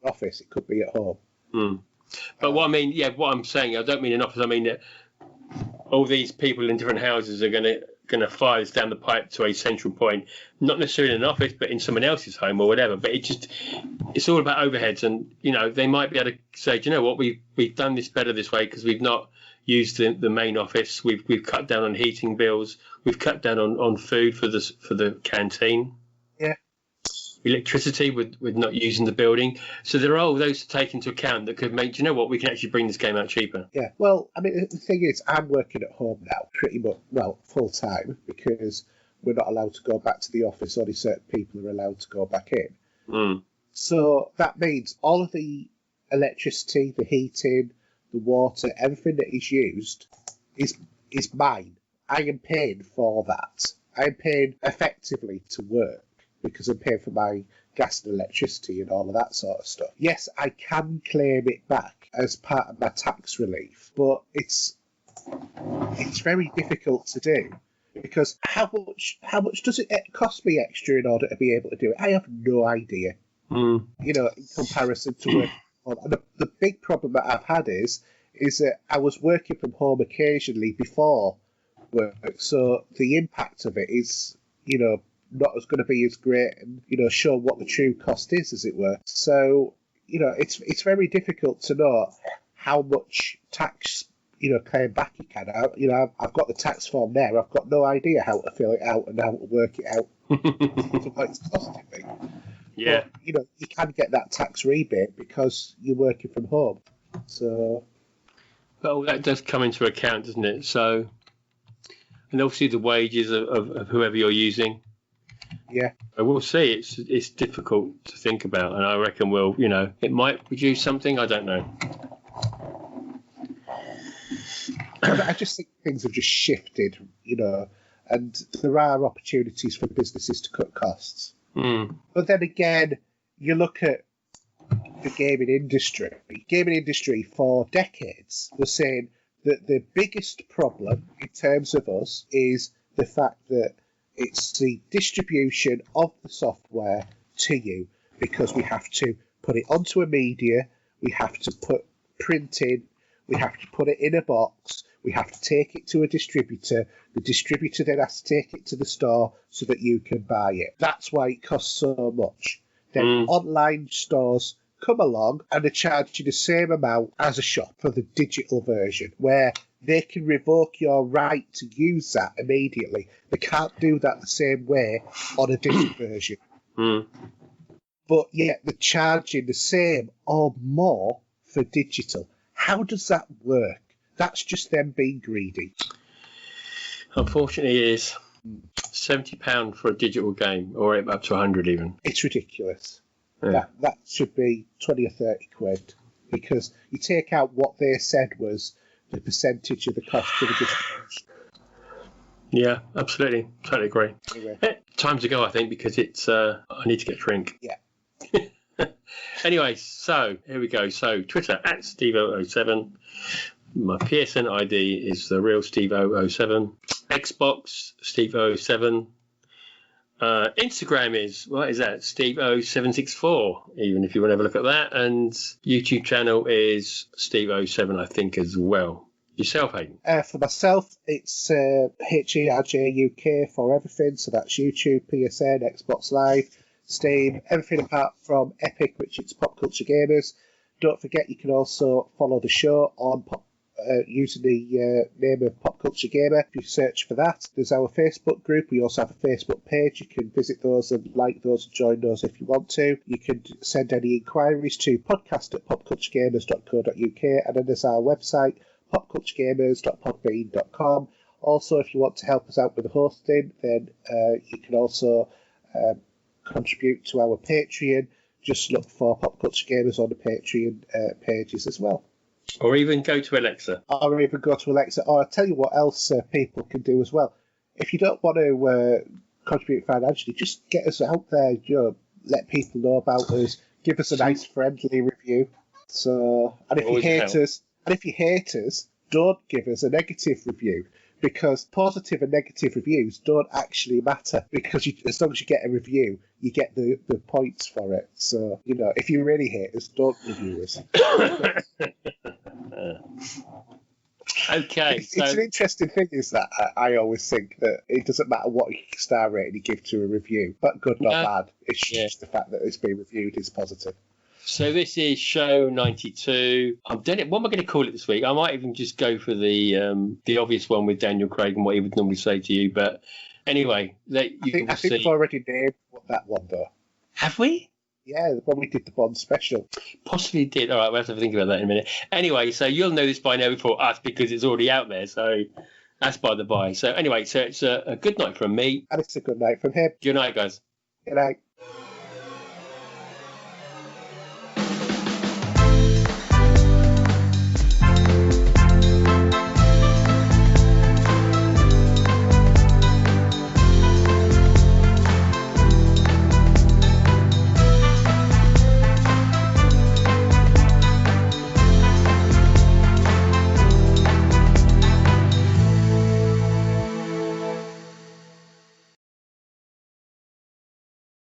office, it could be at home. But what I'm saying, I don't mean an office. I mean that all these people in different houses are going to fire this down the pipe to a central point, not necessarily in an office, but in someone else's home or whatever. But it's all about overheads, and they might be able to say, do you know what, we've done this better this way because we've not used the main office. We've cut down on heating bills. We've cut down on food for the canteen. Yeah. Electricity with not using the building. So there are all those to take into account that could make, do you know what, we can actually bring this game out cheaper. Yeah, well, I mean, the thing is, I'm working at home now pretty much, full time, because we're not allowed to go back to the office. Only certain people are allowed to go back in. So that means all of the electricity, the heating, the water, everything that is used is mine. I am paying for that. I'm paying effectively to work, because I'm paying for my gas and electricity and all of that sort of stuff. Yes, I can claim it back as part of my tax relief, but it's very difficult to do, because how much does it cost me extra in order to be able to do it? I have no idea. In comparison to work. And the big problem that I've had is that I was working from home occasionally before work, so the impact of it is, not as going to be as great, and show what the true cost is, as it were. So it's very difficult to know how much tax claim back you can. I've got the tax form there. I've got no idea how to fill it out and how to work it out. What it's costing me. Yeah. But, you can get that tax rebate because you're working from home. So. Well, that does come into account, doesn't it? So, and obviously the wages of whoever you're using. Yeah. But we'll see. It's difficult to think about, and I reckon it might produce something. I don't know. I just think things have just shifted, and there are opportunities for businesses to cut costs. But then again, you look at the gaming industry. Gaming industry for decades was saying that the biggest problem in terms of us is the fact that it's the distribution of the software to you, because we have to put it onto a media, we have to print in, we have to put it in a box, we have to take it to a distributor, the distributor then has to take it to the store so that you can buy it. That's why it costs so much. Then online stores come along and they charge you the same amount as a shop for the digital version, where they can revoke your right to use that immediately. They can't do that the same way on a digital version. But yet they're charging the same or more for digital. How does that work? That's just them being greedy. Unfortunately, it is £70 for a digital game, or up to 100 even. It's ridiculous. Yeah. That should be 20 or 30 quid, because you take out what they said was the percentage of the cost of the distribution. Yeah, absolutely. Totally agree. Anyway, Time to go, I think, because it's I need to get a drink. Yeah. Anyway, so here we go. So Twitter at Steve007. My PSN ID is the real Steve007. Xbox Steve007. Instagram is, what is that? Steve0764, even if you want to have a look at that. And YouTube channel is Steve07, I think, as well. Yourself, Haydn? For myself, it's HERJ UK for everything. So that's YouTube, PSN, Xbox Live, Steam, everything apart from Epic, which is Pop Culture Gamers. Don't forget, you can also follow the show on using the name of Pop Culture Gamer. If you search for that, there's our Facebook group. We also have a Facebook page. You can visit those and like those and join those if you want to. You can send any inquiries to podcast@popculturegamers.co.uk, and then there's our website, popculturegamers.podbean.com. Also, if you want to help us out with the hosting, then you can also contribute to our Patreon. Just look for Pop Culture Gamers on the Patreon pages as well. Or even go to Alexa. Or even go to Alexa. Or I'll tell you what else people can do as well. If you don't want to contribute financially, just get us out there. Let people know about us. Give us a nice, friendly review. So, and if you hate us, don't give us a negative review, because positive and negative reviews don't actually matter, because as long as you get a review, you get the points for it. So, if you really hate us, don't review us. Okay. It's an interesting thing, is that I always think that it doesn't matter what star rating you give to a review, but good or bad. It's just the fact that it's being reviewed is positive. So this is show 92. What am I going to call it this week? I might even just go for the obvious one with Daniel Craig and what he would normally say to you. But anyway, I think we've already named that one, though. Have we? Yeah, when we did the Bond special. Possibly did. All right, we'll have to think about that in a minute. Anyway, so you'll know this by now before us, because it's already out there. So that's by the by. So anyway, so it's a good night from me. And it's a good night from him. Good night, guys. Good night.